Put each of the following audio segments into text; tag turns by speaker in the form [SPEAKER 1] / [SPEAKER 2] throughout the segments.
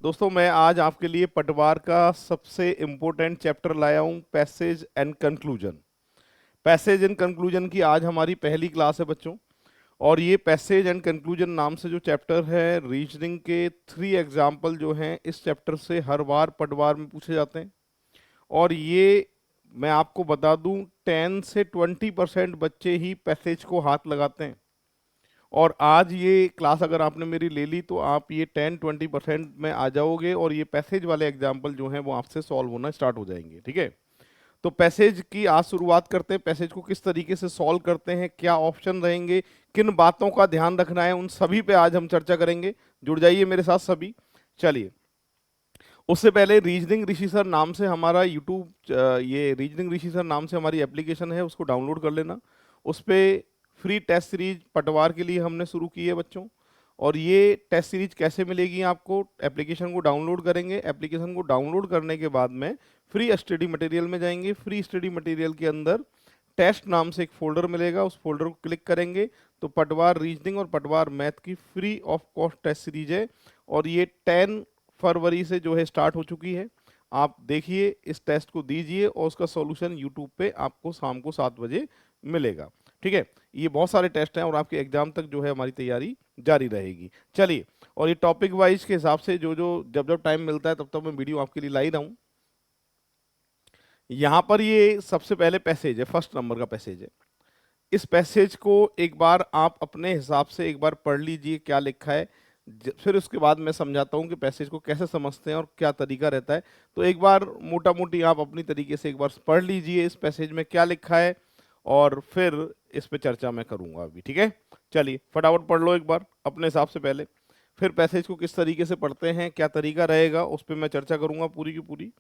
[SPEAKER 1] दोस्तों मैं आज आपके लिए पटवार का सबसे इम्पोर्टेंट चैप्टर लाया हूं, passage and conclusion. Passage and conclusion की आज हमारी पहली क्लास है बच्चों। और ये पैसेज एंड कंक्लूजन नाम से जो चैप्टर है, रीजनिंग के 3 एग्जाम्पल जो हैं इस चैप्टर से हर बार पटवार में पूछे जाते हैं। और ये मैं आपको बता दूं 10 से 20% बच्चे ही पैसेज को हाथ लगाते हैं। और आज ये क्लास अगर आपने मेरी ले ली तो आप ये 10-20% में आ जाओगे और ये पैसेज वाले एग्जाम्पल जो हैं वो आपसे सॉल्व होना स्टार्ट हो जाएंगे। ठीक है, तो पैसेज की आज शुरुआत करते हैं। पैसेज को किस तरीके से सॉल्व करते हैं, क्या ऑप्शन रहेंगे, किन बातों का ध्यान रखना है, उन सभी पे आज हम चर्चा करेंगे। जुड़ जाइए मेरे साथ सभी। चलिए, उससे पहले रीजनिंग ऋषि सर नाम से हमारा यूट्यूब, ये रीजनिंग ऋषि सर नाम से हमारी एप्लीकेशन है, उसको डाउनलोड कर लेना। उस पर फ्री टेस्ट सीरीज पटवार के लिए हमने शुरू की है बच्चों। और ये टेस्ट सीरीज कैसे मिलेगी आपको? एप्लीकेशन को डाउनलोड करेंगे, एप्लीकेशन को डाउनलोड करने के बाद में फ्री स्टडी मटेरियल में जाएंगे। फ्री स्टडी मटेरियल के अंदर टेस्ट नाम से एक फोल्डर मिलेगा, उस फोल्डर को क्लिक करेंगे तो पटवार रीजनिंग और पटवार मैथ की free of cost test series है। और ये 10 फरवरी से जो है स्टार्ट हो चुकी है। आप देखिए, इस टेस्ट को दीजिए और उसका सॉल्यूशन यूट्यूब पे आपको शाम को 7 बजे मिलेगा। ठीक है, ये बहुत सारे टेस्ट हैं और आपके एग्जाम तक जो है हमारी तैयारी जारी रहेगी। चलिए, और ये टॉपिक वाइज के हिसाब से जो जो जब जब टाइम मिलता है तब तब मैं वीडियो आपके लिए ला ही रहा हूँ। यहाँ पर ये सबसे पहले पैसेज है, फर्स्ट नंबर का पैसेज है। इस पैसेज को एक बार आप अपने हिसाब से एक बार पढ़ लीजिए क्या लिखा है। फिर उसके बाद मैं समझाता हूँ कि पैसेज को कैसे समझते हैं और क्या तरीका रहता है। तो एक बार मोटा मोटी आप अपनी तरीके से एक बार पढ़ लीजिए इस पैसेज में क्या लिखा है, और फिर इस पे चर्चा मैं करूँगा अभी। ठीक है, चलिए फटाफट पढ़ लो एक बार अपने हिसाब से पहले, फिर पैसेज को किस तरीके से पढ़ते हैं, क्या तरीका रहेगा, उस पर मैं चर्चा करूँगा पूरी की पूरी।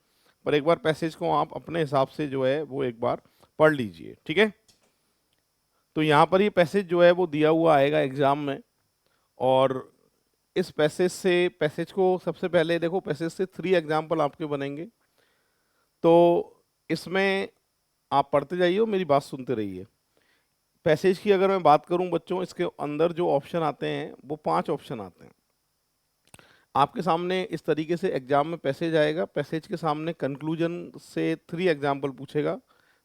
[SPEAKER 1] पर एक बार पैसेज को आप अपने हिसाब से जो है वो एक बार पढ़ लीजिए। ठीक है, तो यहाँ पर ये पैसेज जो है वो दिया हुआ आएगा एग्जाम में। और इस पैसेज को सबसे पहले देखो, पैसेज से 3 एग्जाम्पल आपके बनेंगे। तो इसमें आप पढ़ते जाइए और मेरी बात सुनते रहिए। पैसेज की अगर मैं बात करूं बच्चों, इसके अंदर जो ऑप्शन आते हैं वो 5 ऑप्शन आते हैं। आपके सामने इस तरीके से एग्जाम में पैसेज आएगा, पैसेज के सामने कंक्लूजन से 3 एग्जाम्पल पूछेगा,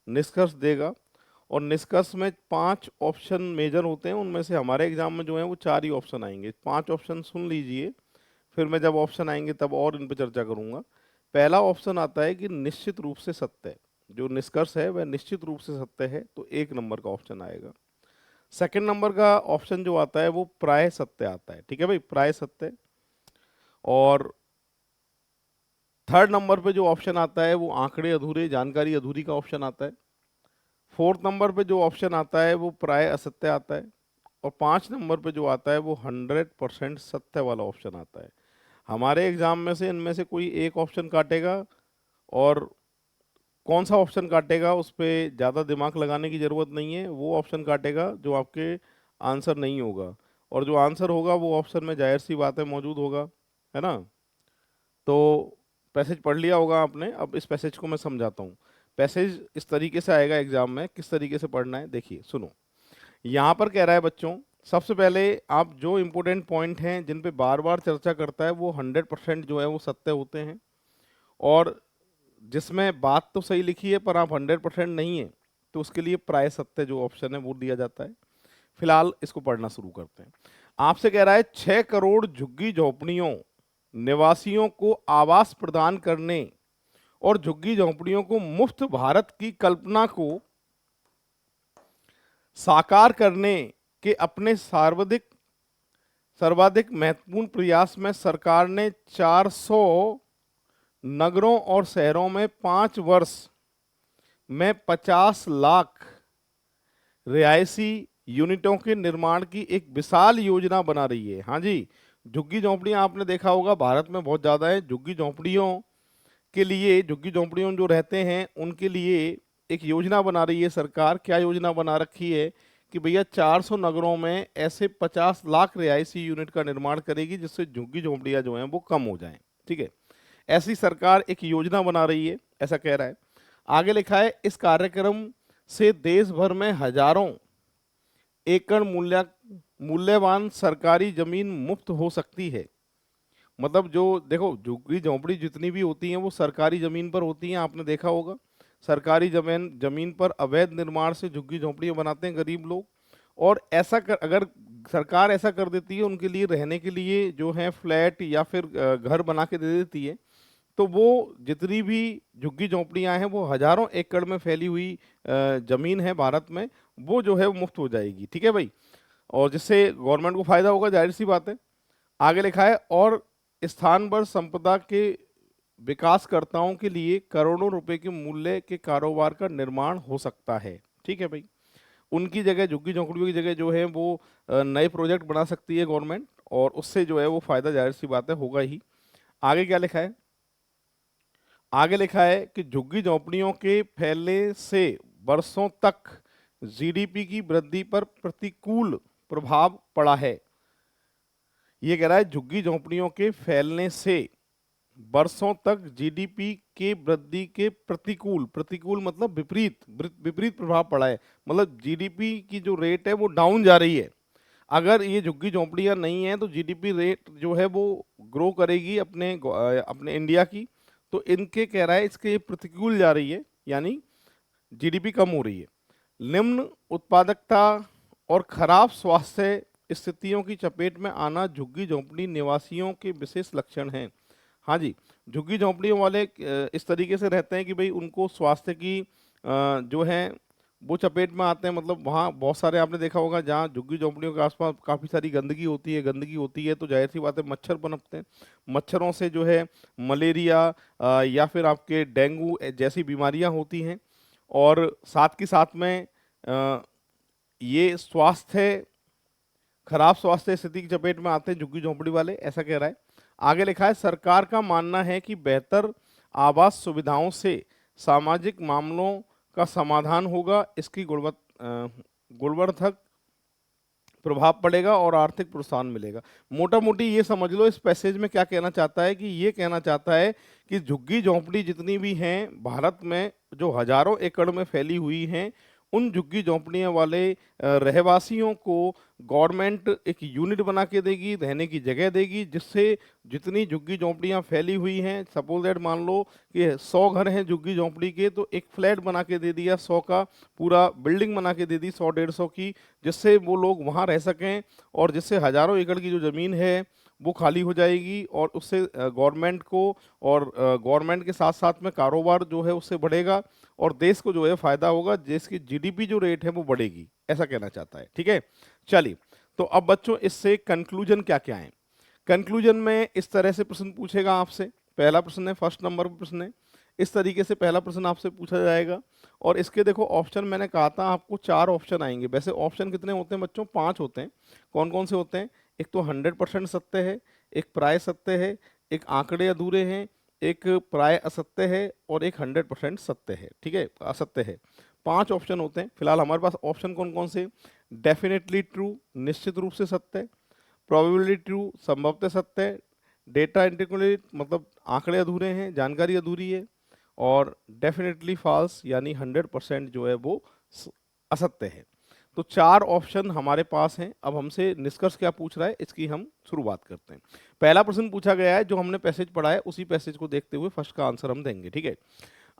[SPEAKER 1] निष्कर्ष देगा। और निष्कर्ष में 5 ऑप्शन मेजर होते हैं, उनमें से हमारे एग्जाम में जो है वो 4 ही ऑप्शन आएंगे। 5 ऑप्शन सुन लीजिए, फिर मैं जब ऑप्शन आएंगे तब और इन पर चर्चा करूंगा। पहला ऑप्शन आता है कि निश्चित रूप से सत्य है, जो निष्कर्ष है वह निश्चित रूप से सत्य है, तो 1 नंबर का ऑप्शन आएगा। सेकंड नंबर का ऑप्शन जो आता है वो प्राय सत्य आता है। ठीक है भाई, प्राय सत्य। और थर्ड नंबर पे जो ऑप्शन आता है वो आंकड़े अधूरे, जानकारी अधूरी का ऑप्शन आता है। फोर्थ नंबर पे जो ऑप्शन आता है वो प्राय असत्य आता है। और 5 नंबर पे जो आता है वो 100% सत्य वाला ऑप्शन आता है। हमारे एग्जाम में से इनमें से कोई एक ऑप्शन काटेगा, और कौन सा ऑप्शन काटेगा उस पर ज़्यादा दिमाग लगाने की ज़रूरत नहीं है। वो ऑप्शन काटेगा जो आपके आंसर नहीं होगा, और जो आंसर होगा वो ऑप्शन में जाहिर सी बात है मौजूद होगा, है ना। तो पैसेज पढ़ लिया होगा आपने, अब इस पैसेज को मैं समझाता हूँ। पैसेज इस तरीके से आएगा एग्जाम में, किस तरीके से पढ़ना है देखिए सुनो। यहाँ पर कह रहा है बच्चों, सबसे पहले आप जो इम्पोर्टेंट पॉइंट हैं जिन पे बार बार चर्चा करता है वो 100% जो है वो सत्य होते हैं। और जिसमें बात तो सही लिखी है पर आप 100% नहीं है, तो उसके लिए प्राय सत्य जो ऑप्शन है वो दिया जाता है। फिलहाल इसको पढ़ना शुरू करते हैं। आपसे कह रहा है 6 करोड़ झुग्गी झोपड़ियों निवासियों को आवास प्रदान करने और झुग्गी झोपड़ियों को मुफ्त भारत की कल्पना को साकार करने के अपने सर्वाधिक महत्वपूर्ण प्रयास में सरकार ने 400 नगरों और शहरों में 5 वर्ष में 50 लाख रिहायशी यूनिटों के निर्माण की एक विशाल योजना बना रही है। हाँ जी, झुग्गी झोंपड़ियां आपने देखा होगा भारत में बहुत ज़्यादा है। झुग्गी झोंपड़ियों के लिए, झुग्गी झोंपड़ियों जो रहते हैं उनके लिए एक योजना बना रही है सरकार। क्या योजना बना रखी है कि भैया 400 नगरों में ऐसे 50 लाख रिहायशी यूनिट का निर्माण करेगी जिससे झुग्गी झोंपड़ियां जो हैं वो कम हो जाएं। ठीक है, ऐसी सरकार एक योजना बना रही है, ऐसा कह रहा है। आगे लिखा है, इस कार्यक्रम से देश भर में हजारों एकड़ मूल्यवान सरकारी जमीन मुफ्त हो सकती है मतलब जो देखो झुग्गी झोंपड़ी जितनी भी होती हैं वो सरकारी जमीन पर होती हैं, आपने देखा होगा। सरकारी जमीन जमीन पर अवैध निर्माण से झुग्गी झोंपड़ियां बनाते हैं गरीब लोग। और अगर सरकार ऐसा कर देती है उनके लिए रहने के लिए जो है फ्लैट या फिर घर बना के दे देती है, तो वो जितनी भी झुग्गी झोंपड़ियां हैं वो हजारों एकड़ में फैली हुई जमीन है भारत में, वो जो है वो मुफ्त हो जाएगी, ठीक है भाई। और जिससे गवर्नमेंट को फायदा होगा, जाहिर सी बात है। आगे लिखा है, और स्थान पर संपदा के विकासकर्ताओं के लिए करोड़ों रुपए के मूल्य के कारोबार का निर्माण हो सकता है, ठीक है भाई। उनकी जगह झुग्गी झोंपड़ियों की जगह जो है वो नए प्रोजेक्ट बना सकती है गवर्नमेंट, और उससे जो है वो फायदा जाहिर सी बात है होगा ही। आगे क्या लिखा है? आगे लिखा है कि झुग्गी झोंपड़ियों के फैलने से वर्षों तक जीडीपी की वृद्धि पर प्रतिकूल प्रभाव पड़ा है। ये कह रहा है झुग्गी झोंपड़ियों के फैलने से वर्षों तक जीडीपी के वृद्धि के प्रतिकूल, प्रतिकूल मतलब विपरीत, विपरीत प्रभाव पड़ा है। मतलब जीडीपी की जो रेट है वो डाउन जा रही है। अगर ये झुग्गी झोंपड़ियां नहीं है तो जीडीपी रेट जो है वो ग्रो करेगी अपने इंडिया की। तो इनके कह रहा है इसके ये प्रतिकूल जा रही है, यानी जीडीपी कम हो रही है। निम्न उत्पादकता और खराब स्वास्थ्य स्थितियों की चपेट में आना झुग्गी झोंपड़ी निवासियों के विशेष लक्षण हैं। हाँ जी, झुग्गी झोंपड़ियों वाले इस तरीके से रहते हैं कि भाई उनको स्वास्थ्य की जो है वो चपेट में आते हैं। मतलब वहाँ बहुत सारे आपने देखा होगा जहाँ झुग्गी झोंपड़ियों के आसपास काफ़ी सारी गंदगी होती है तो जाहिर सी बात है मच्छर पनपते हैं। मच्छरों से जो है मलेरिया या फिर आपके डेंगू जैसी बीमारियाँ होती हैं। और साथ के साथ में ये खराब स्वास्थ्य स्थिति की चपेट में आते हैं झुग्गी झोंपड़ी वाले, ऐसा कह रहा है। आगे लिखा है, सरकार का मानना है कि बेहतर आवास सुविधाओं से सामाजिक मामलों का समाधान होगा, इसकी गुणवर्धक प्रभाव पड़ेगा और आर्थिक प्रोत्साहन मिलेगा। मोटा मोटी ये समझ लो इस पैसेज में क्या कहना चाहता है कि ये कहना चाहता है कि झुग्गी झोंपड़ी जितनी भी हैं भारत में जो हजारों एकड़ में फैली हुई हैं, उन झुग्गी झोंपड़ियां वाले रहवासियों को गवर्नमेंट एक यूनिट बना के देगी, रहने की जगह देगी, जिससे जितनी झुग्गी झोंपड़ियां फैली हुई हैं, सपोज दैट मान लो कि 100 घर हैं झुग्गी झोंपड़ी के, तो एक फ्लैट बना के दे दिया 100 का, पूरा बिल्डिंग बना के दे दी 100-150 की, जिससे वो लोग वहाँ रह सकें। और जिससे हजारों एकड़ की जो ज़मीन है वो खाली हो जाएगी और उससे गवर्नमेंट को और गवर्नमेंट के साथ साथ में कारोबार जो है उससे बढ़ेगा और देश को जो है फायदा होगा, देश की जीडीपी जो रेट है वो बढ़ेगी, ऐसा कहना चाहता है, ठीक है। चलिए, तो अब बच्चों इससे कंक्लूजन क्या क्या है? कंक्लूजन में इस तरह से प्रश्न पूछेगा आपसे। पहला प्रश्न है, फर्स्ट नंबर पर प्रश्न है, इस तरीके से पहला प्रश्न आपसे पूछा जाएगा। और इसके देखो ऑप्शन मैंने कहा था आपको 4 ऑप्शन आएंगे। वैसे ऑप्शन कितने होते हैं बच्चों? 5 होते हैं। कौन कौन से होते हैं? एक तो 100% सत्य है, एक प्राय सत्य है, एक आंकड़े अधूरे हैं, एक प्राय असत्य है और एक 100% सत्य है, ठीक है, असत्य है। 5 ऑप्शन होते हैं। फिलहाल हमारे पास ऑप्शन कौन कौन से? डेफिनेटली ट्रू, निश्चित रूप से सत्य, प्रोबेबली ट्रू, संभवतः सत्य, डेटा इनकम्प्लीट मतलब आंकड़े अधूरे हैं, जानकारी अधूरी है, और डेफिनेटली फॉल्स यानी 100% जो है वो असत्य है। तो 4 ऑप्शन हमारे पास हैं। अब हमसे निष्कर्ष क्या पूछ रहा है इसकी हम शुरुआत करते हैं। पहला प्रश्न पूछा गया है, जो हमने पैसेज पढ़ा है उसी पैसेज को देखते हुए फर्स्ट का आंसर हम देंगे, ठीक है।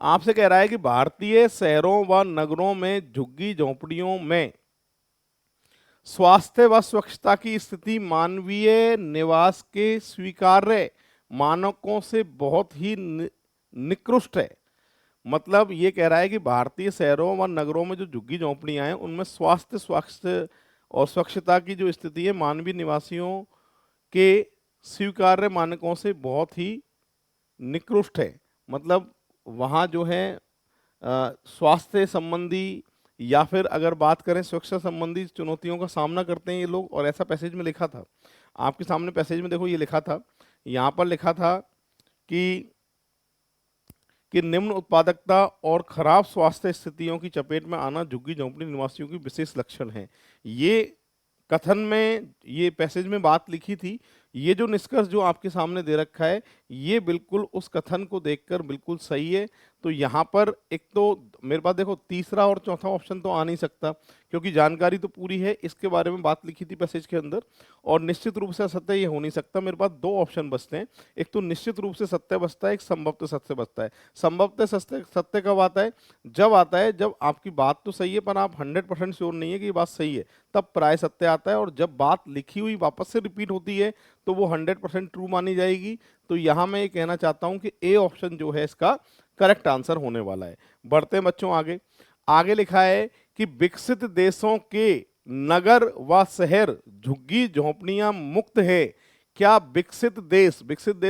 [SPEAKER 1] आपसे कह रहा है कि भारतीय शहरों व नगरों में झुग्गी झोंपड़ियों में स्वास्थ्य व स्वच्छता की स्थिति मानवीय निवास के स्वीकार्य मानकों से बहुत ही निकृष्ट है। मतलब ये कह रहा है कि भारतीय शहरों व नगरों में जो झुग्गी झोंपड़ियां हैं उनमें स्वास्थ्य और स्वच्छता की जो स्थिति है मानवीय निवासियों के स्वीकार्य मानकों से बहुत ही निकृष्ट है। मतलब वहाँ जो है स्वास्थ्य संबंधी या फिर अगर बात करें सुरक्षा संबंधी चुनौतियों का सामना करते हैं ये लोग, और ऐसा पैसेज में लिखा था। आपके सामने पैसेज में देखो ये लिखा था, यहाँ पर लिखा था कि निम्न उत्पादकता और खराब स्वास्थ्य स्थितियों की चपेट में आना झुग्गी झोंपड़ी निवासियों की विशेष लक्षण है। ये कथन में, ये पैसेज में बात लिखी थी। ये जो निष्कर्ष जो आपके सामने दे रखा है ये बिल्कुल उस कथन को देखकर बिल्कुल सही है। तो यहाँ पर एक तो मेरे पास देखो तीसरा और चौथा ऑप्शन तो आ नहीं सकता, क्योंकि जानकारी तो पूरी है, इसके बारे में बात लिखी थी पैसेज के अंदर, और निश्चित रूप से असत्य ये हो नहीं सकता। मेरे पास दो ऑप्शन बचते हैं, एक तो निश्चित रूप से सत्य बचता है, एक संभवतः सत्य बचता है। संभवतः सत्य सत्य कब आता है? जब आता है जब आपकी बात तो सही है पर आप 100% श्योर नहीं है कि ये बात सही है, तब प्राय सत्य आता है। और जब बात लिखी हुई वापस से रिपीट होती है तो वो 100% ट्रू मानी जाएगी। तो यहाँ मैं ये कहना चाहता हूँ कि ए ऑप्शन जो है इसका करेक्ट आंसर होने वाला है। बढ़ते हैं बच्चों आगे। आगे लिखा है कि विकसित देशों के नगर व शहर झुग्गी झोंपड़ियां मुक्त है। क्या विकसित देश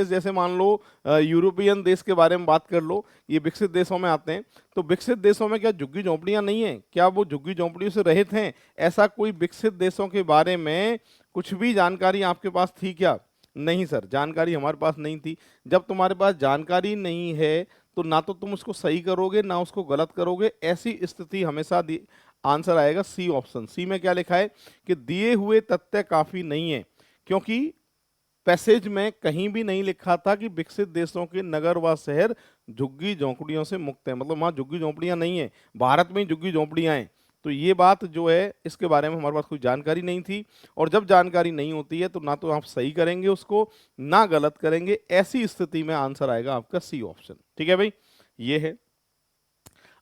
[SPEAKER 1] जैसे मान लो यूरोपियन देश के बारे में बात कर लो, ये विकसित देशों में आते हैं। तो विकसित देशों में क्या झुग्गी झोंपड़ियां नहीं है? क्या वो झुग्गी झोंपड़ियों से रहित हैं? ऐसा कोई विकसित देशों के बारे में कुछ भी जानकारी आपके पास थी क्या? नहीं सर, जानकारी हमारे पास नहीं थी। जब तुम्हारे पास जानकारी नहीं है तो ना तो तुम उसको सही करोगे ना उसको गलत करोगे, ऐसी स्थिति हमेशा आंसर आएगा सी ऑप्शन। सी में क्या लिखा है कि दिए हुए तथ्य काफी नहीं है, क्योंकि पैसेज में कहीं भी नहीं लिखा था कि विकसित देशों के नगर व शहर झुग्गी झोंपड़ियों से मुक्त है, मतलब वहां झुग्गी झोंपड़ियां नहीं है, भारत में ही झुग्गी झोंपड़ियां हैं। तो ये बात जो है इसके बारे में हमारे पास कोई जानकारी नहीं थी, और जब जानकारी नहीं होती है तो ना तो आप सही करेंगे उसको ना गलत करेंगे, ऐसी स्थिति में आंसर आएगा आपका सी ऑप्शन। ठीक है भाई, ये है।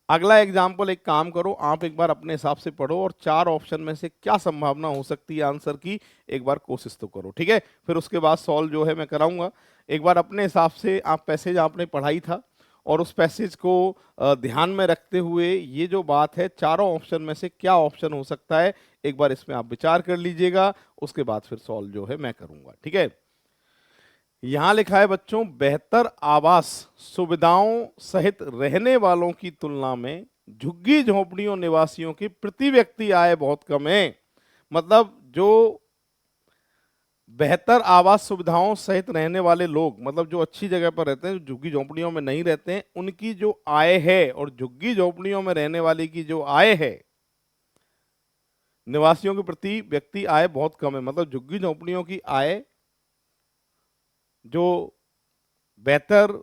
[SPEAKER 1] अगला एग्जाम्पल, एक काम करो आप एक बार अपने हिसाब से पढ़ो और चार ऑप्शन में से क्या संभावना हो सकती है आंसर की, एक बार कोशिश तो करो। ठीक है, फिर उसके बाद सॉल्व जो है मैं कराऊंगा। एक बार अपने हिसाब से आप पैसेज आपने पढ़ाई था और उस पैसेज को ध्यान में रखते हुए ये जो बात है चारों ऑप्शन में से क्या ऑप्शन हो सकता है, एक बार इसमें आप विचार कर लीजिएगा, उसके बाद फिर सॉल्व जो है मैं करूंगा। ठीक है, यहां लिखा है बच्चों, बेहतर आवास सुविधाओं सहित रहने वालों की तुलना में झुग्गी झोंपड़ियों निवासियों की प्रति व्यक्ति आय बहुत कम है। मतलब जो बेहतर आवास सुविधाओं सहित रहने वाले लोग, मतलब जो अच्छी जगह पर रहते हैं, जो झुग्गी झोंपड़ियों में नहीं रहते हैं, उनकी जो आय है और झुग्गी झोंपड़ियों में रहने वाले की जो आय है, निवासियों की प्रति व्यक्ति आय बहुत कम है। मतलब झुग्गी झोंपड़ियों की आय जो बेहतर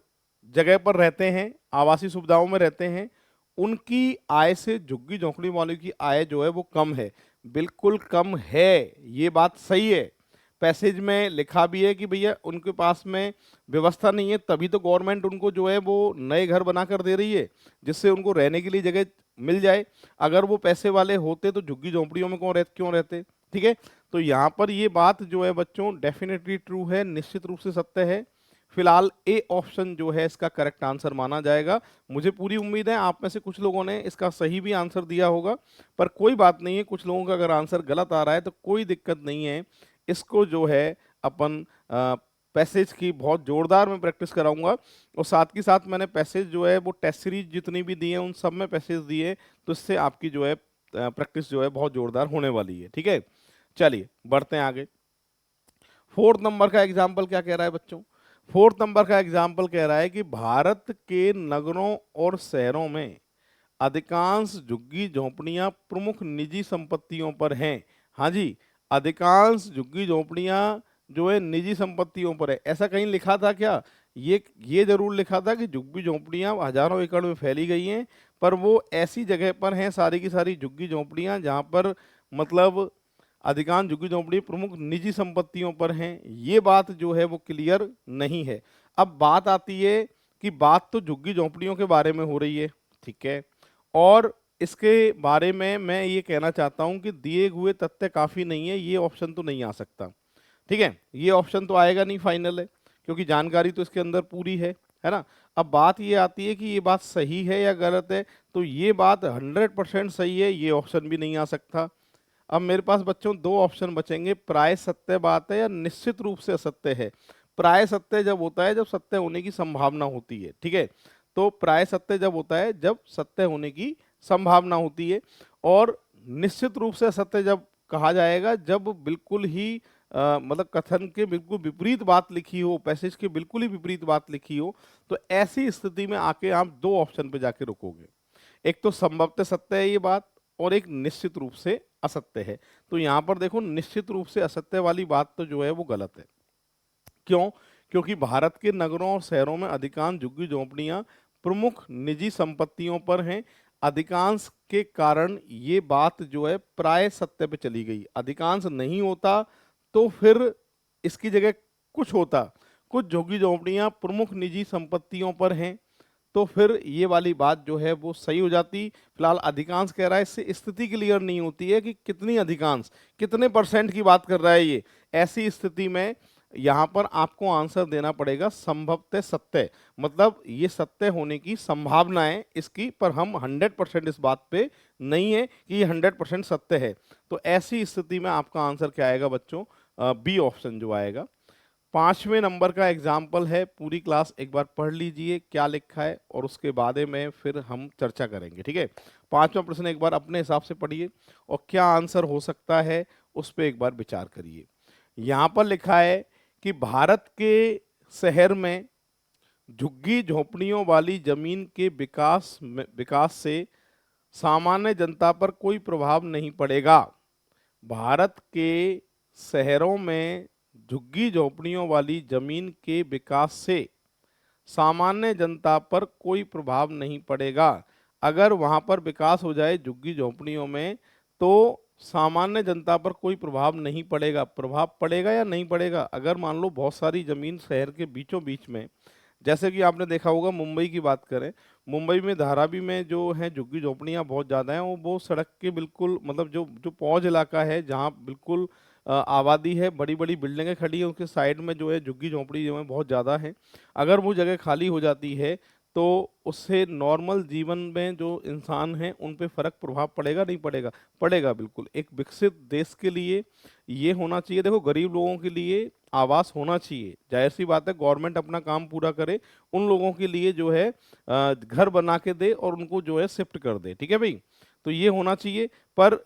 [SPEAKER 1] जगह पर रहते हैं, आवासीय सुविधाओं में रहते हैं, उनकी आय से झुग्गी झोंपड़ी वालों की आय जो है वो कम है। बिल्कुल कम है, ये बात सही है। पैसेज में लिखा भी है कि भैया उनके पास में व्यवस्था नहीं है, तभी तो गवर्नमेंट उनको जो है वो नए घर बना कर दे रही है जिससे उनको रहने के लिए जगह मिल जाए। अगर वो पैसे वाले होते तो झुग्गी झोंपड़ियों में क्यों रहते? ठीक है, तो यहाँ पर ये बात जो है बच्चों डेफिनेटली ट्रू है, निश्चित रूप से सत्य है। फिलहाल ए ऑप्शन जो है इसका करेक्ट आंसर माना जाएगा। मुझे पूरी उम्मीद है आप में से कुछ लोगों ने इसका सही भी आंसर दिया होगा, पर कोई बात नहीं है, कुछ लोगों का अगर आंसर गलत आ रहा है तो कोई दिक्कत नहीं है। इसको जो है अपन पैसेज की बहुत जोरदार मैं प्रैक्टिस कराऊंगा, और साथ ही साथ मैंने पैसेज जो है वो टेस्ट सीरीज जितनी भी दी है उन सब में पैसेज दिए, तो इससे आपकी जो है प्रैक्टिस जो है बहुत जोरदार होने वाली है। ठीक है, चलिए बढ़ते हैं आगे। फोर्थ नंबर का एग्जाम्पल क्या कह रहा है बच्चों? फोर्थ नंबर का एग्जाम्पल कह रहा है कि भारत के नगरों और शहरों में अधिकांश झुग्गी झोंपड़ियां प्रमुख निजी संपत्तियों पर हैं। हाँ जी, अधिकांश झुग्गी झोंपड़ियां जो है निजी संपत्तियों पर है। ऐसा कहीं लिखा था क्या? ये जरूर लिखा था कि झुग्गी झोंपड़ियां हजारों एकड़ में फैली गई हैं, पर वो ऐसी जगह पर हैं सारी की सारी झुग्गी झोंपड़ियां जहां पर मतलब अधिकांश झुग्गी झोंपड़ी प्रमुख निजी संपत्तियों पर हैं, ये बात जो है वो क्लियर नहीं है। अब बात आती है कि बात तो झुग्गी झोंपड़ियों के बारे में हो रही है, ठीक है, और इसके बारे में मैं ये कहना चाहता हूं कि दिए हुए तथ्य काफी नहीं है, ये ऑप्शन तो नहीं आ सकता। ठीक है, ये ऑप्शन तो आएगा नहीं, फाइनल है, क्योंकि जानकारी तो इसके अंदर पूरी है ना। अब बात ये आती है कि ये बात सही है या गलत है, तो ये बात 100% सही है, ये ऑप्शन भी नहीं आ सकता। अब मेरे पास बच्चों दो ऑप्शन बचेंगे, प्राय सत्य बात है या निश्चित रूप से असत्य है। प्राय सत्य जब होता है जब सत्य होने की संभावना होती है, ठीक है, तो प्राय सत्य जब होता है जब सत्य होने की संभावना होती है, और निश्चित रूप से असत्य जब कहा जाएगा जब बिल्कुल ही मतलब कथन के बिल्कुल विपरीत बात लिखी हो, पैसेज के बिल्कुल ही विपरीत बात लिखी हो, तो ऐसी स्थिति में आके आप दो ऑप्शन पे जाके रुकोगे। एक तो संभवतः सत्य है ये बात, और एक निश्चित रूप से असत्य है। तो यहां पर देखो निश्चित रूप से असत्य वाली बात तो जो है वो गलत है। क्यों? क्योंकि भारत के नगरों और शहरों में अधिकांश झुग्गी झोंपड़ियां प्रमुख निजी संपत्तियों पर हैं। अधिकांश के कारण ये बात जो है प्राय सत्य पे चली गई। अधिकांश नहीं होता तो फिर इसकी जगह कुछ होता। कुछ झुग्गी झोंपड़ियां प्रमुख निजी संपत्तियों पर हैं, तो फिर ये वाली बात जो है वो सही हो जाती। फिलहाल अधिकांश कह रहा है, इससे स्थिति क्लियर नहीं होती है कि कितनी अधिकांश, कितने परसेंट की बात कर रहा है ये। ऐसी स्थिति में यहाँ पर आपको आंसर देना पड़ेगा संभवतः सत्य, मतलब ये सत्य होने की संभावना है इसकी, पर हम 100% इस बात पे नहीं है कि ये 100% सत्य है। तो ऐसी स्थिति में आपका आंसर क्या आएगा बच्चों? बी ऑप्शन जो आएगा। 5वें नंबर का एग्जाम्पल है, पूरी क्लास एक बार पढ़ लीजिए क्या लिखा है और उसके बारे में फिर हम चर्चा करेंगे, ठीक है। 5वां प्रश्न एक बार अपने हिसाब से पढ़िए और क्या आंसर हो सकता है उस पर एक बार विचार करिए। यहाँ पर लिखा है कि भारत के शहर में झुग्गी झोंपड़ियों वाली जमीन के विकास से सामान्य जनता पर कोई प्रभाव नहीं पड़ेगा। भारत के शहरों में झुग्गी झोंपड़ियों वाली जमीन के विकास से सामान्य जनता पर कोई प्रभाव नहीं पड़ेगा। अगर वहां पर विकास हो जाए झुग्गी झोंपड़ियों में तो सामान्य जनता पर कोई प्रभाव नहीं पड़ेगा। प्रभाव पड़ेगा या नहीं पड़ेगा? अगर मान लो बहुत सारी जमीन शहर के बीचों बीच में, जैसे कि आपने देखा होगा मुंबई की बात करें, मुंबई में धारावी में जो है झुग्गी झोंपड़ियां बहुत ज़्यादा हैं, वो सड़क के बिल्कुल मतलब जो जो पौध इलाका है जहाँ बिल्कुल आबादी है, बड़ी बड़ी बिल्डिंगें खड़ी हैं, उसके साइड में जो है झुग्गी झोंपड़ी जो है बहुत ज़्यादा है। अगर वो जगह खाली हो जाती है तो उससे नॉर्मल जीवन में जो इंसान हैं उन पे फर्क प्रभाव पड़ेगा नहीं पड़ेगा? पड़ेगा बिल्कुल। एक विकसित देश के लिए ये होना चाहिए। देखो गरीब लोगों के लिए आवास होना चाहिए, जाहिर सी बात है, गवर्नमेंट अपना काम पूरा करे, उन लोगों के लिए जो है घर बना के दे और उनको जो है शिफ्ट कर दे, ठीक है भाई। तो ये होना चाहिए। पर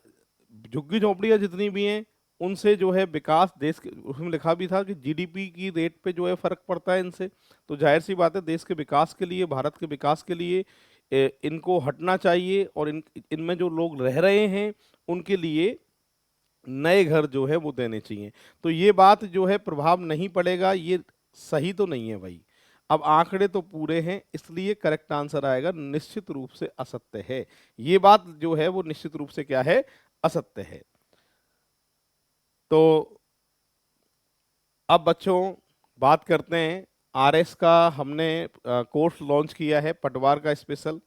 [SPEAKER 1] झुग्गी झोंपड़ियां जितनी भी हैं उनसे जो है विकास देश के, उसमें लिखा भी था कि जीडीपी की रेट पे जो है फर्क पड़ता है इनसे। तो जाहिर सी बात है देश के विकास के लिए, भारत के विकास के लिए इनको हटना चाहिए और इनमें जो लोग रह रहे हैं उनके लिए नए घर जो है वो देने चाहिए। तो ये बात जो है प्रभाव नहीं पड़ेगा, ये सही तो नहीं है भाई। अब आंकड़े तो पूरे हैं, इसलिए करेक्ट आंसर आएगा निश्चित रूप से असत्य है। ये बात जो है वो निश्चित रूप से क्या है? असत्य है। तो अब बच्चों बात करते हैं आरएस का। हमने कोर्स लॉन्च किया है पटवार का स्पेशल,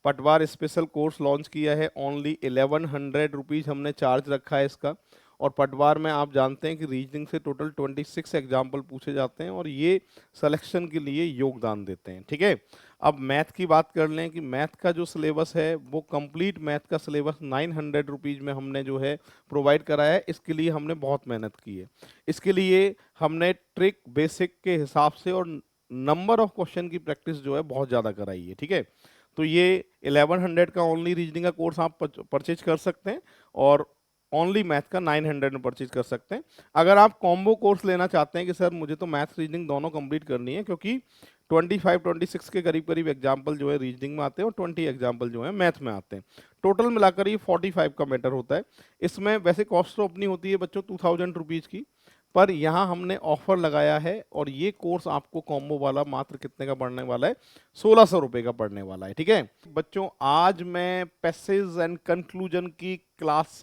[SPEAKER 1] पटवार स्पेशल कोर्स लॉन्च किया है। ओनली 1100 रुपीज़ हमने चार्ज रखा है इसका। और पटवार में आप जानते हैं कि रीजनिंग से टोटल 26 एग्जाम्पल पूछे जाते हैं और ये सिलेक्शन के लिए योगदान देते हैं, ठीक है। अब मैथ की बात कर लें कि मैथ का जो सिलेबस है वो कंप्लीट मैथ का सिलेबस 900 रुपीज़ में हमने जो है प्रोवाइड कराया है। इसके लिए हमने बहुत मेहनत की है। इसके लिए हमने ट्रिक बेसिक के हिसाब से और नंबर ऑफ क्वेश्चन की प्रैक्टिस जो है बहुत ज़्यादा कराई है, ठीक है। तो ये 1100 का ओनली रीजनिंग का कोर्स आप परचेज कर सकते हैं और ओनली मैथ का 900 में परचेज कर सकते हैं। अगर आप कॉम्बो कोर्स लेना चाहते हैं कि सर मुझे तो मैथ रीजनिंग दोनों कंप्लीट करनी है, क्योंकि 25-26 के करीब करीब एग्जाम्पल जो है रीजनिंग में आते हैं और 20 एग्जाम्पल जो है मैथ में आते हैं, टोटल मिलाकर ये 45 का मैटर होता है। इसमें वैसे कॉस्ट तो अपनी होती है बच्चों 2000 रुपीज़ की, पर यहाँ हमने ऑफर लगाया है और ये कोर्स आपको कॉम्बो वाला मात्र कितने का पड़ने वाला है? 1600 रुपये का पड़ने वाला है, ठीक है बच्चों। आज मैं पैसेज एंड कंक्लूजन की क्लास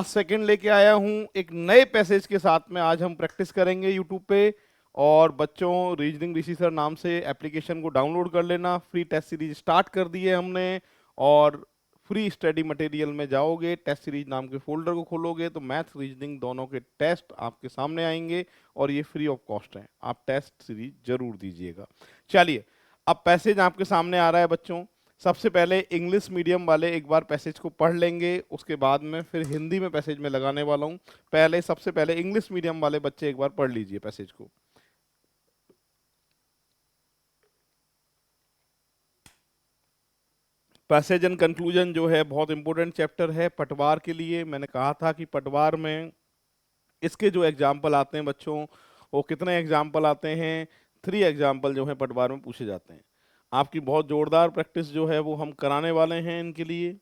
[SPEAKER 1] सेकंड लेके आया हूं एक नए पैसेज के साथ में। आज हम प्रैक्टिस करेंगे यूट्यूब पे। और बच्चों रीजनिंग ऋषि सर नाम से एप्लीकेशन को डाउनलोड कर लेना, फ्री टेस्ट सीरीज स्टार्ट कर दी है हमने। और फ्री स्टडी मटेरियल में जाओगे, टेस्ट सीरीज नाम के फोल्डर को खोलोगे तो मैथ रीजनिंग दोनों के टेस्ट आपके सामने आएंगे और ये फ्री ऑफ कॉस्ट है, आप टेस्ट सीरीज जरूर दीजिएगा। चलिए अब पैसेज आपके सामने आ रहा है बच्चों। सबसे पहले इंग्लिश मीडियम वाले एक बार पैसेज को पढ़ लेंगे, उसके बाद में फिर हिंदी में पैसेज में लगाने वाला हूं। सबसे पहले इंग्लिश मीडियम वाले बच्चे एक बार पढ़ लीजिए पैसेज को। पैसेज एंड कंक्लूजन जो है बहुत इंपॉर्टेंट चैप्टर है पटवार के लिए। मैंने कहा था कि पटवार में इसके जो एग्जाम्पल आते हैं बच्चों, वो कितने एग्जाम्पल आते हैं? 3 एग्जाम्पल जो है पटवार में पूछे जाते हैं। आपकी बहुत जोरदार प्रैक्टिस जो है वो हम कराने वाले हैं इनके लिए।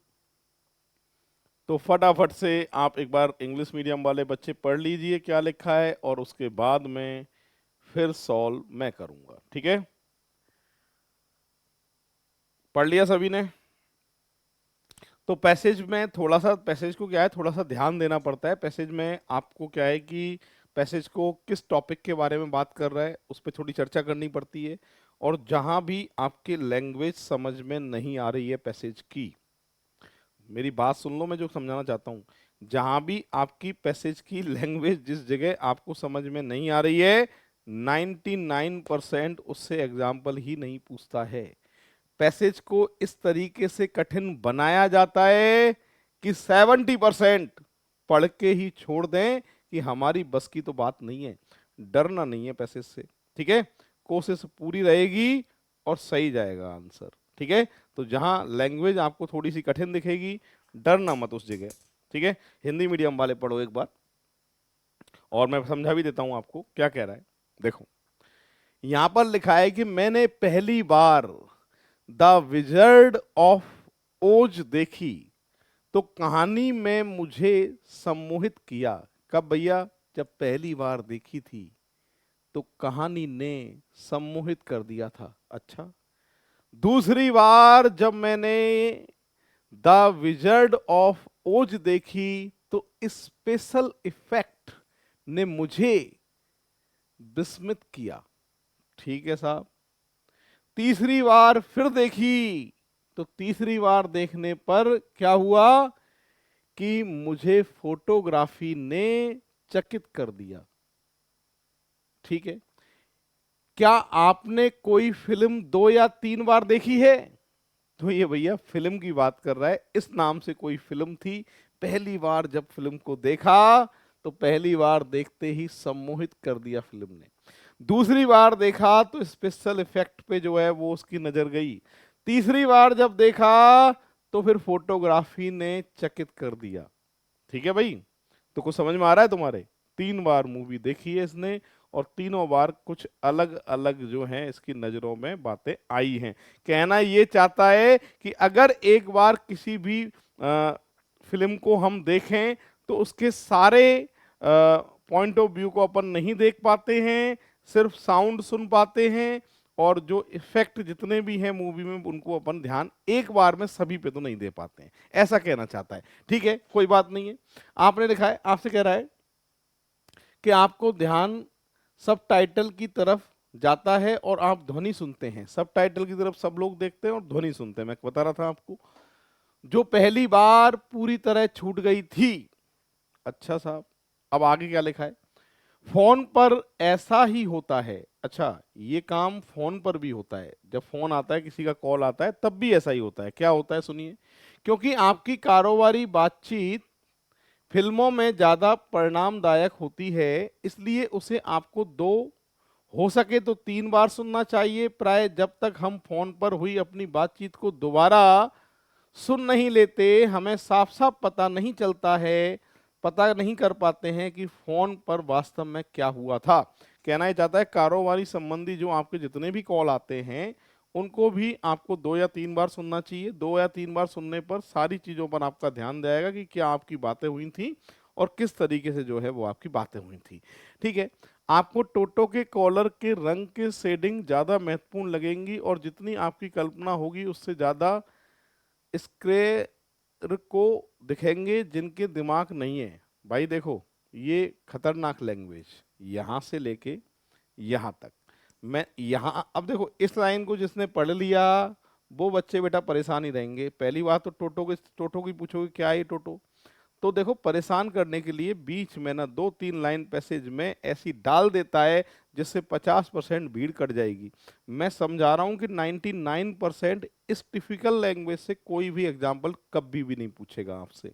[SPEAKER 1] तो फटाफट से आप एक बार इंग्लिश मीडियम वाले बच्चे पढ़ लीजिए क्या लिखा है और उसके बाद में फिर सॉल्व मैं करूंगा, ठीक है। पढ़ लिया सभी ने? तो पैसेज में थोड़ा सा, पैसेज को क्या है, थोड़ा सा ध्यान देना पड़ता है। पैसेज में आपको क्या है कि पैसेज को किस टॉपिक के बारे में बात कर रहा है उस पर थोड़ी चर्चा करनी पड़ती है। और जहां भी आपके लैंग्वेज समझ में नहीं आ रही है पैसेज की, मेरी बात सुन लो, मैं जो समझाना चाहता हूँ, जहां भी आपकी पैसेज की लैंग्वेज जिस जगह आपको समझ में नहीं आ रही है, 99% उससे एग्जाम्पल ही नहीं पूछता है। पैसेज को इस तरीके से कठिन बनाया जाता है कि 70% पढ़ के ही छोड़ दें कि हमारी बस की तो बात नहीं है। डरना नहीं है पैसेज से, ठीक है? कोशिश पूरी रहेगी और सही जाएगा आंसर, ठीक है? तो जहां लैंग्वेज आपको थोड़ी सी कठिन दिखेगी, डरना मत उस जगह, ठीक है? हिंदी मीडियम वाले पढ़ो एक बार, और मैं समझा भी देता हूं आपको क्या कह रहा है। देखो, यहां पर लिखा है कि मैंने पहली बार द विजर्ड ऑफ ओज देखी तो कहानी में मुझे सम्मोहित किया। कब भैया? जब पहली बार देखी थी तो कहानी ने सम्मोहित कर दिया था। अच्छा, दूसरी बार जब मैंने द विजर्ड ऑफ ओज देखी तो स्पेशल इफेक्ट ने मुझे विस्मित किया। ठीक है साहब। तीसरी बार फिर देखी तो तीसरी बार देखने पर क्या हुआ कि मुझे फोटोग्राफी ने चकित कर दिया। ठीक है, क्या आपने कोई फिल्म 2 या 3 बार देखी है? तो ये भैया फिल्म की बात कर रहा है, इस नाम से कोई फिल्म थी, पहली बार जब फिल्म को देखा तो पहली बार देखते ही सम्मोहित कर दिया फिल्म ने। दूसरी बार देखा तो स्पेशल इफेक्ट पे जो है वो उसकी नजर गई। तीसरी बार जब देखा तो फिर फोटोग्राफी ने चकित कर दिया। ठीक है भाई, तो कुछ समझ में आ रहा है तुम्हारे? 3 बार मूवी देखी है इसने और तीनों बार कुछ अलग अलग जो है इसकी नजरों में बातें आई हैं। कहना ये चाहता है कि अगर एक बार किसी भी फिल्म को हम देखें तो उसके सारे पॉइंट ऑफ व्यू को अपन नहीं देख पाते हैं, सिर्फ साउंड सुन पाते हैं, और जो इफेक्ट जितने भी हैं मूवी में उनको अपन ध्यान एक बार में सभी पे तो नहीं दे पाते हैं, ऐसा कहना चाहता है। ठीक है, कोई बात नहीं है। आपने लिखा है, आपसे कह रहा है कि आपको ध्यान सब टाइटल की तरफ जाता है और आप ध्वनि सुनते हैं। सब टाइटल की तरफ सब लोग देखते हैं और ध्वनि सुनते हैं, मैं बता रहा था आपको। जो पहली बार पूरी तरह छूट गई थी। अच्छा साहब, अब आगे क्या लिखा है? फोन पर ऐसा ही होता है। अच्छा, ये काम फोन पर भी होता है, जब फोन आता है, किसी का कॉल आता है, तब भी ऐसा ही होता है। क्या होता है सुनिए। क्योंकि आपकी कारोबारी बातचीत फिल्मों में ज्यादा परिणामदायक होती है, इसलिए उसे आपको 2, हो सके तो 3 बार सुनना चाहिए। प्राय जब तक हम फोन पर हुई अपनी बातचीत को दोबारा सुन नहीं लेते, हमें साफ साफ पता नहीं चलता है, पता नहीं कर पाते हैं कि फोन पर वास्तव में क्या हुआ था। कहना ये चाहता है कारोबारी संबंधी जो आपके जितने भी कॉल आते हैं उनको भी आपको 2 या 3 बार सुनना चाहिए। 2 या 3 बार सुनने पर सारी चीजों पर आपका ध्यान जाएगा कि क्या आपकी बातें हुई थी और किस तरीके से जो है वो आपकी बातें हुई थी। ठीक है, आपको टोटो के कॉलर के रंग के शेडिंग ज्यादा महत्वपूर्ण लगेंगी और जितनी आपकी कल्पना होगी उससे ज्यादा स्क्रेर को दिखेंगे जिनके दिमाग नहीं है। भाई देखो, ये खतरनाक लैंग्वेज, यहां से लेके यहां तक। मैं यहाँ, अब देखो इस लाइन को जिसने पढ़ लिया वो बच्चे बेटा परेशान ही रहेंगे। पहली बात तो टोटो की पूछोगे क्या है टोटो, तो देखो परेशान करने के लिए बीच में ना 2-3 लाइन पैसेज में ऐसी डाल देता है जिससे 50% भीड़ कट जाएगी। मैं समझा रहा हूं कि 99% इस टिपिकल लैंग्वेज से कोई भी एग्जाम्पल कभी भी नहीं पूछेगा आपसे।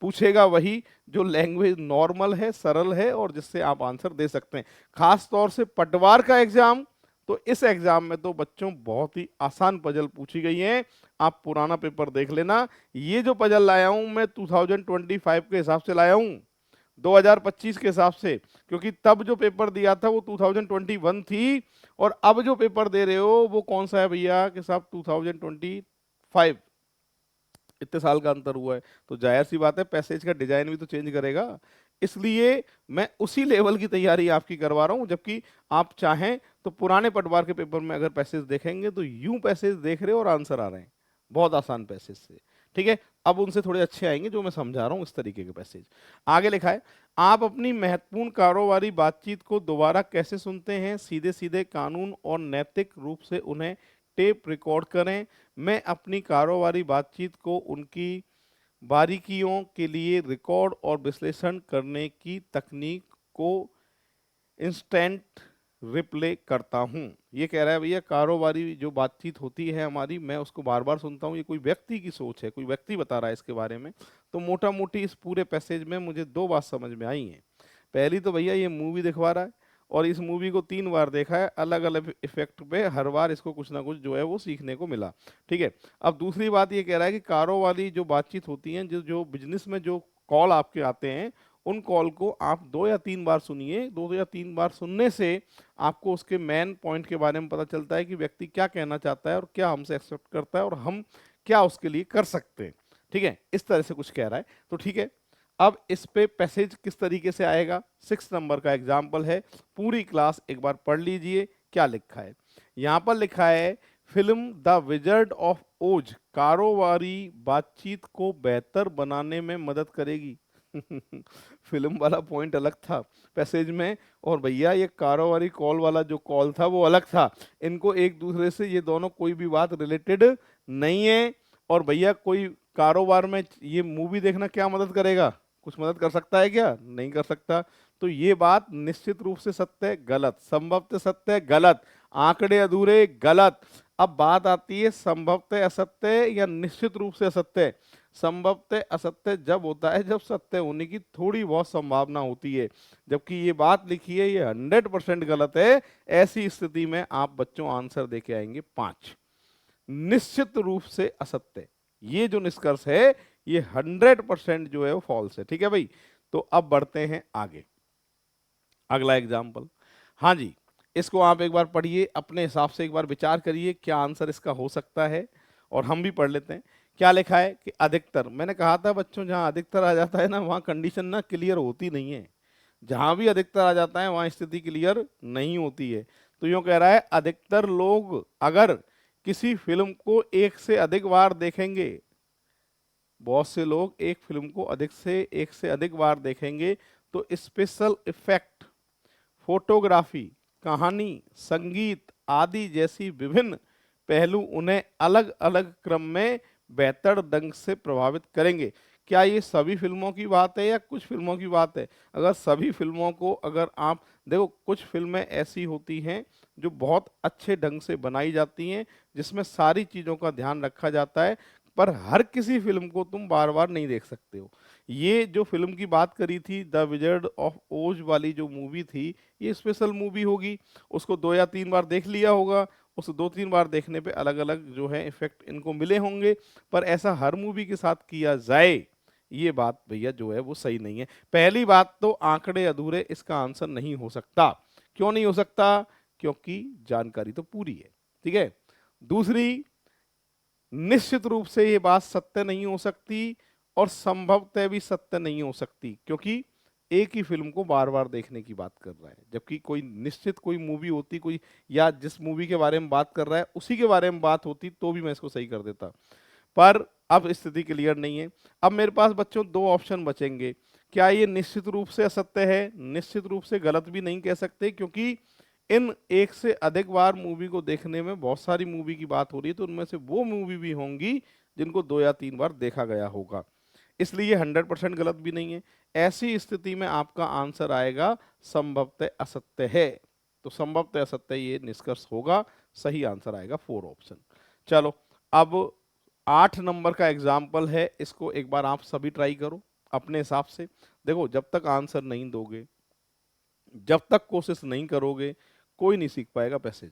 [SPEAKER 1] पूछेगा वही जो लैंग्वेज नॉर्मल है, सरल है और जिससे आप आंसर दे सकते हैं। खास तौर से पटवार का एग्जाम, तो इस एग्जाम में तो बच्चों बहुत ही आसान पजल पूछी गई हैं। आप पुराना पेपर देख लेना। ये जो पजल लाया हूं मैं 2025 के हिसाब से लाया हूं, 2025 के हिसाब से, क्योंकि तब जो पेपर दिया था वो 2021 थी और अब जो पेपर दे रहे हो वो कौन सा है भैया कि साहब 2025। इतने साल का अंतर हुआ है तो जाहिर सी बात है पैसेज का डिजाइन भी तो चेंज करेगा। इसलिए मैं उसी लेवल की तैयारी आपकी करवा रहा हूं। जबकि आप चाहें तो पुराने पटवार के पेपर में अगर पैसेज देखेंगे तो यूं पैसेज देख रहे हो और आंसर आ रहे हैं। बहुत आसान पैसेज से। ठीक है, अब उनसे थोड़े अच्छे आएंगे जो मैं समझा रहा हूँ, इस तरीके के पैसेज। आगे लिखा है, आप अपनी महत्वपूर्ण कारोबारी बातचीत को दोबारा कैसे सुनते हैं? सीधे सीधे कानून और नैतिक रूप से उन्हें टेप रिकॉर्ड करें। मैं अपनी कारोबारी बातचीत को उनकी बारीकियों के लिए रिकॉर्ड और विश्लेषण करने की तकनीक को इंस्टेंट रिप्ले करता हूँ। ये कह रहा है भैया, कारोबारी जो बातचीत होती है हमारी, मैं उसको बार बार सुनता हूँ। ये कोई व्यक्ति की सोच है, कोई व्यक्ति बता रहा है इसके बारे में। तो मोटा मोटी इस पूरे पैसेज में मुझे दो बात समझ में आई है। पहली तो भैया ये मूवी दिखवा रहा है, और इस मूवी को 3 बार देखा है, अलग अलग इफेक्ट पे, हर बार इसको कुछ ना कुछ जो है वो सीखने को मिला। ठीक है, अब दूसरी बात ये कह रहा है कि कारोबारी जो बातचीत होती है, जो जो बिजनेस में जो कॉल आपके आते हैं, उन कॉल को आप 2 या 3 बार सुनिए। 2 या 3 बार सुनने से आपको उसके मेन पॉइंट के बारे में पता चलता है कि व्यक्ति क्या कहना चाहता है और क्या हमसे एक्सेप्ट करता है और हम क्या उसके लिए कर सकते हैं। ठीक है, इस तरह से कुछ कह रहा है। तो ठीक है, अब इस पे पैसेज किस तरीके से आएगा? 6 नंबर का एग्जाम्पल है, पूरी क्लास एक बार पढ़ लीजिए क्या लिखा है। यहां पर लिखा है, फिल्म द विजर्ड ऑफ ओज कारोबारी बातचीत को बेहतर बनाने में मदद करेगी। फिल्म वाला पॉइंट अलग था पैसेज में, और भैया ये कारोबारी कॉल वाला जो कॉल था वो अलग था। इनको एक दूसरे से ये दोनों कोई भी बात रिलेटेड नहीं है। और भैया कोई कारोबार में ये मूवी देखना क्या मदद करेगा? कुछ मदद कर सकता है क्या? नहीं कर सकता। तो ये बात निश्चित रूप से सत्य है, गलत। संभवतः सत्य, गलत। आंकड़े अधूरे, गलत। अब बात आती है संभवतः असत्य या निश्चित रूप से असत्य। संभवतः असत्य जब होता है जब सत्य होने की थोड़ी बहुत संभावना होती है, जबकि ये बात लिखी है ये 100% गलत है। ऐसी स्थिति में आप बच्चों आंसर देके आएंगे 5। निश्चित रूप से असत्य, ये जो निष्कर्ष है ये 100% जो है वो फॉल्स है। ठीक है भाई, तो अब बढ़ते हैं आगे। अगला एग्जाम्पल, हाँ जी, इसको आप एक बार पढ़िए, अपने हिसाब से एक बार विचार करिए क्या आंसर इसका हो सकता है, और हम भी पढ़ लेते हैं। क्या लिखा है कि अधिकतर, मैंने कहा था बच्चों जहां अधिकतर आ जाता है ना वहां कंडीशन ना क्लियर होती नहीं है। जहां भी अधिकतर आ जाता है वहां स्थिति क्लियर नहीं होती है। तो यूं कह रहा है, अधिकतर लोग अगर किसी फिल्म को एक से अधिक बार देखेंगे, बहुत से लोग एक फिल्म को एक से अधिक बार देखेंगे, तो स्पेशल इफेक्ट, फोटोग्राफी, कहानी, संगीत आदि जैसी विभिन्न पहलू उन्हें अलग अलग क्रम में बेहतर ढंग से प्रभावित करेंगे। क्या ये सभी फिल्मों की बात है या कुछ फिल्मों की बात है? अगर सभी फिल्मों को, अगर आप देखो, कुछ फिल्में ऐसी होती हैं जो बहुत अच्छे ढंग से बनाई जाती हैं, जिसमें सारी चीज़ों का ध्यान रखा जाता है, पर हर किसी फिल्म को तुम बार बार नहीं देख सकते हो। ये जो फिल्म की बात करी थी, द विजर्ड ऑफ ओज वाली जो मूवी थी, ये स्पेशल मूवी होगी, उसको 2 या 3 बार देख लिया होगा। उस 2-3 बार देखने पे अलग अलग जो है इफेक्ट इनको मिले होंगे, पर ऐसा हर मूवी के साथ किया जाए, ये बात भैया जो है वो सही नहीं है। पहली बात तो आंकड़े अधूरे इसका आंसर नहीं हो सकता। क्यों नहीं हो सकता? क्योंकि जानकारी तो पूरी है। ठीक है, दूसरी, निश्चित रूप से ये बात सत्य नहीं हो सकती, और संभवतः भी सत्य नहीं हो सकती, क्योंकि एक ही फिल्म को बार बार देखने की बात कर रहा है। जबकि कोई निश्चित कोई मूवी होती, कोई, या जिस मूवी के बारे में बात कर रहा है उसी के बारे में बात होती, तो भी मैं इसको सही कर देता। पर अब स्थिति क्लियर नहीं है। अब मेरे पास बच्चों 2 ऑप्शन बचेंगे। क्या ये निश्चित रूप से असत्य है? निश्चित रूप से गलत भी नहीं कह सकते, क्योंकि इन एक से अधिक बार मूवी को देखने में बहुत सारी मूवी की बात हो रही है, तो उनमें से वो मूवी भी होंगी जिनको 2 या 3 बार देखा गया होगा। इसलिए 100% गलत भी नहीं है। ऐसी स्थिति में आपका आंसर आएगा संभवतः असत्य है। तो संभवतः असत्य ये निष्कर्ष होगा, सही आंसर आएगा 4 ऑप्शन। चलो, अब 8 नंबर का एग्जाम्पल है, इसको एक बार आप सभी ट्राई करो अपने हिसाब से। देखो, जब तक आंसर नहीं दोगे, जब तक कोशिश नहीं करोगे, कोई नहीं सीख पाएगा पैसेज।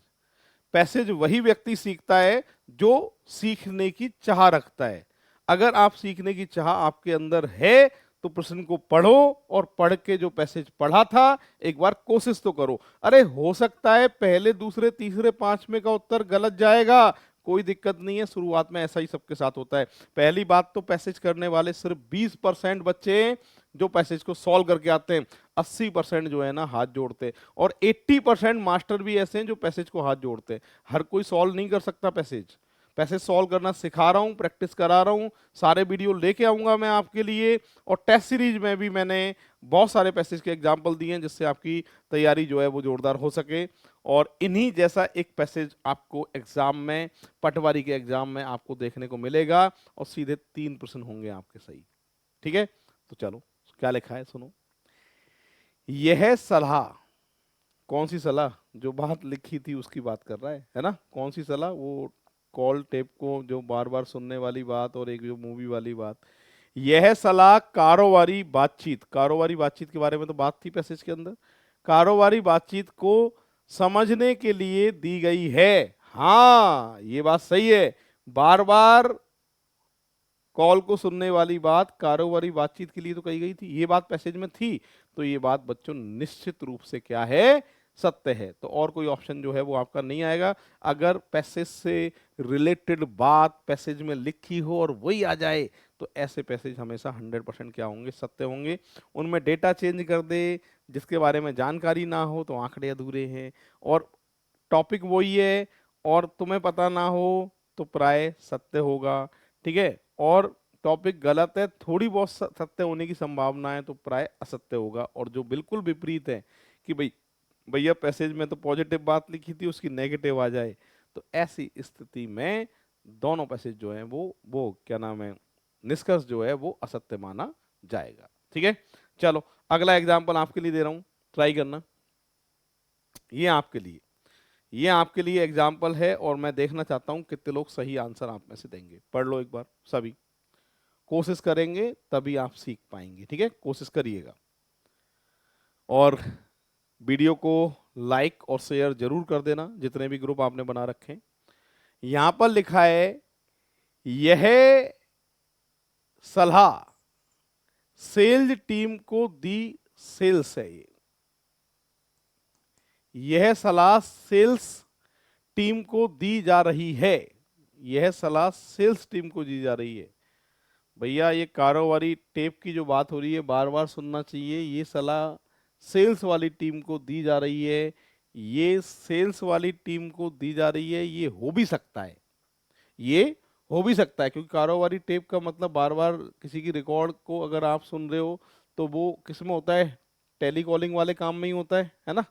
[SPEAKER 1] पैसेज वही व्यक्ति सीखता है जो सीखने की चाह रखता है। अगर आप सीखने की चाह आपके अंदर है, तो प्रश्न को पढ़ो, और पढ़ के जो पैसेज पढ़ा था एक बार कोशिश तो करो। अरे हो सकता है पहले, दूसरे, तीसरे, 5वें का उत्तर गलत जाएगा, कोई दिक्कत नहीं है, शुरुआत में ऐसा ही सबके साथ होता है। पहली बात तो पैसेज करने वाले सिर्फ 20% बच्चे हैं जो पैसेज को सॉल्व करके आते हैं। 80% जो है ना हाथ जोड़ते हैं, और 80% मास्टर भी ऐसे हैं जो पैसेज को हाथ जोड़ते हैं। हर कोई सॉल्व नहीं कर सकता पैसेज, पैसेज सॉल्व करना सिखा रहा हूँ, प्रैक्टिस करा रहा हूँ, सारे वीडियो लेके आऊंगा मैं आपके लिए। और टेस्ट सीरीज में भी मैंने बहुत सारे पैसेज के एग्जाम्पल दिए हैं जिससे आपकी तैयारी जो है वो जोरदार हो सके। और इन्हीं जैसा एक पैसेज आपको एग्जाम में, पटवारी के एग्जाम में आपको देखने को मिलेगा और सीधे 3 प्रश्न होंगे आपके सही। ठीक है, तो चलो क्या लिखा है सुनो। यह सलाह, कौन सी सलाह? जो बात लिखी थी उसकी बात कर रहा है ना? कौन सी सलाह? वो कॉल टेप को जो बार बार सुनने वाली बात और एक जो मूवी वाली बात। यह सलाह कारोबारी बातचीत, कारोबारी बातचीत के बारे में तो बात थी पैसेज के अंदर, कारोबारी बातचीत को समझने के लिए दी गई है। हाँ, ये बात सही है। बार बार कॉल को सुनने वाली बात कारोबारी बातचीत के लिए तो कही गई थी, ये बात पैसेज में थी, तो ये बात बच्चों निश्चित रूप से क्या है? सत्य है। तो और कोई ऑप्शन जो है वो आपका नहीं आएगा। अगर पैसेज से रिलेटेड बात पैसेज में लिखी हो और वही आ जाए तो ऐसे पैसेज हमेशा 100% क्या होंगे? सत्य होंगे। उनमें डेटा चेंज कर दे, जिसके बारे में जानकारी ना हो, तो आंकड़े अधूरे हैं। और टॉपिक वही है और तुम्हें पता ना हो तो प्राय सत्य होगा। ठीक है, और टॉपिक गलत है, थोड़ी बहुत सत्य होने की संभावना है, तो प्राय असत्य होगा। और जो बिल्कुल विपरीत है कि भैया पैसेज में तो पॉजिटिव बात लिखी थी, उसकी नेगेटिव आ जाए, तो ऐसी स्थिति में दोनों पैसेज जो है वो क्या नाम है, निष्कर्ष जो है वो असत्य माना जाएगा। ठीक है, चलो अगला एग्जाम्पल आपके लिए दे रहा हूं, ट्राई करना। ये आपके लिए एग्जाम्पल है और मैं देखना चाहता हूं कितने लोग सही आंसर आप में से देंगे। पढ़ लो एक बार सभी, कोशिश करेंगे तभी आप सीख पाएंगे। ठीक है, कोशिश करिएगा और वीडियो को लाइक और शेयर जरूर कर देना जितने भी ग्रुप आपने बना रखे हैं। यहां पर लिखा है यह सलाह सेल्स टीम को दी, सेल्स है ये, यह सलाह सेल्स टीम को दी जा रही है, यह सलाह सेल्स टीम को दी जा रही है। भैया ये कारोबारी टेप की जो बात हो रही है बार बार सुनना चाहिए। ये सलाह सेल्स वाली टीम को दी जा रही है, ये सेल्स वाली टीम को दी जा रही है। ये हो भी सकता है, ये हो भी सकता है, क्योंकि कारोबारी टेप का मतलब बार बार किसी की रिकॉर्ड को अगर आप सुन रहे हो तो वो किस में होता है? टेलीकॉलिंग वाले काम में ही होता है ना?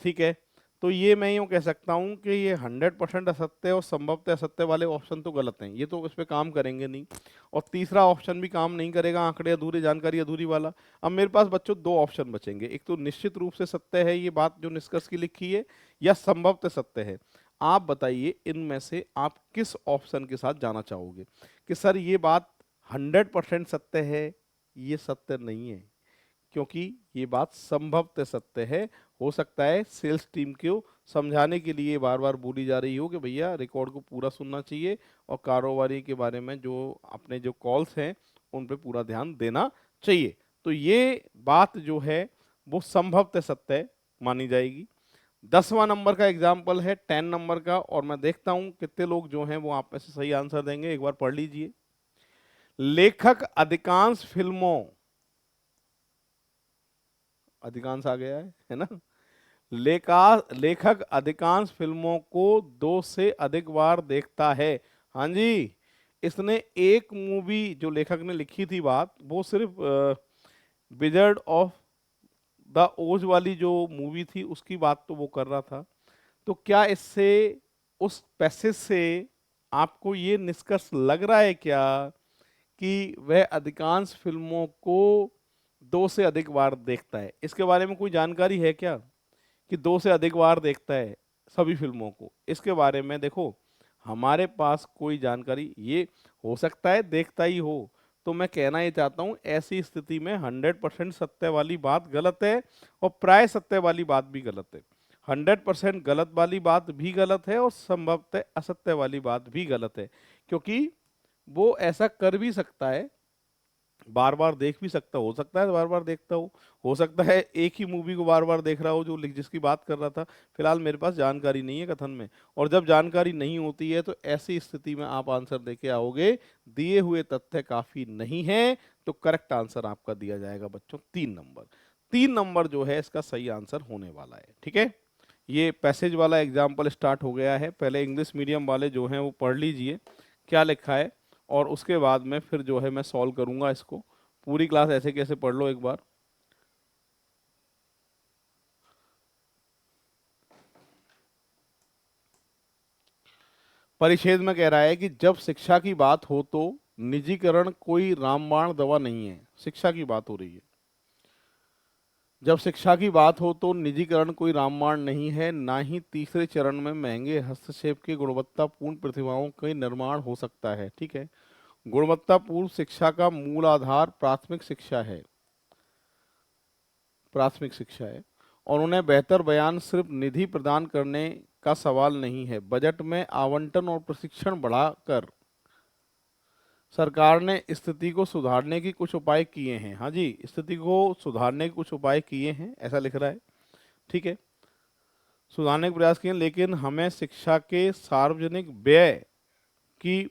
[SPEAKER 1] ठीक है, तो ये मैं यूँ कह सकता हूँ कि ये 100% असत्य और संभवतः असत्य वाले ऑप्शन तो गलत हैं, ये तो इस पे काम करेंगे नहीं। और तीसरा ऑप्शन भी काम नहीं करेगा, आंकड़े अधूरे, जानकारी अधूरी वाला। अब मेरे पास बच्चों दो ऑप्शन बचेंगे, एक तो निश्चित रूप से सत्य है ये बात जो निष्कर्ष की लिखी है, या संभवतः सत्य है। आप बताइए इनमें से आप किस ऑप्शन के साथ जाना चाहोगे कि सर ये बात 100% सत्य है? ये सत्य नहीं है, क्योंकि ये बात संभवतः सत्य है। हो सकता है सेल्स टीम को समझाने के लिए बार बार बोली जा रही हो कि भैया रिकॉर्ड को पूरा सुनना चाहिए और कारोबारी के बारे में जो अपने जो कॉल्स हैं उन पे पूरा ध्यान देना चाहिए। तो ये बात जो है वो संभवतः सत्य मानी जाएगी। 10वां नंबर का एग्जाम्पल है 10 नंबर का, और मैं देखता हूं कितने लोग जो हैं वो आप में से सही आंसर देंगे। एक बार पढ़ लीजिए। लेखक अधिकांश फिल्मों, अधिकांश आ गया है ना? लेखक अधिकांश फिल्मों को 2 से अधिक बार देखता है। हाँ जी, इसने एक मूवी जो लेखक ने लिखी थी बात, वो सिर्फ विजर्ड ऑफ द ओज वाली जो मूवी थी उसकी बात तो वो कर रहा था। तो क्या इससे, उस पैसेज से आपको ये निष्कर्ष लग रहा है क्या कि वह अधिकांश फिल्मों को 2 से अधिक बार देखता है? इसके बारे में कोई जानकारी है क्या कि 2 से अधिक बार देखता है सभी फिल्मों को? इसके बारे में देखो हमारे पास कोई जानकारी, ये हो सकता है देखता ही हो। तो मैं कहना ये चाहता हूं ऐसी स्थिति में 100% सत्य वाली बात गलत है और प्राय सत्य वाली बात भी गलत है। 100% गलत वाली बात भी गलत है और संभवतः असत्य वाली बात भी गलत है, क्योंकि वो ऐसा कर भी सकता है, बार बार देख भी सकता, हो सकता है बार बार देखता हो सकता है एक ही मूवी को बार बार देख रहा हो जो जिसकी बात कर रहा था। फिलहाल मेरे पास जानकारी नहीं है कथन में, और जब जानकारी नहीं होती है तो ऐसी स्थिति में आप आंसर देके आओगे दिए हुए तथ्य काफी नहीं है, तो करेक्ट आंसर आपका दिया जाएगा बच्चों 3 नंबर। 3 नंबर जो है इसका सही आंसर होने वाला है। ठीक है, ये पैसेज वाला एग्जाम्पल स्टार्ट हो गया है। पहले इंग्लिश मीडियम वाले जो हैं वो पढ़ लीजिए क्या लिखा है, और उसके बाद में फिर जो है मैं सॉल्व करूंगा इसको। पूरी क्लास ऐसे कैसे पढ़ लो एक बार। परिच्छेद में कह रहा है कि जब शिक्षा की बात हो तो निजीकरण कोई रामबाण दवा नहीं है। शिक्षा की बात हो रही है। जब शिक्षा की बात हो तो निजीकरण कोई रामबाण नहीं है, ना ही तीसरे चरण में महंगे हस्तक्षेप के गुणवत्तापूर्ण प्रतिभाओं का निर्माण हो सकता है। ठीक है। गुणवत्तापूर्ण शिक्षा का मूल आधार प्राथमिक शिक्षा है। प्राथमिक शिक्षा है। और उन्हें बेहतर बयान सिर्फ निधि प्रदान करने का सवाल नहीं है। बजट में आवंटन और प्रशिक्षण बढ़ाकर सरकार ने स्थिति को सुधारने की कुछ उपाय किए हैं। हाँ जी, स्थिति को सुधारने के कुछ उपाय किए हैं ऐसा लिख रहा है। ठीक है, सुधारने के प्रयास किए, लेकिन हमें शिक्षा के सार्वजनिक व्यय की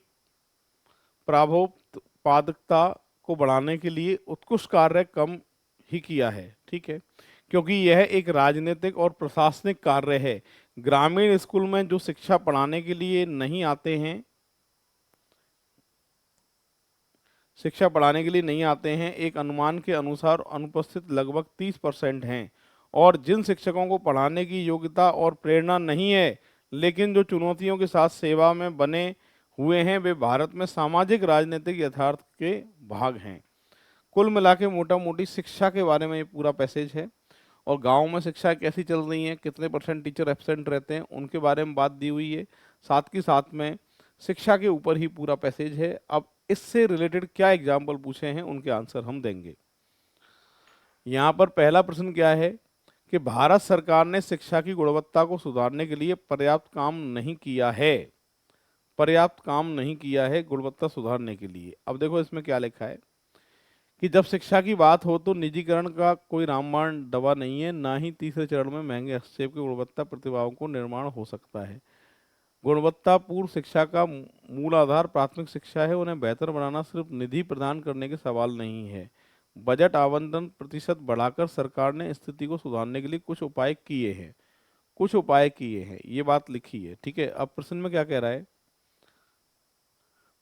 [SPEAKER 1] प्रभावोत्पादकता को बढ़ाने के लिए उत्कृष्ट कार्य कम ही किया है। ठीक है, क्योंकि यह एक राजनीतिक और प्रशासनिक कार्य है। ग्रामीण स्कूल में जो शिक्षा पढ़ाने के लिए नहीं आते हैं, शिक्षा पढ़ाने के लिए नहीं आते हैं, एक अनुमान के अनुसार अनुपस्थित लगभग 30% हैं। और जिन शिक्षकों को पढ़ाने की योग्यता और प्रेरणा नहीं है, लेकिन जो चुनौतियों के साथ सेवा में बने हुए हैं, वे भारत में सामाजिक राजनीतिक यथार्थ के भाग हैं। कुल मिला के मोटा मोटी शिक्षा के बारे में ये पूरा पैसेज है। और गांव में शिक्षा कैसी चल रही है, कितने % टीचर एब्सेंट रहते हैं, उनके बारे में बात दी हुई है। साथ ही साथ में शिक्षा के ऊपर ही पूरा पैसेज है। अब इससे रिलेटेड क्या एग्जाम्पल पूछे हैं उनके आंसर हम देंगे। यहाँ पर पहला प्रश्न क्या है कि भारत सरकार ने शिक्षा की गुणवत्ता को सुधारने के लिए पर्याप्त काम नहीं किया है। पर्याप्त काम नहीं किया है गुणवत्ता सुधारने के लिए। अब देखो इसमें क्या लिखा है कि जब शिक्षा की बात हो तो निजीकरण का कोई रामबाण दवा नहीं है, ना ही तीसरे चरण में महंगे हस्तक्षेप की गुणवत्ता प्रतिभाओं को निर्माण हो सकता है। गुणवत्तापूर्ण शिक्षा का मूल आधार प्राथमिक शिक्षा है। उन्हें बेहतर बनाना सिर्फ निधि प्रदान करने के सवाल नहीं है। बजट आवंटन प्रतिशत बढ़ाकर सरकार ने स्थिति को सुधारने के लिए कुछ उपाय किए हैं। कुछ उपाय किए हैं, ये बात लिखी है। ठीक है, अब प्रश्न में क्या कह रहा है,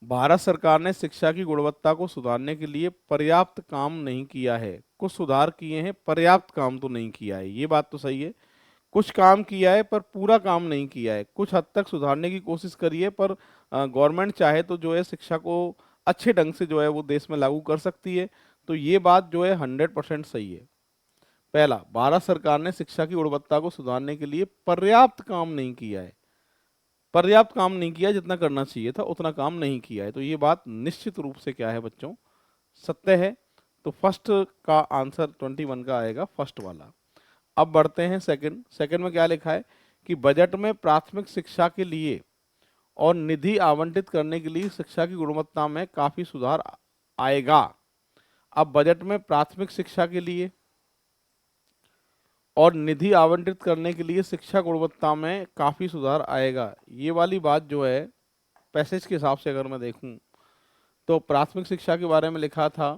[SPEAKER 1] भारत सरकार ने शिक्षा की गुणवत्ता को सुधारने के लिए पर्याप्त काम नहीं किया है। कुछ सुधार किए हैं, पर्याप्त काम तो नहीं किया है। ये बात तो सही है, कुछ काम किया है पर पूरा काम नहीं किया है। कुछ हद तक सुधारने की कोशिश करी है, पर गवर्नमेंट चाहे तो जो है शिक्षा को अच्छे ढंग से जो है वो देश में लागू कर सकती है। तो ये बात जो है 100% सही है। पहला, भारत सरकार ने शिक्षा की गुणवत्ता को सुधारने के लिए पर्याप्त काम नहीं किया है। पर्याप्त काम नहीं किया, जितना करना चाहिए था उतना काम नहीं किया है। तो ये बात निश्चित रूप से क्या है बच्चों, सत्य है। तो फर्स्ट का आंसर 21 का आएगा, फर्स्ट वाला। अब बढ़ते हैं सेकंड। सेकंड में क्या लिखा है कि बजट में प्राथमिक शिक्षा के लिए और निधि आवंटित करने के लिए शिक्षा की गुणवत्ता में काफी सुधार आएगा। अब बजट में प्राथमिक शिक्षा के लिए और निधि आवंटित करने के लिए शिक्षा गुणवत्ता में काफी सुधार आएगा, ये वाली बात जो है पैसेज के हिसाब से अगर मैं देखूं तो प्राथमिक शिक्षा के बारे में लिखा था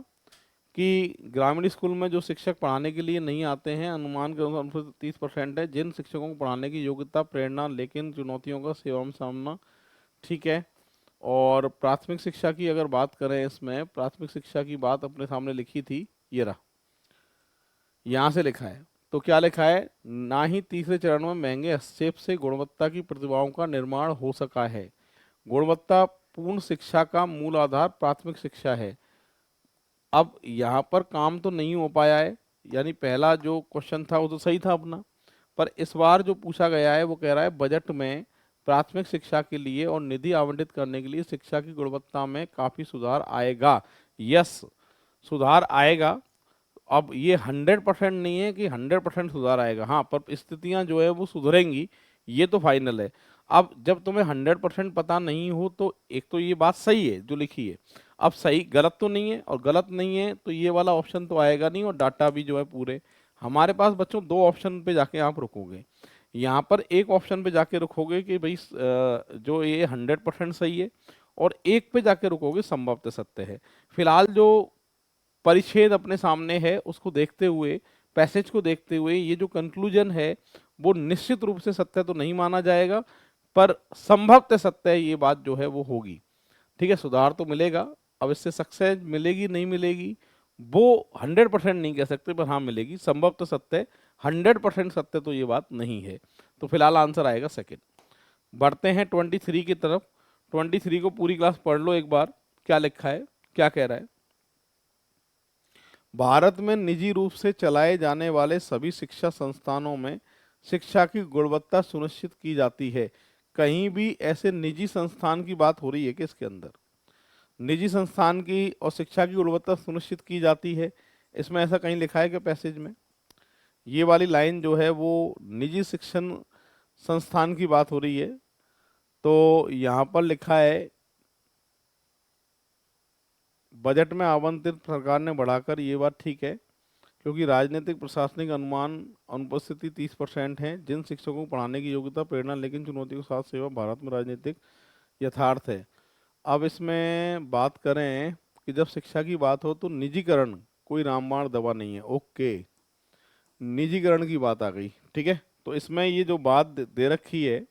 [SPEAKER 1] कि ग्रामीण स्कूल में जो शिक्षक पढ़ाने के लिए नहीं आते हैं, अनुमान के अनुसार 30% है। जिन शिक्षकों को पढ़ाने की योग्यता प्रेरणा लेकिन चुनौतियों का सेवा में सामना। ठीक है, और प्राथमिक शिक्षा की अगर बात करें, इसमें प्राथमिक शिक्षा की बात अपने सामने लिखी थी, ये रहा, यहाँ से लिखा है। तो क्या लिखा है, ना ही तीसरे चरण में महंगे हस्तक्षेप से गुणवत्ता की प्रतिभाओं का निर्माण हो सका है। गुणवत्तापूर्ण शिक्षा का मूल आधार प्राथमिक शिक्षा है। अब यहाँ पर काम तो नहीं हो पाया है, यानी पहला जो क्वेश्चन था वो तो सही था अपना, पर इस बार जो पूछा गया है वो कह रहा है बजट में प्राथमिक शिक्षा के लिए और निधि आवंटित करने के लिए शिक्षा की गुणवत्ता में काफी सुधार आएगा। यस, सुधार आएगा। अब ये 100% नहीं है कि 100% सुधार आएगा, हाँ, पर स्थितियां जो है वो सुधरेंगी, ये तो फाइनल है। अब जब तुम्हें 100% पता नहीं हो तो एक तो ये बात सही है जो लिखी है, अब सही गलत तो नहीं है, और गलत नहीं है तो ये वाला ऑप्शन तो आएगा नहीं, और डाटा भी जो है पूरे हमारे पास बच्चों, दो ऑप्शन पे जाके आप रुकोगे। यहाँ पर एक ऑप्शन पे जाके रुकोगे कि भाई जो ये 100% सही है, और एक पे जाके रुकोगे संभवतः सत्य है। फिलहाल जो परिच्छेद अपने सामने है उसको देखते हुए, पैसेज को देखते हुए, ये जो कंक्लूजन है वो निश्चित रूप से सत्य तो नहीं माना जाएगा, पर संभवतः सत्य ये बात जो है वो होगी। ठीक है, सुधार तो मिलेगा। अब इससे सक्सेस मिलेगी नहीं मिलेगी वो 100% नहीं कह सकते, पर हाँ मिलेगी। संभवतः सत्य, 100% सत्य तो ये बात नहीं है। तो फिलहाल आंसर आएगा सेकंड। बढ़ते हैं 23 की तरफ। 23 को पूरी क्लास पढ़ लो एक बार, क्या लिखा है, क्या कह रहा है। भारत में निजी रूप से चलाए जाने वाले सभी शिक्षा संस्थानों में शिक्षा की गुणवत्ता सुनिश्चित की जाती है। कहीं भी ऐसे निजी संस्थान की बात हो रही है कि इसके अंदर निजी संस्थान की और शिक्षा की गुणवत्ता सुनिश्चित की जाती है, इसमें ऐसा कहीं लिखा है कि पैसेज में ये वाली लाइन जो है वो निजी शिक्षण संस्थान की बात हो रही है। तो यहाँ पर लिखा है बजट में आवंटित सरकार ने बढ़ाकर, ये बात ठीक है, क्योंकि राजनीतिक प्रशासनिक अनुमान अनुपस्थिति 30% है। जिन शिक्षकों को पढ़ाने की योग्यता, प्रेरणा लेकिन चुनौती के साथ सेवा भारत में राजनीतिक यथार्थ है। अब इसमें बात करें कि जब शिक्षा की बात हो तो निजीकरण कोई रामबाण दवा नहीं है। ओके, निजीकरण की बात आ गई। ठीक है, तो इसमें ये जो बात दे रखी है,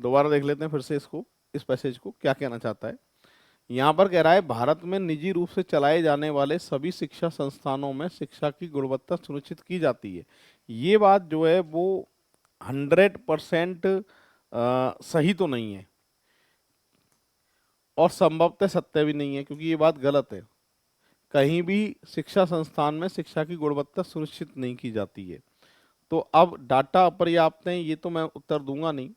[SPEAKER 1] दोबारा देख लेते हैं फिर से इसको, इस पैसेज को क्या कहना चाहता है। यहाँ पर कह रहा है भारत में निजी रूप से चलाए जाने वाले सभी शिक्षा संस्थानों में शिक्षा की गुणवत्ता सुनिश्चित की जाती है। ये बात जो है वो 100% सही तो नहीं है और संभवतः सत्य भी नहीं है, क्योंकि ये बात गलत है। कहीं भी शिक्षा संस्थान में शिक्षा की गुणवत्ता सुनिश्चित नहीं की जाती है। तो अब डाटा अपर्याप्त है, ये तो मैं उत्तर दूंगा नहीं।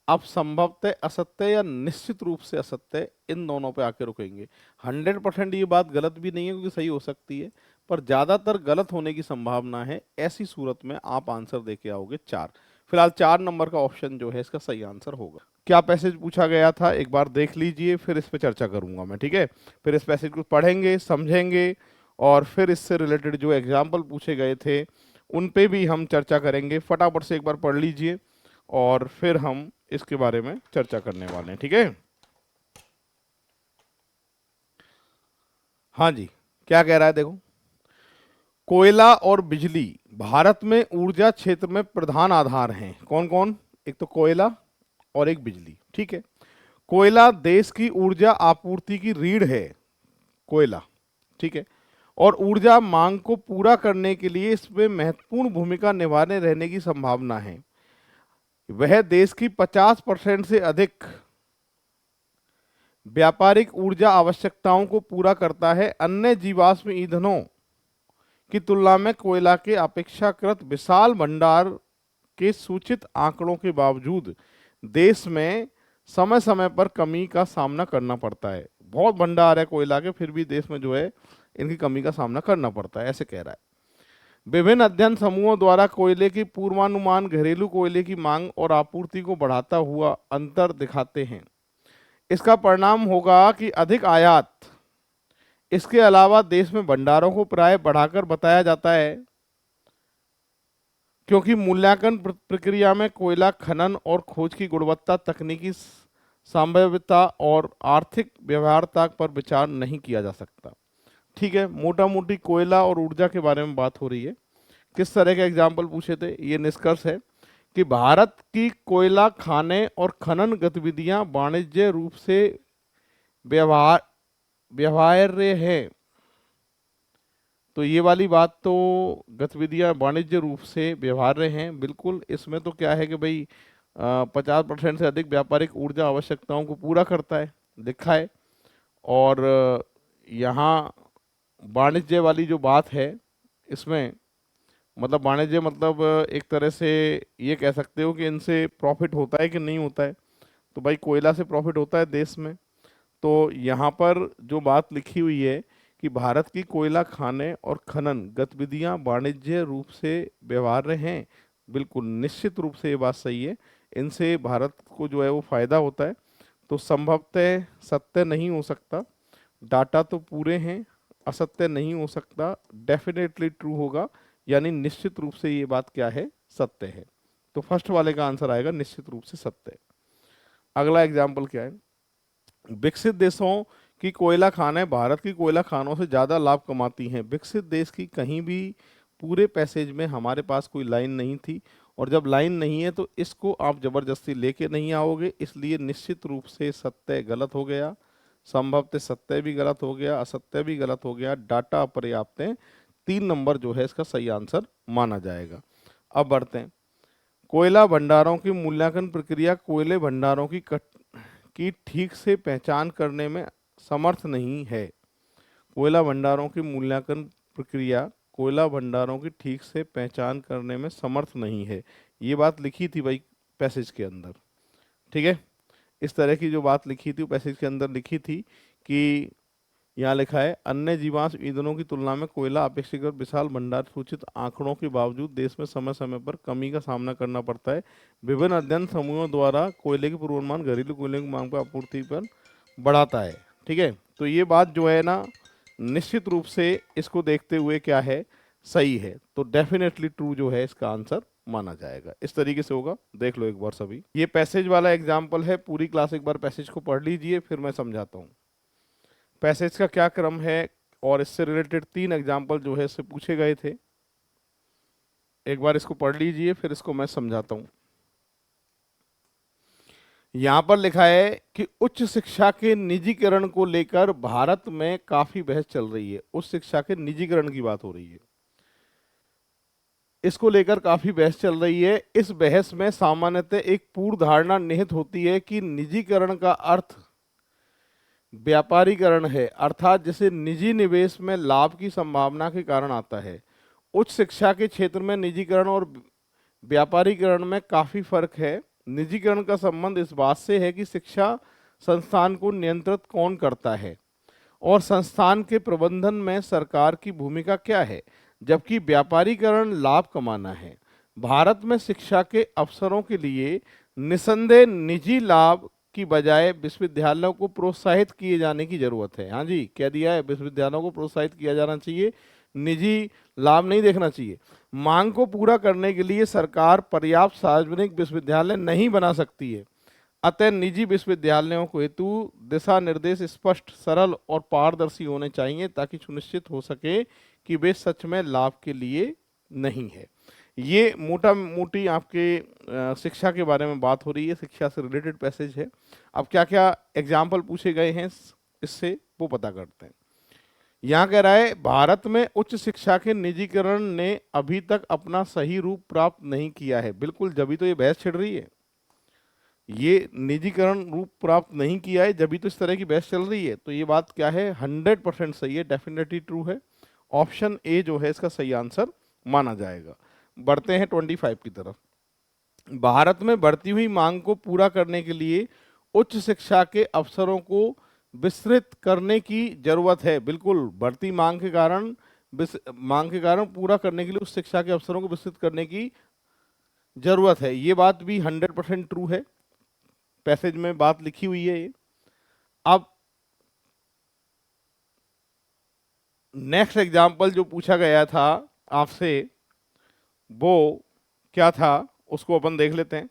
[SPEAKER 1] अब संभवतः असत्य या निश्चित रूप से असत्य, इन दोनों पे आके रुकेंगे। 100% ये बात गलत भी नहीं है, क्योंकि सही हो सकती है, पर ज्यादातर गलत होने की संभावना है। ऐसी सूरत में आप आंसर देके आओगे 4। फिलहाल 4 नंबर का ऑप्शन जो है इसका सही आंसर होगा। क्या पैसेज पूछा गया था एक बार देख लीजिए, फिर इस पे चर्चा करूंगा मैं। ठीक है, फिर इस पैसेज को पढ़ेंगे, समझेंगे, और फिर इससे रिलेटेड जो एग्जाम्पल पूछे गए थे उन पे भी हम चर्चा करेंगे। फटाफट से एक बार पढ़ लीजिए और फिर हम इसके बारे में चर्चा करने वाले हैं। ठीक है, हाँ जी, क्या कह रहा है देखो। कोयला और बिजली भारत में ऊर्जा क्षेत्र में प्रधान आधार हैं। कौन कौन? एक तो कोयला और एक बिजली। ठीक है, कोयला देश की ऊर्जा आपूर्ति की रीढ़ है, कोयला। ठीक है, और ऊर्जा मांग को पूरा करने के लिए इसमें महत्वपूर्ण भूमिका निभाने रहने की संभावना है। वह देश की 50% से अधिक व्यापारिक ऊर्जा आवश्यकताओं को पूरा करता है। अन्य जीवाश्म ईंधनों की तुलना में कोयला के अपेक्षाकृत विशाल भंडार के सूचित आंकड़ों के बावजूद देश में समय समय पर कमी का सामना करना पड़ता है। बहुत भंडार है कोयला के, फिर भी देश में जो है इनकी कमी का सामना करना पड़ता है, ऐसे कह रहा है। विभिन्न अध्ययन समूहों द्वारा कोयले की पूर्वानुमान घरेलू कोयले की मांग और आपूर्ति को बढ़ाता हुआ अंतर दिखाते हैं। इसका परिणाम होगा कि अधिक आयात। इसके अलावा देश में भंडारों को प्राय बढ़ाकर बताया जाता है, क्योंकि मूल्यांकन प्रक्रिया में कोयला खनन और खोज की गुणवत्ता, तकनीकी संभाव्यता और आर्थिक व्यवहार्यता पर विचार नहीं किया जा सकता। ठीक है, मोटा मोटी कोयला और ऊर्जा के बारे में बात हो रही है। किस तरह के एग्जाम्पल पूछे थे? ये निष्कर्ष है कि भारत की कोयला खाने और खनन गतिविधियां वाणिज्य रूप से व्यवहार्य है। तो ये वाली बात तो गतिविधियां वाणिज्य रूप से व्यवहार्य हैं, बिल्कुल। इसमें तो क्या है कि भाई 50% से अधिक व्यापारिक ऊर्जा आवश्यकताओं को पूरा करता है, लिखा है। और यहाँ वाणिज्य वाली जो बात है, इसमें मतलब वाणिज्य मतलब एक तरह से ये कह सकते हो कि इनसे प्रॉफिट होता है कि नहीं होता है। तो भाई कोयला से प्रॉफिट होता है देश में। तो यहाँ पर जो बात लिखी हुई है कि भारत की कोयला खाने और खनन गतिविधियां वाणिज्य रूप से व्यवहार्य हैं, बिल्कुल निश्चित रूप से ये बात सही है। इनसे भारत को जो है वो फायदा होता है। तो संभवतः सत्य नहीं हो सकता, डाटा तो पूरे हैं, असत्य नहीं हो सकता, डेफिनेटली ट्रू होगा, यानी निश्चित रूप से ये बात क्या है? सत्य है। तो फर्स्ट वाले का आंसर आएगा निश्चित रूप से सत्य। अगला एग्जाम्पल क्या है? विकसित देशों की कोयला खानें भारत की कोयला खानों से ज्यादा लाभ कमाती हैं। विकसित देश की कहीं भी पूरे पैसेज में हमारे पास कोई लाइन नहीं थी, और जब लाइन नहीं है तो इसको आप जबरदस्ती लेके नहीं आओगे, इसलिए निश्चित रूप से सत्य गलत हो गया, संभवतः सत्य भी गलत हो गया, असत्य भी गलत हो गया, डाटा अपर्याप्त है। 3 नंबर जो है इसका सही आंसर माना जाएगा। अब बढ़ते हैं। कोयला भंडारों की मूल्यांकन प्रक्रिया कोयले भंडारों की ठीक से पहचान करने में समर्थ नहीं है। कोयला भंडारों की मूल्यांकन प्रक्रिया कोयला भंडारों की ठीक से पहचान करने में समर्थ नहीं है। ये बात लिखी थी भाई पैसेज के अंदर, ठीक है। इस तरह की जो बात लिखी थी वो पैसेज के अंदर लिखी थी कि यहाँ लिखा है, अन्य जीवाश्म ईंधनों की तुलना में कोयला अपेक्षाकृत विशाल भंडार सूचित आंकड़ों के बावजूद देश में समय समय पर कमी का सामना करना पड़ता है। विभिन्न अध्ययन समूहों द्वारा कोयले के पूर्वानुमान घरेलू कोयले की मांग पर आपूर्ति पर बढ़ाता है, ठीक है। तो ये बात जो है ना, निश्चित रूप से इसको देखते हुए क्या है, सही है। तो डेफिनेटली ट्रू जो है इसका आंसर माना जाएगा। इस तरीके से होगा, देख लो एक बार सभी। ये पैसेज वाला एग्जाम्पल है, पूरी क्लास एक बार पैसेज को पढ़ लीजिए, फिर मैं समझाता हूँ पैसेज का क्या क्रम है, और इससे रिलेटेड 3 एग्जाम्पल जो है इससे पूछे गए थे। एक बार इसको पढ़ लीजिए, फिर इसको मैं समझाता हूँ। यहां पर लिखा है कि उच्च शिक्षा के निजीकरण को लेकर भारत में काफी बहस चल रही है। उच्च शिक्षा के निजीकरण की बात हो रही है, इसको लेकर काफी बहस चल रही है। इस बहस में सामान्यतः एक पूर्व धारणा निहित होती है कि निजीकरण का अर्थ व्यापारीकरण है, अर्थात जिसे निजी निवेश में लाभ की संभावना के कारण आता है। उच्च शिक्षा के क्षेत्र में निजीकरण और व्यापारीकरण में काफी फर्क है। निजीकरण का संबंध इस बात से है कि शिक्षा संस्थान को नियंत्रित कौन करता है और संस्थान के प्रबंधन में सरकार की भूमिका क्या है, जबकि व्यापारीकरण लाभ कमाना है। भारत में शिक्षा के अवसरों के लिए निसंदेह निजी लाभ की बजाय विश्वविद्यालयों को प्रोत्साहित किए जाने की जरूरत है। हाँ जी, क्या दिया है, विश्वविद्यालयों को प्रोत्साहित किया जाना चाहिए, निजी लाभ नहीं देखना चाहिए। मांग को पूरा करने के लिए सरकार पर्याप्त सार्वजनिक विश्वविद्यालय नहीं बना सकती है, अतः निजी विश्वविद्यालयों को हेतु दिशा निर्देश स्पष्ट, सरल और पारदर्शी होने चाहिए ताकि सुनिश्चित हो सके कि वे सच में लाभ के लिए नहीं है। ये मोटा मोटी आपके शिक्षा के बारे में बात हो रही है, शिक्षा से रिलेटेड पैसेज है। अब क्या क्या एग्जाम्पल पूछे गए हैं इससे वो पता करते हैं। यहाँ कह रहा है, भारत में उच्च शिक्षा के निजीकरण ने अभी तक अपना सही रूप प्राप्त नहीं किया है। बिल्कुल, जब तो ये बहस छिड़ रही है, ये निजीकरण रूप प्राप्त नहीं किया है, जब तो इस तरह की बहस चल रही है। तो ये बात क्या है, 100% सही है, डेफिनेटली ट्रू है। ऑप्शन ए जो है इसका सही आंसर माना जाएगा। बढ़ते हैं 25 की तरफ। भारत में बढ़ती हुई मांग को पूरा करने के लिए उच्च शिक्षा के अवसरों को विस्तृत करने की जरूरत है। बिल्कुल, बढ़ती मांग के कारण पूरा करने के लिए उच्च शिक्षा के अवसरों को विस्तृत करने की जरूरत है। ये बात भी 100% ट्रू है, पैसेज में बात लिखी हुई है ये। अब नेक्स्ट एग्जाम्पल जो पूछा गया था आपसे वो क्या था, उसको अपन देख लेते हैं।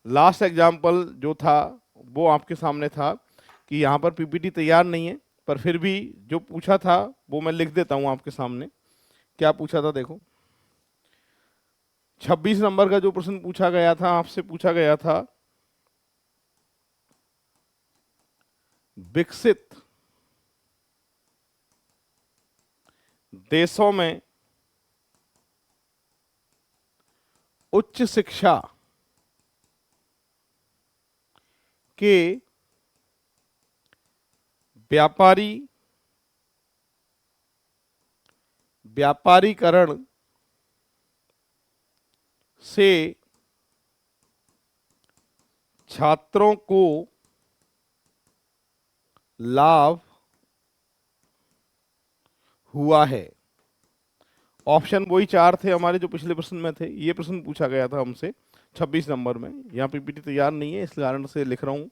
[SPEAKER 1] लास्ट एग्जाम्पल जो था वो आपके सामने था कि यहाँ पर पीपीटी तैयार नहीं है, पर फिर भी जो पूछा था वो मैं लिख देता हूँ आपके सामने। क्या पूछा था देखो, 26 नंबर का जो प्रश्न पूछा गया था, आपसे पूछा गया था, विकसित देशों में उच्च शिक्षा के व्यापारीकरण से छात्रों को लाभ हुआ है। ऑप्शन वही 4 थे हमारे जो पिछले प्रश्न में थे। ये प्रश्न पूछा गया था हमसे 26 नंबर में। यहाँ पीपीटी तैयार नहीं है, इस कारण से लिख रहा हूं।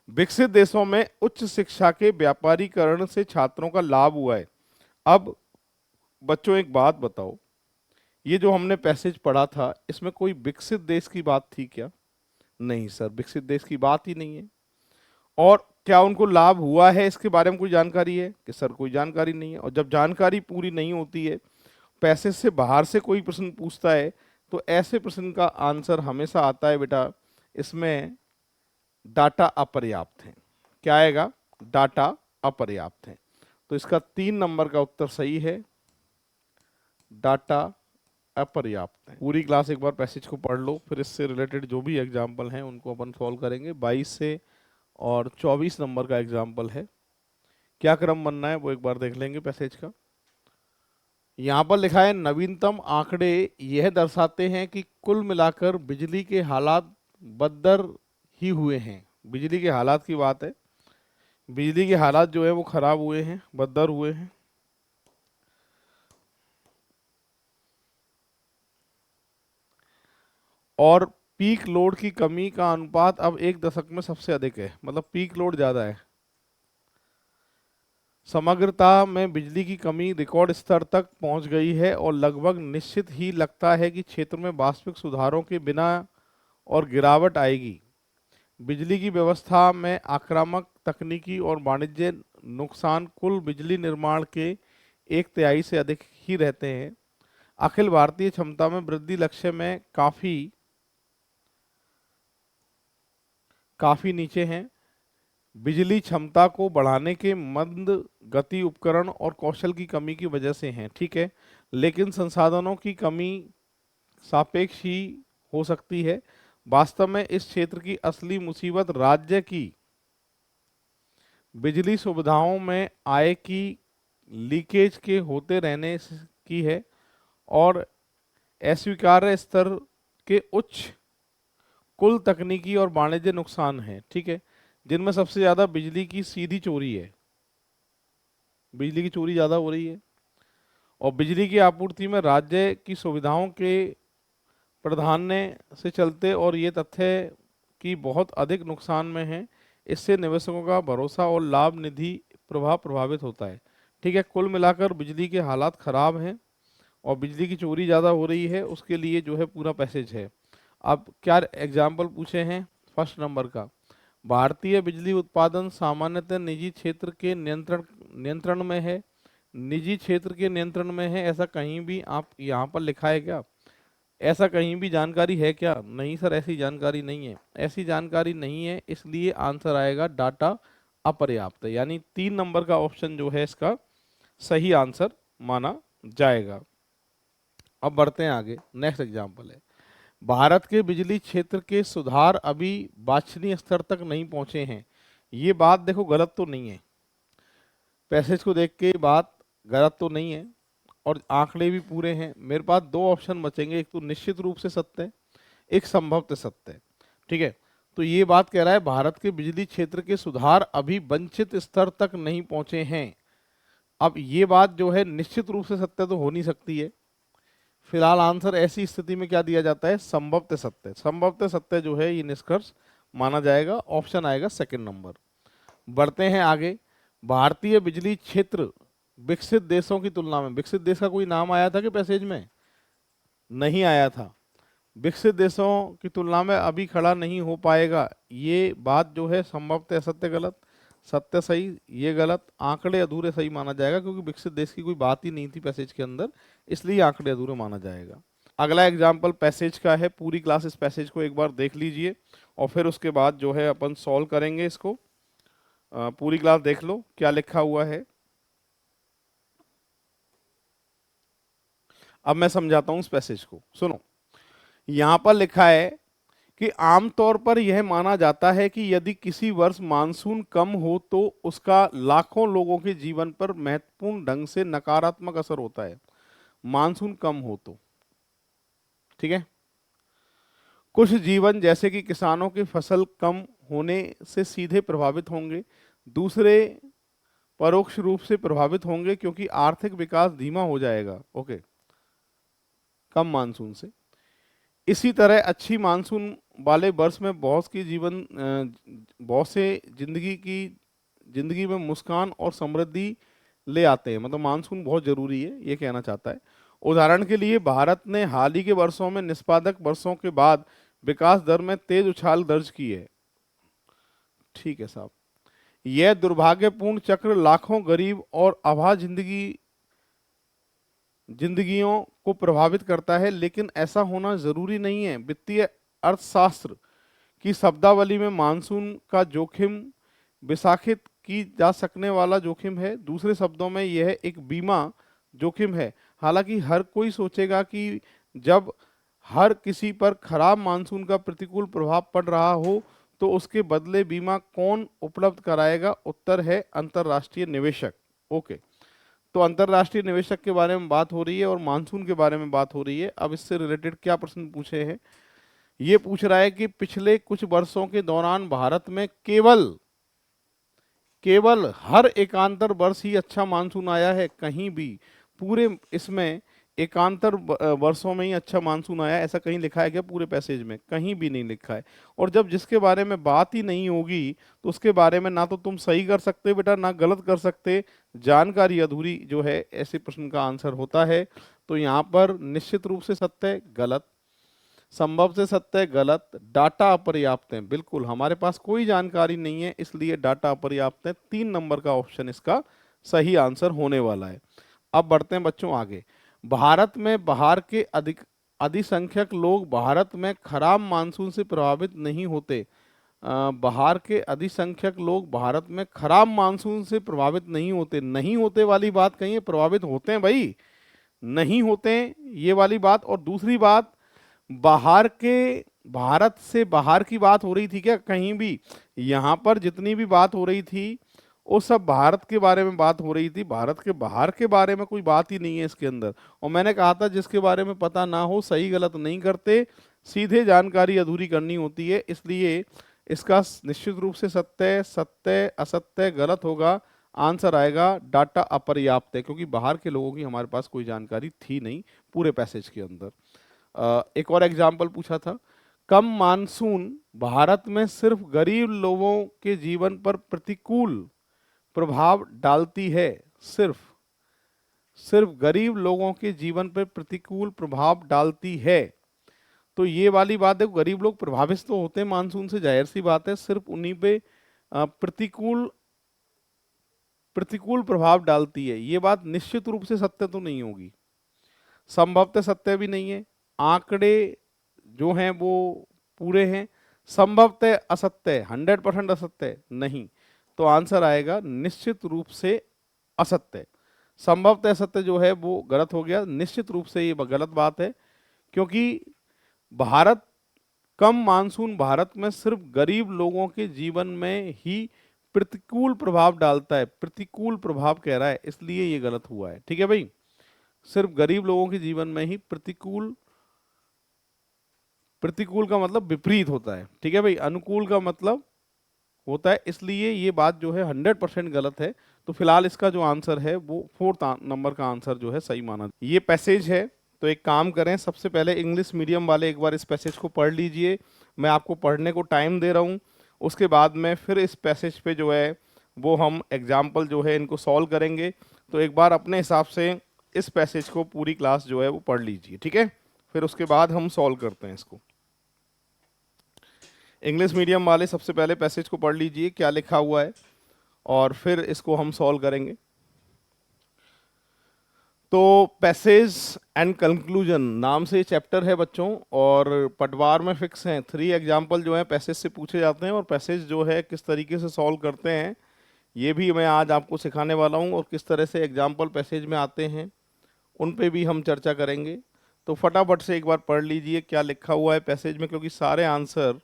[SPEAKER 1] विकसित देशों में उच्च शिक्षा के व्यापारीकरण से छात्रों का लाभ हुआ है। अब बच्चों एक बात बताओ, ये जो हमने पैसेज पढ़ा था इसमें कोई विकसित देश की बात थी क्या? नहीं सर, विकसित देश की बात ही नहीं है। और क्या उनको लाभ हुआ है इसके बारे में कोई जानकारी है कि सर कोई जानकारी नहीं है। और जब जानकारी पूरी नहीं होती है पैसेज से बाहर से कोई प्रश्न पूछता है तो ऐसे प्रश्न का आंसर हमेशा आता है बेटा, इसमें डाटा अपर्याप्त है। क्या आएगा? डाटा अपर्याप्त है। तो इसका 3 नंबर का उत्तर सही है, डाटा अपर्याप्त है। पूरी क्लास एक बार पैसेज को पढ़ लो, फिर इससे रिलेटेड जो भी एग्जाम्पल हैं उनको अपन सॉल्व करेंगे। 22 से और 24 नंबर का एग्जाम्पल है। क्या क्रम बनना है वो एक बार देख लेंगे पैसेज का। यहाँ पर लिखा है नवीनतम आंकड़े यह दर्शाते हैं कि कुल मिलाकर बिजली के हालात बदतर ही हुए हैं। बिजली के हालात की बात है, बिजली के हालात जो है वो खराब हुए हैं, बदतर हुए हैं। और पीक लोड की कमी का अनुपात अब 1 दशक में सबसे अधिक है, मतलब पीक लोड ज्यादा है। समग्रता में बिजली की कमी रिकॉर्ड स्तर तक पहुंच गई है और लगभग निश्चित ही लगता है कि क्षेत्र में वास्तविक सुधारों के बिना और गिरावट आएगी। बिजली की व्यवस्था में आक्रामक तकनीकी और वाणिज्य नुकसान कुल बिजली निर्माण के 1/3 से अधिक ही रहते हैं। अखिल भारतीय क्षमता में वृद्धि लक्ष्य में काफी नीचे हैं। बिजली क्षमता को बढ़ाने के मंद गति उपकरण और कौशल की कमी की वजह से हैं, ठीक है, लेकिन संसाधनों की कमी सापेक्ष ही हो सकती है। वास्तव में इस क्षेत्र की असली मुसीबत राज्य की बिजली सुविधाओं में आय की लीकेज के होते रहने की है और अस्वीकार्य स्तर के उच्च कुल तकनीकी और वाणिज्य नुकसान है, ठीक है, जिनमें सबसे ज्यादा बिजली की सीधी चोरी है। बिजली की चोरी ज्यादा हो रही है और बिजली की आपूर्ति में राज्य की सुविधाओं के प्राधान्य से चलते और ये तथ्य कि बहुत अधिक नुकसान में है, इससे निवेशकों का भरोसा और लाभ निधि प्रभाव प्रभावित होता है। ठीक है, कुल मिलाकर बिजली के हालात खराब हैं और बिजली की चोरी ज़्यादा हो रही है, उसके लिए जो है पूरा पैसेज है। अब क्या एग्जाम्पल पूछे हैं? फर्स्ट नंबर का, भारतीय बिजली उत्पादन सामान्यतः निजी क्षेत्र के नियंत्रण में है। निजी क्षेत्र के नियंत्रण में है, ऐसा कहीं भी आप यहाँ पर लिखा है क्या? ऐसा कहीं भी जानकारी है क्या? नहीं सर, ऐसी जानकारी नहीं है। ऐसी जानकारी नहीं है, इसलिए आंसर आएगा डाटा अपर्याप्त है, यानी 3 नंबर का ऑप्शन जो है इसका सही आंसर माना जाएगा। अब बढ़ते हैं आगे, नेक्स्ट एग्जाम्पल है, भारत के बिजली क्षेत्र के सुधार अभी वांछनीय स्तर तक नहीं पहुंचे हैं। ये बात देखो गलत तो नहीं है, पैसेज को देख के बात गलत तो नहीं है और आंकड़े भी पूरे हैं। मेरे पास 2 ऑप्शन बचेंगे, एक तो निश्चित रूप से सत्य है, एक संभवतः सत्य है, ठीक है। तो ये बात कह रहा है भारत के बिजली क्षेत्र के सुधार अभी वांछित स्तर तक नहीं पहुंचे हैं। अब ये बात जो है निश्चित रूप से सत्य तो हो नहीं सकती है, फिलहाल आंसर ऐसी स्थिति में क्या दिया जाता है? संभवतः सत्य। संभवतः सत्य जो है ये निष्कर्ष माना जाएगा, ऑप्शन आएगा सेकंड नंबर। बढ़ते हैं आगे, भारतीय बिजली क्षेत्र विकसित देशों की तुलना में, विकसित देश का कोई नाम आया था कि पैसेज में? नहीं आया था। विकसित देशों की तुलना में अभी खड़ा नहीं हो पाएगा, ये बात जो है संभवतः सत्य गलत, सत्य सही ये गलत, आंकड़े अधूरे सही माना जाएगा, क्योंकि विकसित देश की कोई बात ही नहीं थी पैसेज के अंदर, इसलिए आंकड़े अधूरे माना जाएगा। अगला एग्जाम्पल पैसेज का है, पूरी क्लास इस पैसेज को एक बार देख लीजिए और फिर उसके बाद जो है अपन सॉल्व करेंगे इसको। पूरी क्लास देख लो क्या लिखा हुआ है। अब मैं समझाता हूं इस पैसेज को, सुनो। यहां पर लिखा है कि आमतौर पर यह माना जाता है कि यदि किसी वर्ष मानसून कम हो तो उसका लाखों लोगों के जीवन पर महत्वपूर्ण ढंग से नकारात्मक असर होता है। मानसून कम हो तो, ठीक है, कुछ जीवन जैसे कि किसानों की फसल कम होने से सीधे प्रभावित होंगे, दूसरे परोक्ष रूप से प्रभावित होंगे क्योंकि आर्थिक विकास धीमा हो जाएगा, ओके, कम मानसून से। इसी तरह अच्छी मानसून वाले वर्ष में बहुत से जिंदगी में मुस्कान और समृद्धि ले आते हैं, मतलब मानसून बहुत जरूरी है, ये कहना चाहता है। उदाहरण के लिए भारत ने हाल ही के वर्षों में निष्पादक वर्षों के बाद विकास दर में तेज उछाल दर्ज की है, ठीक है साहब। यह दुर्भाग्यपूर्ण चक्र लाखों गरीब और अभाव जिंदगी जिंदगियों को प्रभावित करता है, लेकिन ऐसा होना जरूरी नहीं है। वित्तीय अर्थशास्त्र की शब्दावली में मानसून का जोखिम विशाखित की जा सकने वाला जोखिम है। दूसरे शब्दों में यह एक बीमा जोखिम है। हालांकि हर कोई सोचेगा कि जब हर किसी पर खराब मानसून का प्रतिकूल प्रभाव पड़ रहा हो तो उसके बदले बीमा कौन उपलब्ध कराएगा? उत्तर है अंतर्राष्ट्रीय निवेशक। ओके, तो अंतर्राष्ट्रीय निवेशक के बारे में बात हो रही है और मानसून के बारे में बात हो रही है। अब इससे रिलेटेड क्या प्रश्न पूछे हैं? ये पूछ रहा है कि पिछले कुछ वर्षों के दौरान भारत में केवल केवल हर एकांतर वर्ष ही अच्छा मानसून आया है, कहीं भी पूरे इसमें एकांतर वर्षों में ही अच्छा मानसून आया, ऐसा कहीं लिखा है क्या पूरे पैसेज में? कहीं भी नहीं लिखा है। और जब जिसके बारे में बात ही नहीं होगी तो उसके बारे में ना तो तुम सही कर सकते बेटा, ना गलत कर सकते। जानकारी अधूरी जो है ऐसे प्रश्न का आंसर होता है। तो यहाँ पर निश्चित रूप से सत्य गलत, संभव से सत्य गलत, डाटा अपर्याप्त है, बिल्कुल हमारे पास कोई जानकारी नहीं है इसलिए डाटा अपर्याप्त है। 3 नंबर का ऑप्शन इसका सही आंसर होने वाला है। अब बढ़ते हैं बच्चों आगे। भारत में बाहर के अधिसंख्यक लोग भारत में खराब मानसून से प्रभावित नहीं होते। बाहर के अधिसंख्यक लोग भारत में खराब मानसून से प्रभावित नहीं होते। नहीं होते वाली बात कहीं है, प्रभावित होते हैं भाई, नहीं होते हैं ये वाली बात। और दूसरी बात, बाहर के, भारत से बाहर की बात हो रही थी क्या कहीं भी? यहाँ पर जितनी भी बात हो रही थी वो सब भारत के बारे में बात हो रही थी, भारत के बाहर के बारे में कोई बात ही नहीं है इसके अंदर। और मैंने कहा था जिसके बारे में पता ना हो सही गलत नहीं करते, सीधे जानकारी अधूरी करनी होती है। इसलिए इसका निश्चित रूप से सत्य सत्य असत्य गलत होगा। आंसर आएगा डाटा अपर्याप्त है, क्योंकि बाहर के लोगों की हमारे पास कोई जानकारी थी नहीं पूरे पैसेज के अंदर। एक और एग्जाम्पल पूछा था, कम मानसून भारत में सिर्फ गरीब लोगों के जीवन पर प्रतिकूल प्रभाव डालती है। सिर्फ सिर्फ गरीब लोगों के जीवन पर प्रतिकूल प्रभाव डालती है। तो ये वाली बात देखो, गरीब लोग प्रभावित तो होते हैं मानसून से, जाहिर सी बात है, सिर्फ उन्हीं पे प्रतिकूल प्रतिकूल प्रभाव डालती है। ये बात निश्चित रूप से सत्य तो नहीं होगी, संभवतः सत्य भी नहीं है। आंकड़े जो हैं वो पूरे हैं, संभवतः असत्य, 100% असत्य नहीं। तो आंसर आएगा निश्चित रूप से असत्य। संभवतः असत्य जो है वो गलत हो गया, निश्चित रूप से ये गलत बात है, क्योंकि भारत, कम मानसून भारत में सिर्फ गरीब लोगों के जीवन में ही प्रतिकूल प्रभाव डालता है। प्रतिकूल प्रभाव कह रहा है, इसलिए ये गलत हुआ है। ठीक है भाई, सिर्फ गरीब लोगों के जीवन में ही प्रतिकूल, प्रतिकूल का मतलब विपरीत होता है, ठीक है भाई, अनुकूल का मतलब होता है, इसलिए ये बात जो है 100% गलत है। तो फिलहाल इसका जो आंसर है वो 4 नंबर का आंसर जो है सही माना। ये पैसेज है, तो एक काम करें, सबसे पहले इंग्लिश मीडियम वाले एक बार इस पैसेज को पढ़ लीजिए। मैं आपको पढ़ने को टाइम दे रहा हूँ, उसके बाद में फिर इस पैसेज पे जो है वो हम एग्जाम्पल जो है इनको सॉल्व करेंगे। तो एक बार अपने हिसाब से इस पैसेज को पूरी क्लास जो है वो पढ़ लीजिए, ठीक है, फिर उसके बाद हम सॉल्व करते हैं इसको। इंग्लिश मीडियम वाले सबसे पहले पैसेज को पढ़ लीजिए क्या लिखा हुआ है, और फिर इसको हम सॉल्व करेंगे। तो पैसेज एंड कंक्लूजन नाम से चैप्टर है बच्चों, और पटवार में फिक्स हैं 3 एग्जाम्पल जो है पैसेज से पूछे जाते हैं, और पैसेज जो है किस तरीके से सॉल्व करते हैं ये भी मैं आज आपको सिखाने वाला हूँ, और किस तरह से एग्जाम्पल पैसेज में आते हैं उन पे भी हम चर्चा करेंगे। तो फटाफट से एक बार पढ़ लीजिए क्या लिखा हुआ है पैसेज में, क्योंकि सारे आंसर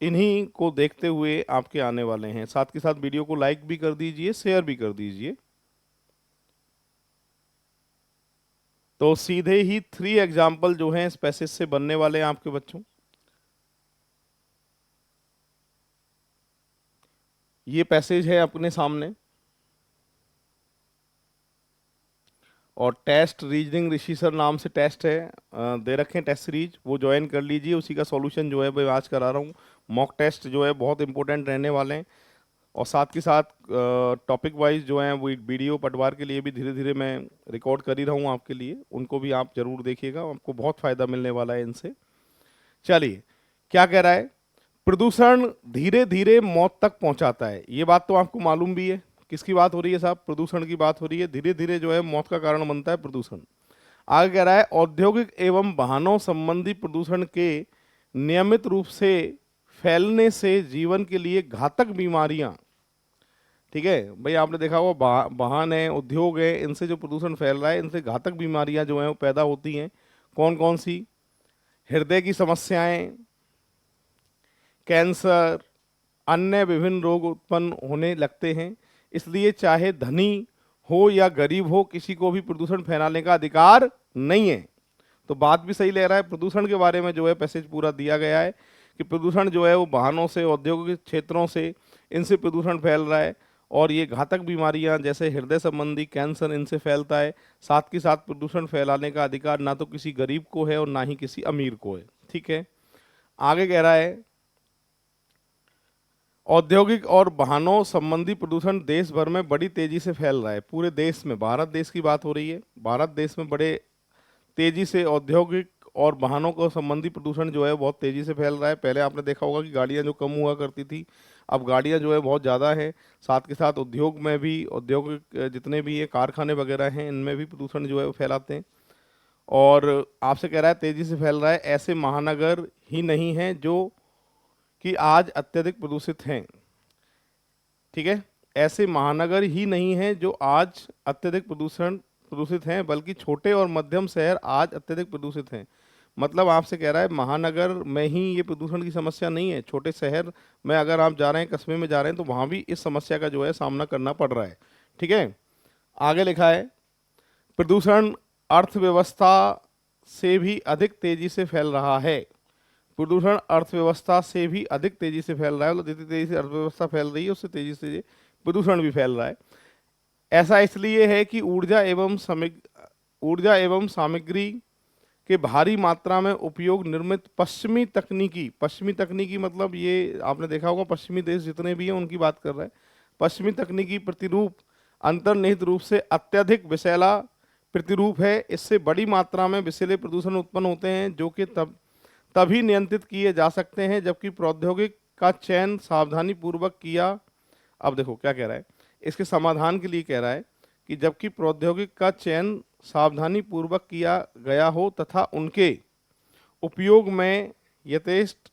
[SPEAKER 1] इन्हीं को देखते हुए आपके आने वाले हैं। साथ के साथ वीडियो को लाइक भी कर दीजिए, शेयर भी कर दीजिए। तो सीधे ही 3 एग्जाम्पल जो हैं इस पैसेज से बनने वाले हैं आपके बच्चों। ये पैसेज है अपने सामने, और टेस्ट रीजनिंग ऋषि सर नाम से टेस्ट है, दे रखे हैं टेस्ट सीरीज, वो ज्वाइन कर लीजिए। उसी का सॉल्यूशन जो है मैं आज करा रहा हूँ। मॉक टेस्ट जो है बहुत इंपॉर्टेंट रहने वाले हैं, और साथ के साथ टॉपिक वाइज जो है वो वीडियो पटवार के लिए भी धीरे धीरे मैं रिकॉर्ड कर ही रहा हूँ आपके लिए, उनको भी आप जरूर देखिएगा, आपको बहुत फ़ायदा मिलने वाला है इनसे। चलिए, क्या कह रहा है, प्रदूषण धीरे धीरे मौत तक पहुंचाता है। ये बात तो आपको मालूम भी है। किसकी बात हो रही है साहब? प्रदूषण की बात हो रही है। धीरे धीरे जो है मौत का कारण बनता है प्रदूषण। आगे कह रहा है औद्योगिक एवं वाहनों संबंधी प्रदूषण के नियमित रूप से फैलने से जीवन के लिए घातक बीमारियां, ठीक है भाई, आपने देखा होगा वाहन है, उद्योग है, इनसे जो प्रदूषण फैल रहा है, इनसे घातक बीमारियां जो हैं वो पैदा होती हैं। कौन कौन सी? हृदय की समस्याएं, कैंसर, अन्य विभिन्न रोग उत्पन्न होने लगते हैं। इसलिए चाहे धनी हो या गरीब हो, किसी को भी प्रदूषण फैलाने का अधिकार नहीं है। तो बात भी सही ले रहा है, प्रदूषण के बारे में जो है पैसेज पूरा दिया गया है कि प्रदूषण जो है वो वाहनों से, औद्योगिक क्षेत्रों से, इनसे प्रदूषण फैल रहा है और ये घातक बीमारियां जैसे हृदय संबंधी, कैंसर, इनसे फैलता है। साथ के साथ प्रदूषण फैलाने का अधिकार ना तो किसी गरीब को है और ना ही किसी अमीर को है, ठीक है। आगे कह रहा है औद्योगिक और वाहनों संबंधी प्रदूषण देश भर में बड़ी तेजी से फैल रहा है। पूरे देश में, भारत देश की बात हो रही है, भारत देश में बड़े तेजी से औद्योगिक और वाहनों को संबंधी प्रदूषण जो है बहुत तेजी से फैल रहा है। पहले आपने देखा होगा कि गाड़ियां जो कम हुआ करती थी, अब गाड़ियां जो है बहुत ज़्यादा हैं। साथ के साथ उद्योग में भी, औद्योगिक जितने भी ये कारखाने वगैरह हैं, इनमें भी प्रदूषण जो है वो फैलाते हैं। और आपसे कह रहा है तेजी से फैल रहा है। ऐसे महानगर ही नहीं हैं जो कि आज अत्यधिक प्रदूषित हैं, ठीक है। ऐसे महानगर ही नहीं हैं जो आज अत्यधिक प्रदूषित हैं, बल्कि छोटे और मध्यम शहर आज अत्यधिक प्रदूषित हैं। मतलब आपसे कह रहा है महानगर में ही ये प्रदूषण की समस्या नहीं है, छोटे शहर में अगर आप जा रहे हैं, कस्बे में जा रहे हैं, तो वहाँ भी इस समस्या का जो है सामना करना पड़ रहा है, ठीक है। आगे लिखा है प्रदूषण अर्थव्यवस्था से भी अधिक तेजी से फैल रहा है। प्रदूषण अर्थव्यवस्था से भी अधिक तेजी से फैल रहा है, मतलब जितनी तेजी से अर्थव्यवस्था फैल रही है उससे तेजी से ये प्रदूषण भी फैल रहा है। ऐसा इसलिए है कि ऊर्जा एवं सामग्री के भारी मात्रा में उपयोग निर्मित पश्चिमी तकनीकी मतलब ये आपने देखा होगा, पश्चिमी देश जितने भी हैं उनकी बात कर रहा है। पश्चिमी तकनीकी प्रतिरूप अंतर्निहित रूप से अत्यधिक विषैला प्रतिरूप है। इससे बड़ी मात्रा में विषैले प्रदूषण उत्पन्न होते हैं जो कि तभी नियंत्रित किए जा सकते हैं जबकि प्रौद्योगिक का चयन सावधानी पूर्वक किया। अब देखो क्या कह रहा है, इसके समाधान के लिए कह रहा है कि जबकि प्रौद्योगिक का चयन सावधानी पूर्वक किया गया हो तथा उनके उपयोग में यथेष्ट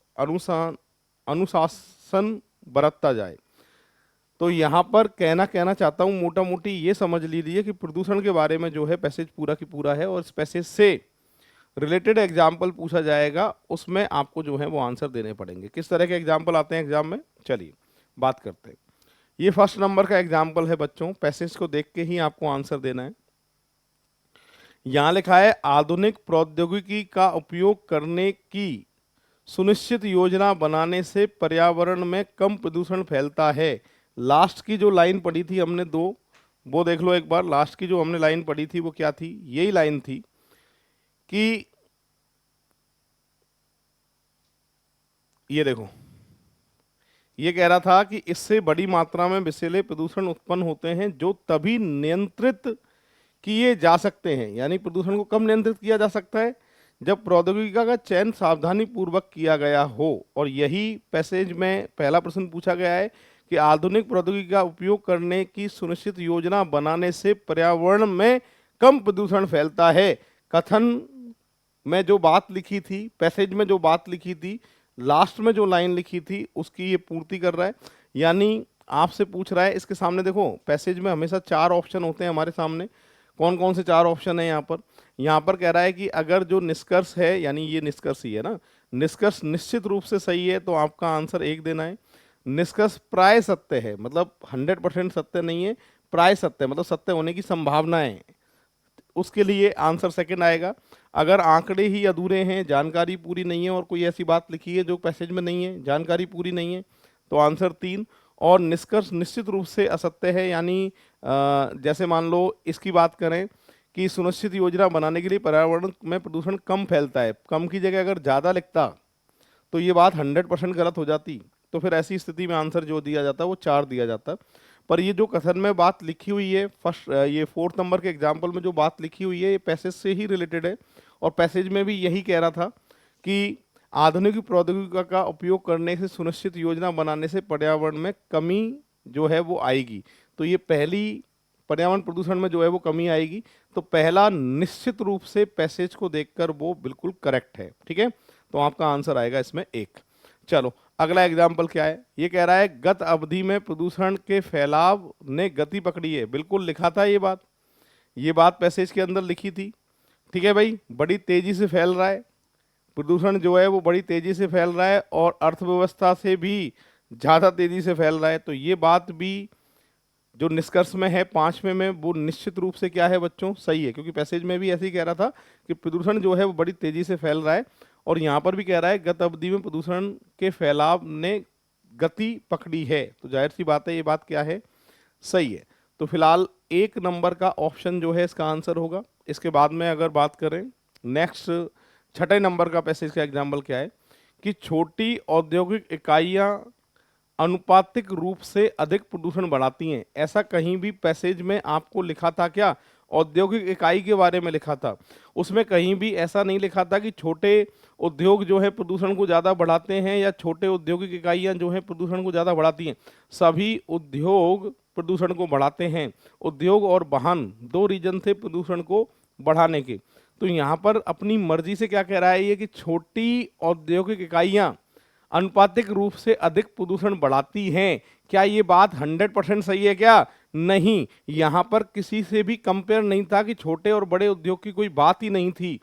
[SPEAKER 1] अनुशासन बरतता जाए। तो यहाँ पर कहना चाहता हूँ, मोटा मोटी ये समझ लीजिए कि प्रदूषण के बारे में जो है पैसेज पूरा की पूरा है और इस पैसेज से रिलेटेड एग्जाम्पल पूछा जाएगा, उसमें आपको जो है वो आंसर देने पड़ेंगे। किस तरह के एग्जाम्पल आते हैं एग्जाम में, चलिए बात करते हैं। ये फर्स्ट नंबर का एग्जाम्पल है बच्चों, पैसेज को देख के ही आपको आंसर देना है। यहाँ लिखा है आधुनिक प्रौद्योगिकी का उपयोग करने की सुनिश्चित योजना बनाने से पर्यावरण में कम प्रदूषण फैलता है। लास्ट की जो लाइन पढ़ी थी हमने दो, वो देख लो एक बार। लास्ट की जो हमने लाइन पढ़ी थी वो क्या थी, यही लाइन थी कि ये देखो, ये कह रहा था कि इससे बड़ी मात्रा में विषैले प्रदूषण उत्पन्न होते हैं जो तभी नियंत्रित किए जा सकते हैं। यानी प्रदूषण को कब नियंत्रित किया जा सकता है, जब प्रौद्योगिकी का चयन सावधानी पूर्वक किया गया हो। और यही पैसेज में पहला प्रश्न पूछा गया है कि आधुनिक प्रौद्योगिकी का उपयोग करने की सुनिश्चित योजना बनाने से पर्यावरण में कम प्रदूषण फैलता है। कथन में जो बात लिखी थी, पैसेज में जो बात लिखी थी, लास्ट में जो लाइन लिखी थी, उसकी ये पूर्ति कर रहा है। यानी आपसे पूछ रहा है, इसके सामने देखो पैसेज में हमेशा 4 ऑप्शन होते हैं हमारे सामने। कौन कौन से 4 ऑप्शन है यहाँ पर कह रहा है कि अगर जो निष्कर्ष है, यानी ये निष्कर्ष ही है ना, निष्कर्ष निश्चित रूप से सही है तो आपका आंसर 1 देना है। निष्कर्ष प्राय सत्य है, मतलब 100% सत्य नहीं है, प्राय सत्य मतलब सत्य होने की संभावना है, उसके लिए आंसर सेकंड आएगा। अगर आंकड़े ही अधूरे हैं, जानकारी पूरी नहीं है और कोई ऐसी बात लिखी है जो पैसेज में नहीं है, जानकारी पूरी नहीं है, तो आंसर 3। और निष्कर्ष निश्चित रूप से असत्य है, यानी जैसे मान लो इसकी बात करें कि सुनिश्चित योजना बनाने के लिए पर्यावरण में प्रदूषण कम फैलता है, कम की जगह अगर ज़्यादा लिखता तो ये बात 100% गलत हो जाती। तो फिर ऐसी स्थिति में आंसर जो दिया जाता वो 4 दिया जाता। पर ये जो कथन में बात लिखी हुई है, ये 4th नंबर के एग्जाम्पल में जो बात लिखी हुई है, ये पैसेज से ही रिलेटेड है। और पैसेज में भी यही कह रहा था कि आधुनिक प्रौद्योगिकी का उपयोग करने से सुनिश्चित योजना बनाने से पर्यावरण में कमी जो है वो आएगी। तो ये पहली पर्यावरण प्रदूषण में जो है वो कमी आएगी। तो पहला निश्चित रूप से पैसेज को देखकर वो बिल्कुल करेक्ट है। ठीक है, तो आपका आंसर आएगा इसमें एक। चलो अगला एग्जाम्पल क्या है, ये कह रहा है गत अवधि में प्रदूषण के फैलाव ने गति पकड़ी है। बिल्कुल लिखा था ये बात पैसेज के अंदर लिखी थी। ठीक है भाई, बड़ी तेजी से फैल रहा है प्रदूषण जो है वो, बड़ी तेजी से फैल रहा है और अर्थव्यवस्था से भी ज्यादा तेजी से फैल रहा है। तो ये बात भी जो निष्कर्ष में है 5वें में, वो निश्चित रूप से क्या है बच्चों, सही है, क्योंकि पैसेज में भी ऐसे ही कह रहा था कि प्रदूषण जो है वो बड़ी तेजी से फैल रहा है, और यहाँ पर भी कह रहा है गत अवधि में प्रदूषण के फैलाव ने गति पकड़ी है। तो जाहिर सी बात है ये बात क्या है, सही है। तो फिलहाल 1 नंबर का ऑप्शन जो है इसका आंसर होगा। इसके बाद में अगर बात करें नेक्स्ट 6 नंबर का पैसेज का एग्जाम्पल क्या है कि छोटी औद्योगिक इकाइयां अनुपातिक रूप से अधिक प्रदूषण बढ़ाती हैं। ऐसा कहीं भी पैसेज में आपको लिखा था क्या? औद्योगिक इकाई के बारे में लिखा था, उसमें कहीं भी ऐसा नहीं लिखा था कि छोटे उद्योग जो है प्रदूषण को ज़्यादा बढ़ाते हैं या छोटे औद्योगिक इकाइयां जो है प्रदूषण को ज़्यादा बढ़ाती हैं। सभी उद्योग प्रदूषण को बढ़ाते हैं। उद्योग और वाहन 2 रीजन थे प्रदूषण को बढ़ाने के। तो यहाँ पर अपनी मर्जी से क्या कह रहा है ये कि छोटी औद्योगिक इकाइयां अनुपातिक रूप से अधिक प्रदूषण बढ़ाती हैं। क्या ये बात 100% सही है क्या? नहीं, यहां पर किसी से भी कंपेयर नहीं था कि छोटे और बड़े उद्योग की कोई बात ही नहीं थी।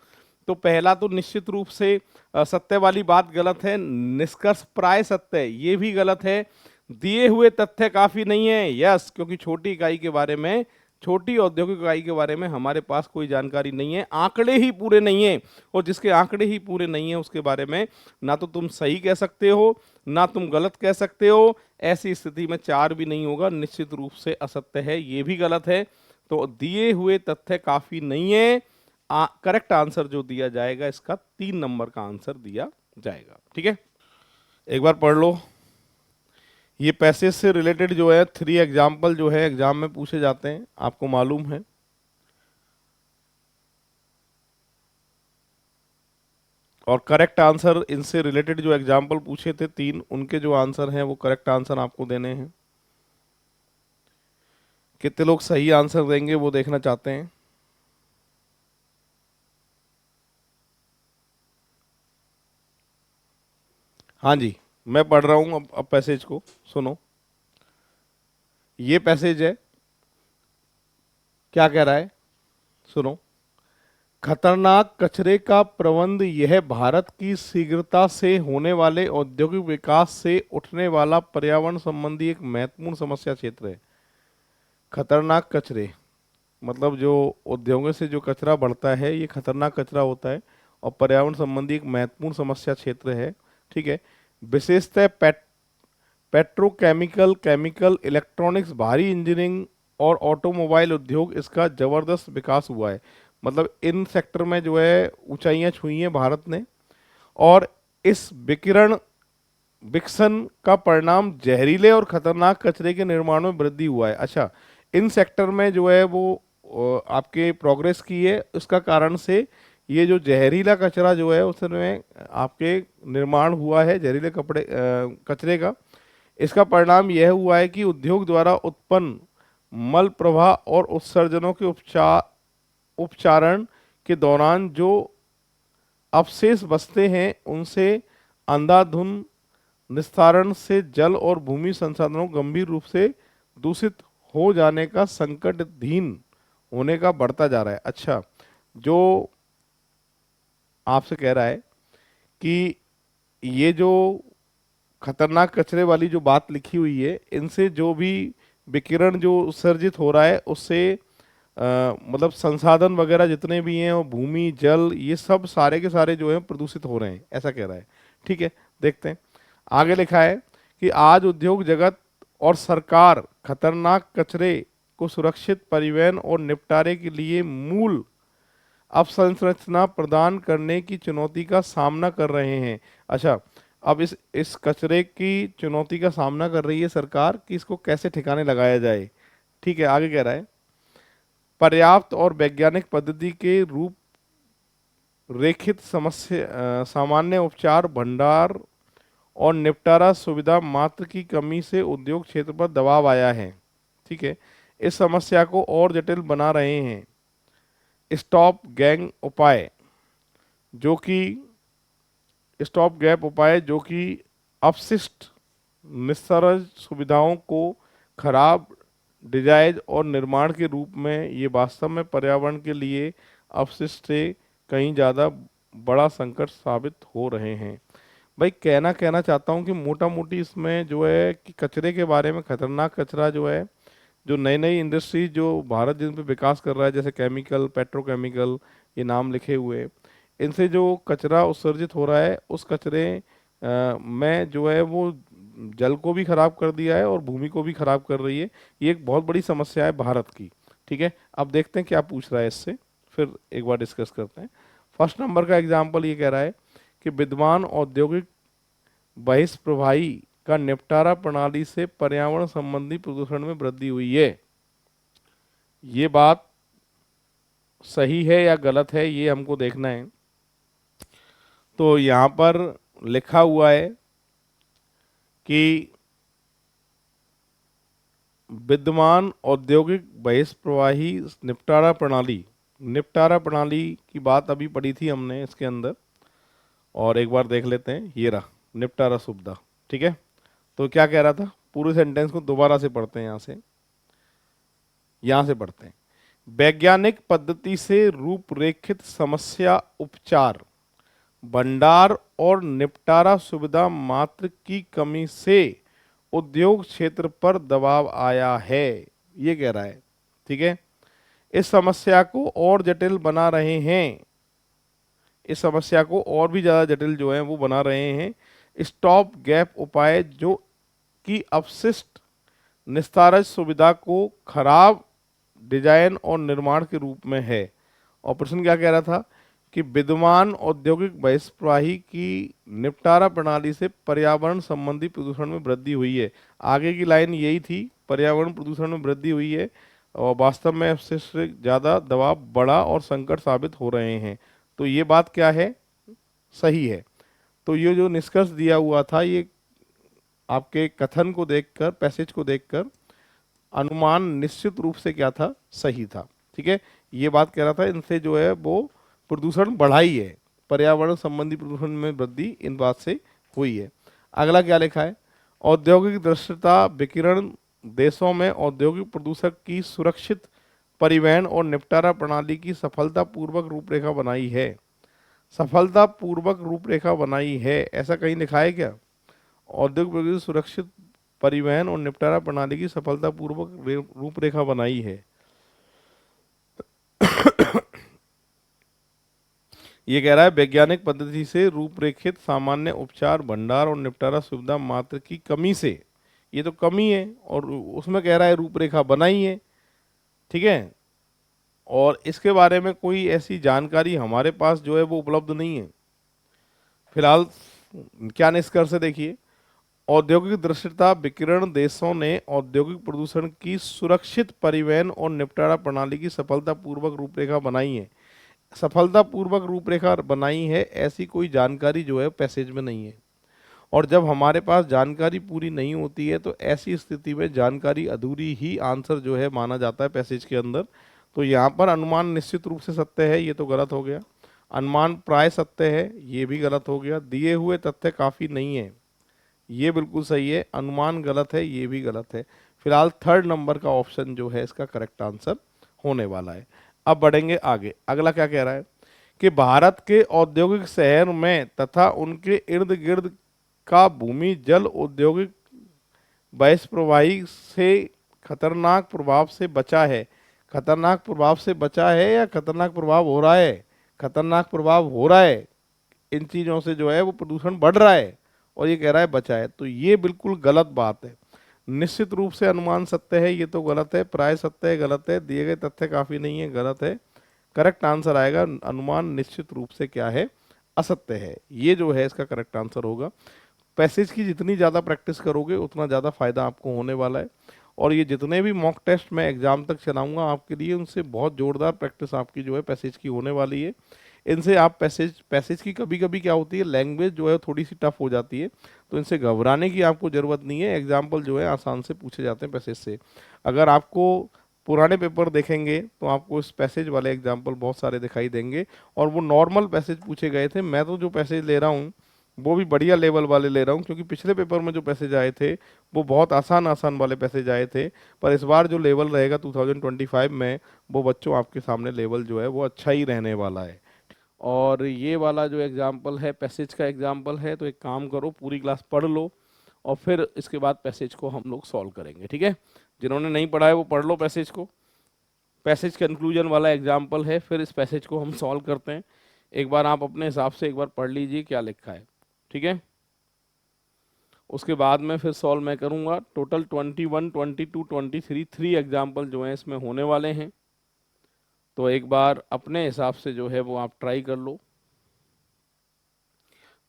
[SPEAKER 1] तो पहला तो निश्चित रूप से सत्य वाली बात गलत है, निष्कर्ष प्राय सत्य ये भी गलत है, दिए हुए तथ्य काफी नहीं है, यस, क्योंकि छोटी इकाई के बारे में, छोटी औद्योगिक इकाई के बारे में हमारे पास कोई जानकारी नहीं है, आंकड़े ही पूरे नहीं है, और जिसके आंकड़े ही पूरे नहीं है उसके बारे में ना तो तुम सही कह सकते हो ना तुम गलत कह सकते हो। ऐसी स्थिति में 4 भी नहीं होगा, निश्चित रूप से असत्य है, ये भी गलत है। तो दिए हुए तथ्य काफी नहीं है, करेक्ट आंसर जो दिया जाएगा इसका 3 नंबर का आंसर दिया जाएगा। ठीक है, एक बार पढ़ लो। ये पैसेज से रिलेटेड जो है 3 एग्जाम्पल जो है एग्जाम में पूछे जाते हैं, आपको मालूम है। और करेक्ट आंसर इनसे रिलेटेड जो एग्जाम्पल पूछे थे 3, उनके जो आंसर हैं वो करेक्ट आंसर आपको देने हैं। कितने लोग सही आंसर देंगे वो देखना चाहते हैं। हाँ जी, मैं पढ़ रहा हूं अब पैसेज को सुनो। ये पैसेज है, क्या कह रहा है सुनो। खतरनाक कचरे का प्रबंध यह भारत की शीघ्रता से होने वाले औद्योगिक विकास से उठने वाला पर्यावरण संबंधी एक महत्वपूर्ण समस्या क्षेत्र है। खतरनाक कचरे मतलब जो उद्योगों से जो कचरा बढ़ता है ये खतरनाक कचरा होता है और पर्यावरण संबंधी एक महत्वपूर्ण समस्या क्षेत्र है। ठीक है, विशेषतः पेट्रोकेमिकल, केमिकल, इलेक्ट्रॉनिक्स, भारी इंजीनियरिंग और ऑटोमोबाइल उद्योग इसका जबरदस्त विकास हुआ है। मतलब इन सेक्टर में जो है ऊंचाइयां छुई हैं भारत ने, और इस विकसन का परिणाम जहरीले और खतरनाक कचरे के निर्माण में वृद्धि हुआ है। अच्छा, इन सेक्टर में जो है वो आपके प्रोग्रेस की है, उसका कारण से ये जो जहरीला कचरा जो है उसमें आपके निर्माण हुआ है, जहरीले कचरे का। इसका परिणाम यह हुआ है कि उद्योग द्वारा उत्पन्न मल प्रवाह और उत्सर्जनों के उपचारण के दौरान जो अवशेष बचते हैं उनसे अंधाधुंध निस्तारण से जल और भूमि संसाधनों गंभीर रूप से दूषित हो जाने का संकटाधीन होने का बढ़ता जा रहा है। अच्छा, जो आपसे कह रहा है कि ये जो खतरनाक कचरे वाली जो बात लिखी हुई है, इनसे जो भी विकिरण जो उत्सर्जित हो रहा है उससे मतलब संसाधन वगैरह जितने भी हैं, वो भूमि, जल, ये सब सारे के सारे जो है प्रदूषित हो रहे हैं, ऐसा कह रहा है। ठीक है, देखते हैं आगे लिखा है कि आज उद्योग जगत और सरकार खतरनाक कचरे को सुरक्षित परिवहन और निपटारे के लिए मूल अवसंरचना प्रदान करने की चुनौती का सामना कर रहे हैं। अच्छा, अब इस कचरे की चुनौती का सामना कर रही है सरकार कि इसको कैसे ठिकाने लगाया जाए। ठीक है, आगे कह रहा है पर्याप्त और वैज्ञानिक पद्धति के रूप रेखित समस्या, सामान्य उपचार, भंडार और निपटारा सुविधा मात्र की कमी से उद्योग क्षेत्र पर दबाव आया है। ठीक है, इस समस्या को और जटिल बना रहे हैं स्टॉप गैंग उपाय जो कि स्टॉप गैप उपाय जो कि अपशिष्ट निस्सरज सुविधाओं को खराब डिजाइन और निर्माण के रूप में ये वास्तव में पर्यावरण के लिए अपशिष्ट से कहीं ज़्यादा बड़ा संकट साबित हो रहे हैं। भाई कहना कहना चाहता हूँ कि मोटा मोटी इसमें जो है कि कचरे के बारे में, खतरनाक कचरा जो है, जो नई नई इंडस्ट्री जो भारत जिन पे विकास कर रहा है, जैसे केमिकल, पेट्रोकेमिकल, ये नाम लिखे हुए, इनसे जो कचरा उत्सर्जित हो रहा है उस कचरे में जो है वो जल को भी खराब कर दिया है और भूमि को भी खराब कर रही है। ये एक बहुत बड़ी समस्या है भारत की। ठीक है, अब देखते हैं क्या पूछ रहा है इससे, फिर एक बार डिस्कस करते हैं। फर्स्ट नंबर का एग्जाम्पल ये कह रहा है कि विद्यमान औद्योगिक बहिष्प्रवाही का निपटारा प्रणाली से पर्यावरण संबंधी प्रदूषण में वृद्धि हुई है। ये बात सही है या गलत है, ये हमको देखना है। तो यहाँ पर लिखा हुआ है कि विद्यमान औद्योगिक बहिष्प्रवाही निपटारा प्रणाली की बात अभी पढ़ी थी हमने इसके अंदर, और एक बार देख लेते हैं। ये रहा निपटारा सुविधा। ठीक है, तो क्या कह रहा था, पूरे सेंटेंस को दोबारा से पढ़ते हैं, यहां से पढ़ते हैं। वैज्ञानिक पद्धति से रूपरेखित समस्या उपचार, भंडार और निपटारा सुविधा मात्र की कमी से उद्योग क्षेत्र पर दबाव आया है, ये कह रहा है। ठीक है, इस समस्या को और जटिल बना रहे हैं, इस समस्या को और भी ज्यादा जटिल जो है वो बना रहे हैं स्टॉप गैप उपाय जो कि अपशिष्ट निस्तारज सुविधा को खराब डिजाइन और निर्माण के रूप में है। और प्रश्न क्या कह रहा था कि विद्यमान औद्योगिक बहिष्प्रवाही की निपटारा प्रणाली से पर्यावरण संबंधी प्रदूषण में वृद्धि हुई है। आगे की लाइन यही थी, पर्यावरण प्रदूषण में वृद्धि हुई है और वास्तव में इससे ज़्यादा दबाव बढ़ा और संकट साबित हो रहे हैं। तो ये बात क्या है, सही है। तो ये जो निष्कर्ष दिया हुआ था, ये आपके कथन को देखकर, पैसेज को देखकर अनुमान निश्चित रूप से क्या था, सही था। ठीक है, ये बात कह रहा था इनसे जो है वो प्रदूषण बढ़ाई है, पर्यावरण संबंधी प्रदूषण में वृद्धि इन बात से हुई है। अगला क्या लिखा है, औद्योगिक दृश्यता विकिरण देशों में औद्योगिक प्रदूषक की सुरक्षित परिवहन और निपटारा प्रणाली की सफलतापूर्वक रूपरेखा बनाई है। सफलतापूर्वक रूपरेखा बनाई है, ऐसा कहीं लिखा है क्या? औद्योगिक प्रदूषण सुरक्षित परिवहन और निपटारा प्रणाली की सफलतापूर्वक रूपरेखा बनाई है। ये कह रहा है वैज्ञानिक पद्धति से रूपरेखित सामान्य उपचार, भंडार और निपटारा सुविधा मात्र की कमी से, ये तो कमी है और उसमें कह रहा है रूपरेखा बनाई है। ठीक है, और इसके बारे में कोई ऐसी जानकारी हमारे पास जो है वो उपलब्ध नहीं है फिलहाल। क्या निष्कर्ष है देखिए, औद्योगिक दृश्यता विकिरण देशों ने औद्योगिक प्रदूषण की सुरक्षित परिवहन और निपटारा प्रणाली की सफलतापूर्वक रूपरेखा बनाई है। सफलतापूर्वक रूपरेखा बनाई है, ऐसी कोई जानकारी जो है पैसेज में नहीं है। और जब हमारे पास जानकारी पूरी नहीं होती है तो ऐसी स्थिति में जानकारी अधूरी ही आंसर जो है माना जाता है पैसेज के अंदर। तो यहाँ पर अनुमान निश्चित रूप से सत्य है, ये तो गलत हो गया। अनुमान प्राय सत्य है, ये भी गलत हो गया। दिए हुए तथ्य काफ़ी नहीं है, ये बिल्कुल सही है। अनुमान गलत है, ये भी गलत है। फिलहाल थर्ड नंबर का ऑप्शन जो है इसका करेक्ट आंसर होने वाला है। अब बढ़ेंगे आगे। अगला क्या कह रहा है कि भारत के औद्योगिक शहर में तथा उनके इर्द गिर्द का भूमि जल औद्योगिक बहिष्प्रवाही से खतरनाक प्रभाव से बचा है। खतरनाक प्रभाव से बचा है या खतरनाक प्रभाव हो रहा है? खतरनाक प्रभाव हो रहा है, इन चीज़ों से जो है वो प्रदूषण बढ़ रहा है, और ये कह रहा है बचा है। तो ये बिल्कुल गलत बात है। निश्चित रूप से अनुमान सत्य है, ये तो गलत है। प्राय सत्य है, गलत है। दिए गए तथ्य काफ़ी नहीं है, गलत है। करेक्ट आंसर आएगा अनुमान निश्चित रूप से क्या है, असत्य है। ये जो है इसका करेक्ट आंसर होगा। पैसेज की जितनी ज़्यादा प्रैक्टिस करोगे उतना ज़्यादा फायदा आपको होने वाला है। और ये जितने भी मॉक टेस्ट मैं एग्जाम तक चलाऊंगा आपके लिए, उनसे बहुत जोरदार प्रैक्टिस आपकी जो है पैसेज की होने वाली है। इनसे आप पैसेज की कभी कभी क्या होती है, लैंग्वेज जो है थोड़ी सी टफ हो जाती है, तो इनसे घबराने की आपको ज़रूरत नहीं है। एग्जाम्पल जो है आसान से पूछे जाते हैं पैसेज से। अगर आपको पुराने पेपर देखेंगे तो आपको इस पैसेज वाले एग्जाम्पल बहुत सारे दिखाई देंगे, और वो नॉर्मल पैसेज पूछे गए थे। मैं तो जो पैसेज ले रहा हूँ वो भी बढ़िया लेवल वाले ले रहा हूँ, क्योंकि पिछले पेपर में जो पैसेज आए थे वो बहुत आसान आसान वाले पैसेज आए थे। पर इस बार जो लेवल रहेगा 2025 में, वो बच्चों आपके सामने लेवल जो है वो अच्छा ही रहने वाला है। और ये वाला जो एग्जाम्पल है पैसेज का एग्जाम्पल है, तो एक काम करो, पूरी क्लास पढ़ लो और फिर इसके बाद पैसेज को हम लोग सॉल्व करेंगे, ठीक है। जिन्होंने नहीं पढ़ा है वो पढ़ लो पैसेज को। पैसेज कंक्लूजन वाला एग्जाम्पल है, फिर इस पैसेज को हम सॉल्व करते हैं। एक बार आप अपने हिसाब से एक बार पढ़ लीजिए क्या लिखा है, ठीक है। उसके बाद में फिर सॉल्व मैं करूंगा। टोटल 21, 22, 23 3 एग्जाम्पल जो हैं इसमें होने वाले हैं, तो एक बार अपने हिसाब से जो है वो आप ट्राई कर लो,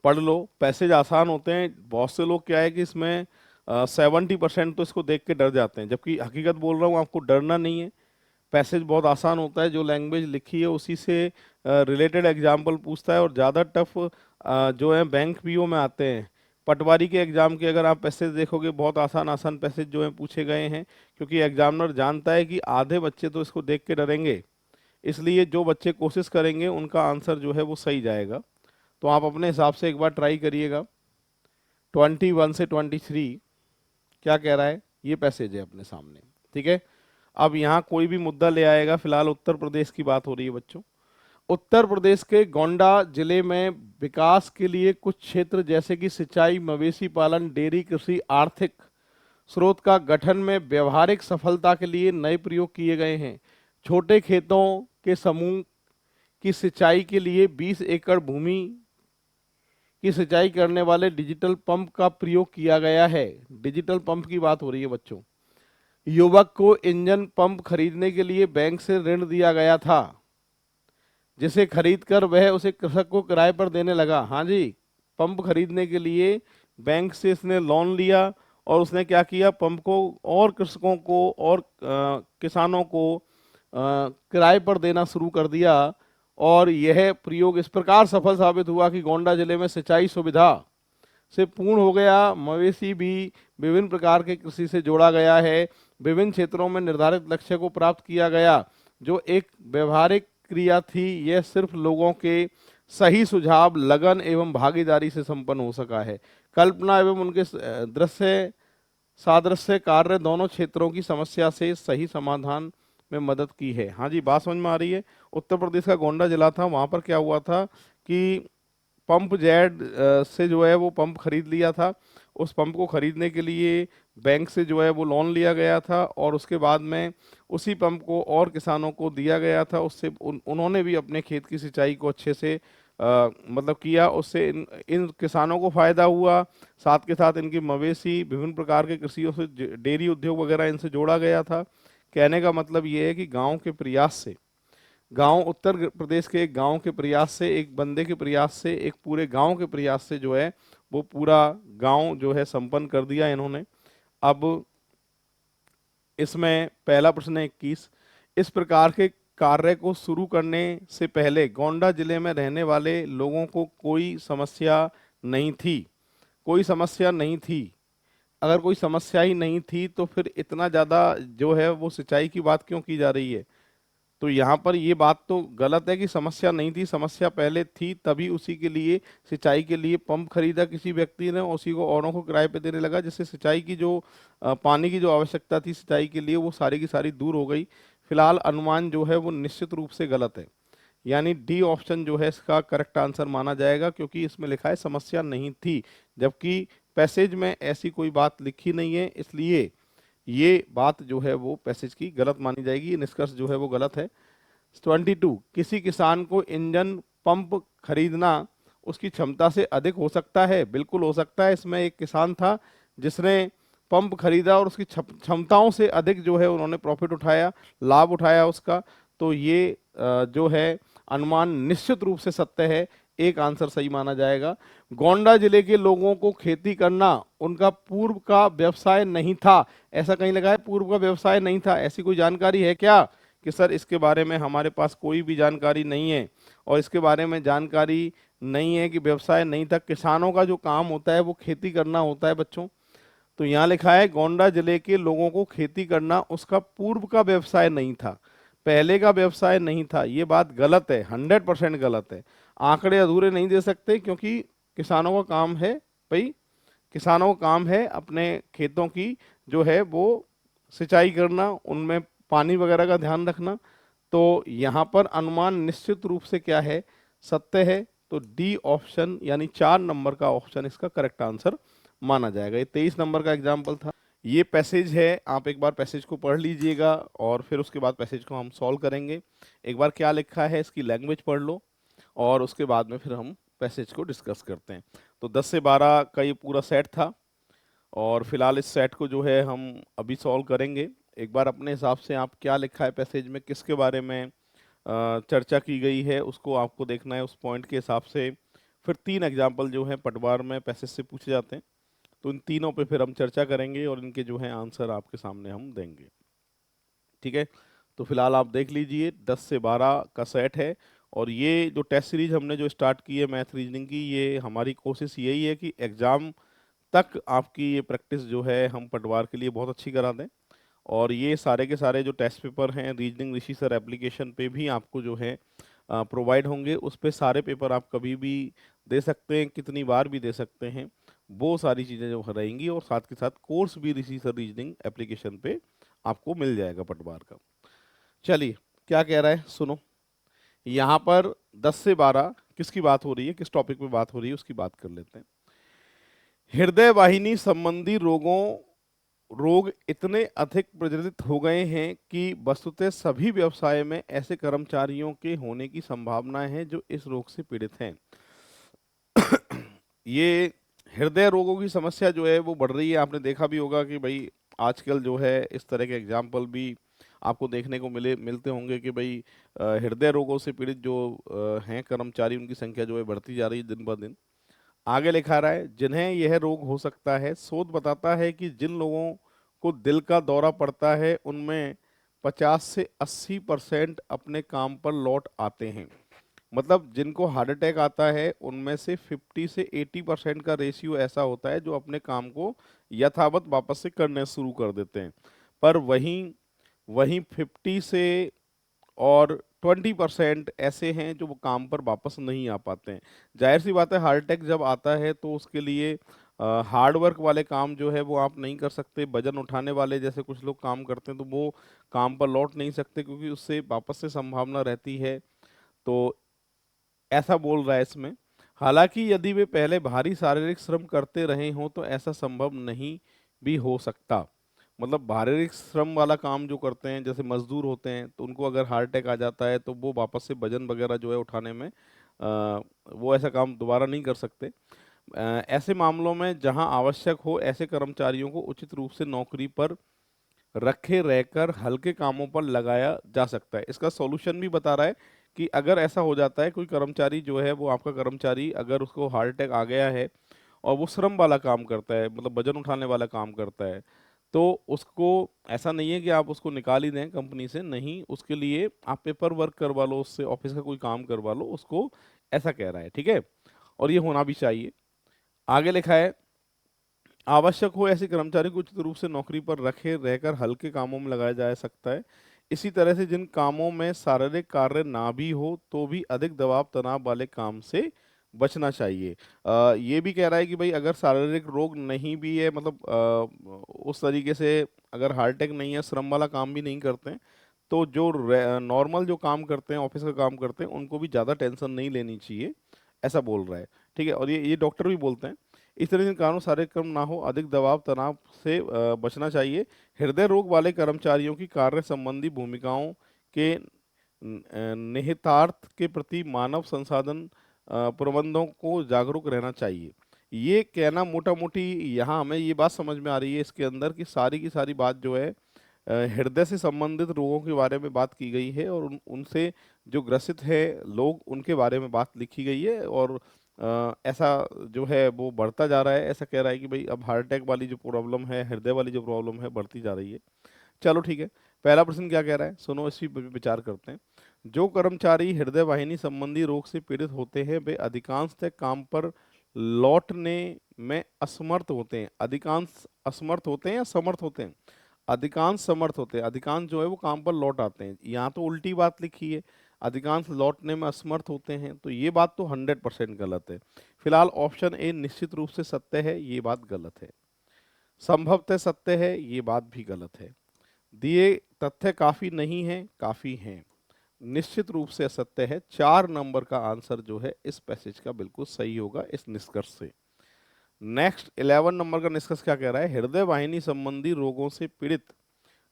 [SPEAKER 1] पढ़ लो। पैसेज आसान होते हैं। बहुत से लोग क्या है कि इसमें 70% तो इसको देख के डर जाते हैं, जबकि हकीकत बोल रहा हूँ, आपको डरना नहीं है। पैसेज बहुत आसान होता है, जो लैंग्वेज लिखी है उसी से रिलेटेड एग्जाम्पल पूछता है, और ज़्यादा टफ जो है बैंक पीओ में आते हैं। पटवारी के एग्जाम के अगर आप पैसेज देखोगे, बहुत आसान आसान पैसेज जो है पूछे गए हैं, क्योंकि एग्जामिनर जानता है कि आधे बच्चे तो इसको देख के डरेंगे, इसलिए जो बच्चे कोशिश करेंगे उनका आंसर जो है वो सही जाएगा। तो आप अपने हिसाब से एक बार ट्राई करिएगा। 21 से 23 क्या कह रहा है, ये पैसेज है अपने सामने, ठीक है। अब यहाँ कोई भी मुद्दा ले आएगा, फिलहाल उत्तर प्रदेश की बात हो रही है बच्चों। उत्तर प्रदेश के गोंडा जिले में विकास के लिए कुछ क्षेत्र जैसे कि सिंचाई, मवेशी पालन, डेयरी कृषि, आर्थिक स्रोत का गठन में व्यवहारिक सफलता के लिए नए प्रयोग किए गए हैं। छोटे खेतों के समूह की सिंचाई के लिए 20 एकड़ भूमि की सिंचाई करने वाले डिजिटल पंप का प्रयोग किया गया है। डिजिटल पंप की बात हो रही है बच्चों। युवक को इंजन पंप खरीदने के लिए बैंक से ऋण दिया गया था, जिसे खरीदकर वह उसे कृषक को किराए पर देने लगा। हाँ जी, पंप खरीदने के लिए बैंक से इसने लोन लिया, और उसने क्या किया, पंप को और कृषकों को और किसानों को किराए पर देना शुरू कर दिया। और यह प्रयोग इस प्रकार सफल साबित हुआ कि गोंडा जिले में सिंचाई सुविधा से पूर्ण हो गया। मवेशी भी विभिन्न प्रकार के कृषि से जोड़ा गया है। विभिन्न क्षेत्रों में निर्धारित लक्ष्य को प्राप्त किया गया, जो एक व्यवहारिक क्रिया थी। यह सिर्फ लोगों के सही सुझाव, लगन एवं भागीदारी से संपन्न हो सका है। कल्पना एवं उनके दृश्य सादृश्य कार्य दोनों क्षेत्रों की समस्या से सही समाधान में मदद की है। हाँ जी, बात समझ में आ रही है। उत्तर प्रदेश का गोंडा जिला था, वहाँ पर क्या हुआ था कि पंप जेड से जो है वो पंप खरीद लिया था। उस पंप को खरीदने के लिए बैंक से जो है वो लोन लिया गया था, और उसके बाद में उसी पंप को और किसानों को दिया गया था। उससे उन्होंने भी अपने खेत की सिंचाई को अच्छे से मतलब किया। उससे इन किसानों को फायदा हुआ, साथ के साथ इनकी मवेशी, विभिन्न प्रकार के कृषियों से, डेयरी उद्योग वगैरह इनसे जोड़ा गया था। कहने का मतलब ये है कि गांव के प्रयास से, गांव, उत्तर प्रदेश के एक गांव के प्रयास से, एक बंदे के प्रयास से, एक पूरे गांव के प्रयास से जो है वो पूरा गांव जो है संपन्न कर दिया इन्होंने। अब इसमें पहला प्रश्न है 21। इस प्रकार के कार्य को शुरू करने से पहले गोंडा जिले में रहने वाले लोगों को कोई समस्या नहीं थी। कोई समस्या नहीं थी। अगर कोई समस्या ही नहीं थी तो फिर इतना ज़्यादा जो है वो सिंचाई की बात क्यों की जा रही है। तो यहाँ पर ये बात तो गलत है कि समस्या नहीं थी, समस्या पहले थी, तभी उसी के लिए, सिंचाई के लिए पंप खरीदा किसी व्यक्ति ने, उसी को औरों को किराए पे देने लगा, जिससे सिंचाई की जो पानी की जो आवश्यकता थी सिंचाई के लिए, वो सारी की सारी दूर हो गई। फिलहाल अनुमान जो है वो निश्चित रूप से गलत है, यानी डी ऑप्शन जो है इसका करेक्ट आंसर माना जाएगा, क्योंकि इसमें लिखा है समस्या नहीं थी, जबकि पैसेज में ऐसी कोई बात लिखी नहीं है, इसलिए ये बात जो है वो पैसेज की गलत मानी जाएगी। निष्कर्ष जो है वो गलत है। 22, किसी किसान को इंजन पंप खरीदना उसकी क्षमता से अधिक हो सकता है। बिल्कुल हो सकता है। इसमें एक किसान था जिसने पंप खरीदा और उसकी क्षमताओं से अधिक जो है उन्होंने प्रॉफिट उठाया, लाभ उठाया उसका। तो ये जो है अनुमान निश्चित रूप से सत्य है, एक आंसर सही माना जाएगा। गोंडा जिले के लोगों को खेती करना उनका पूर्व का व्यवसाय नहीं था। ऐसा कहीं लगा है पूर्व का व्यवसाय नहीं था, ऐसी कोई जानकारी है क्या? कि सर इसके बारे में हमारे पास कोई भी जानकारी नहीं है, और इसके बारे में जानकारी नहीं है कि व्यवसाय नहीं था। किसानों का जो काम होता है वो खेती करना होता है बच्चों। तो यहाँ लिखा है गोंडा जिले के लोगों को खेती करना उसका पूर्व का व्यवसाय नहीं था, पहले का व्यवसाय नहीं था। ये बात गलत है, 100% गलत है। आंकड़े अधूरे नहीं दे सकते, क्योंकि किसानों का काम है भाई, किसानों का काम है अपने खेतों की जो है वो सिंचाई करना, उनमें पानी वगैरह का ध्यान रखना। तो यहाँ पर अनुमान निश्चित रूप से क्या है, सत्य है। तो डी ऑप्शन यानी 4 नंबर का ऑप्शन इसका करेक्ट आंसर माना जाएगा। ये 23 नंबर का एग्जाम्पल था। ये पैसेज है, आप एक बार पैसेज को पढ़ लीजिएगा और फिर उसके बाद पैसेज को हम सॉल्व करेंगे। एक बार क्या लिखा है इसकी लैंग्वेज पढ़ लो और उसके बाद में फिर हम पैसेज को डिस्कस करते हैं। तो 10 से 12 का ये पूरा सेट था और फिलहाल इस सेट को जो है हम अभी सॉल्व करेंगे। एक बार अपने हिसाब से आप क्या लिखा है पैसेज में, किसके बारे में चर्चा की गई है, उसको आपको देखना है उस पॉइंट के हिसाब से। फिर 3 एग्जाम्पल जो है पटवार में पैसेज से पूछे जाते हैं, तो इन तीनों पे फिर हम चर्चा करेंगे और इनके जो है आंसर आपके सामने हम देंगे। ठीक है, तो फिलहाल आप देख लीजिए 10 से 12 का सेट है। और ये जो टेस्ट सीरीज हमने जो स्टार्ट की है मैथ रीजनिंग की, ये हमारी कोशिश यही है कि एग्जाम तक आपकी ये प्रैक्टिस जो है हम पटवार के लिए बहुत अच्छी करा दें। और ये सारे के सारे जो टेस्ट पेपर हैं रीजनिंग ऋषि सर एप्लीकेशन पे भी आपको जो है प्रोवाइड होंगे। उस पे सारे पेपर आप कभी भी दे सकते हैं, कितनी बार भी दे सकते हैं, वो सारी चीज़ें जो रहेंगी। और साथ के साथ कोर्स भी ऋषि सर रीजनिंग एप्लीकेशन पे आपको मिल जाएगा पटवार का। चलिए क्या कह रहा है सुनो। यहाँ पर 10 से 12 किसकी बात हो रही है, किस टॉपिक पे बात हो रही है उसकी बात कर लेते हैं। हृदय वाहिनी संबंधी रोग इतने अधिक प्रचलित हो गए हैं कि वस्तुतः सभी व्यवसाय में ऐसे कर्मचारियों के होने की संभावना है जो इस रोग से पीड़ित हैं। ये हृदय रोगों की समस्या जो है वो बढ़ रही है। आपने देखा भी होगा कि भाई आजकल जो है इस तरह के एग्जाम्पल भी आपको देखने को मिलते होंगे कि भाई हृदय रोगों से पीड़ित जो हैं कर्मचारी, उनकी संख्या जो है बढ़ती जा रही है दिन ब दिन। आगे लिखा रहा है जिन्हें यह रोग हो सकता है, शोध बताता है कि जिन लोगों को दिल का दौरा पड़ता है उनमें 50 से 80% अपने काम पर लौट आते हैं। मतलब जिनको हार्ट अटैक आता है उनमें से 50 से 80% का रेशियो ऐसा होता है जो अपने काम को यथावत वापस से करने शुरू कर देते हैं। पर वहीं वहीं 50 से और 20% ऐसे हैं जो वो काम पर वापस नहीं आ पाते हैं। जाहिर सी बात है, हार्ट अटैक जब आता है तो उसके लिए हार्ड वर्क वाले काम जो है वो आप नहीं कर सकते। वजन उठाने वाले जैसे कुछ लोग काम करते हैं तो वो काम पर लौट नहीं सकते, क्योंकि उससे वापस से संभावना रहती है। तो ऐसा बोल रहा है इसमें। हालांकि यदि वे पहले भारी शारीरिक श्रम करते रहे हों तो ऐसा संभव नहीं भी हो सकता। मतलब शारीरिक श्रम वाला काम जो करते हैं, जैसे मजदूर होते हैं, तो उनको अगर हार्ट अटैक आ जाता है तो वो वापस से वजन वगैरह जो है उठाने में वो ऐसा काम दोबारा नहीं कर सकते। ऐसे मामलों में जहां आवश्यक हो ऐसे कर्मचारियों को उचित रूप से नौकरी पर रखे रहकर हल्के कामों पर लगाया जा सकता है। इसका सॉल्यूशन भी बता रहा है कि अगर ऐसा हो जाता है, कोई कर्मचारी जो है वो आपका कर्मचारी अगर उसको हार्ट अटैक आ गया है और वो श्रम वाला काम करता है, मतलब वजन उठाने वाला काम करता है, तो उसको ऐसा नहीं है कि आप उसको निकाल ही दें कंपनी से, नहीं, उसके लिए आप पेपर वर्क करवा लो, उससे ऑफिस का कोई काम करवा लो उसको, ऐसा कह रहा है। ठीक है, और ये होना भी चाहिए। आगे लिखा है आवश्यक हो ऐसे कर्मचारी को उचित रूप से नौकरी पर रखे रहकर हल्के कामों में लगाया जा सकता है। इसी तरह से जिन कामों में शारीरिक कार्य ना भी हो तो भी अधिक दबाव तनाव वाले काम से बचना चाहिए। ये भी कह रहा है कि भाई अगर शारीरिक रोग नहीं भी है, मतलब उस तरीके से अगर हार्ट अटैक नहीं है, श्रम वाला काम भी नहीं करते हैं, तो जो नॉर्मल जो काम करते हैं, ऑफिस का काम करते हैं, उनको भी ज़्यादा टेंशन नहीं लेनी चाहिए, ऐसा बोल रहा है। ठीक है, और ये डॉक्टर भी बोलते हैं। इस तरह के कारणों शारीरिक कर्म ना हो, अधिक दबाव तनाव से बचना चाहिए। हृदय रोग वाले कर्मचारियों की कार्य संबंधी भूमिकाओं के निहितार्थ के प्रति मानव संसाधन प्रबंधों को जागरूक रहना चाहिए। ये कहना मोटा मोटी यहाँ हमें ये बात समझ में आ रही है इसके अंदर कि सारी की सारी बात जो है हृदय से संबंधित रोगों के बारे में बात की गई है और उनसे जो ग्रसित है लोग, उनके बारे में बात लिखी गई है। और ऐसा जो है वो बढ़ता जा रहा है। ऐसा कह रहा है कि भाई अब हार्ट अटैक वाली जो प्रॉब्लम है, हृदय वाली जो प्रॉब्लम है, बढ़ती जा रही है। चलो ठीक है, पहला प्रश्न क्या कह रहा है सुनो, इसी पर विचार करते हैं। जो कर्मचारी हृदय वाहिनी संबंधी रोग से पीड़ित होते हैं वे अधिकांशतः काम पर लौटने में असमर्थ होते हैं। अधिकांश असमर्थ होते हैं या समर्थ होते हैं? अधिकांश समर्थ होते हैं। अधिकांश जो है वो काम पर लौट आते हैं। यहाँ तो उल्टी बात लिखी है, अधिकांश लौटने में असमर्थ होते हैं, तो ये बात तो 100% गलत है। फिलहाल ऑप्शन ए निश्चित रूप से सत्य है, ये बात गलत है। संभवतः सत्य है, ये बात भी गलत है। दिए तथ्य काफी नहीं है, काफी हैं। निश्चित रूप से असत्य है। 4 नंबर का आंसर जो है इस पैसेज का बिल्कुल सही होगा इस निष्कर्ष से। नेक्स्ट 11 नंबर का निष्कर्ष क्या कह रहा है? हृदय वाहिनी संबंधी रोगों से पीड़ित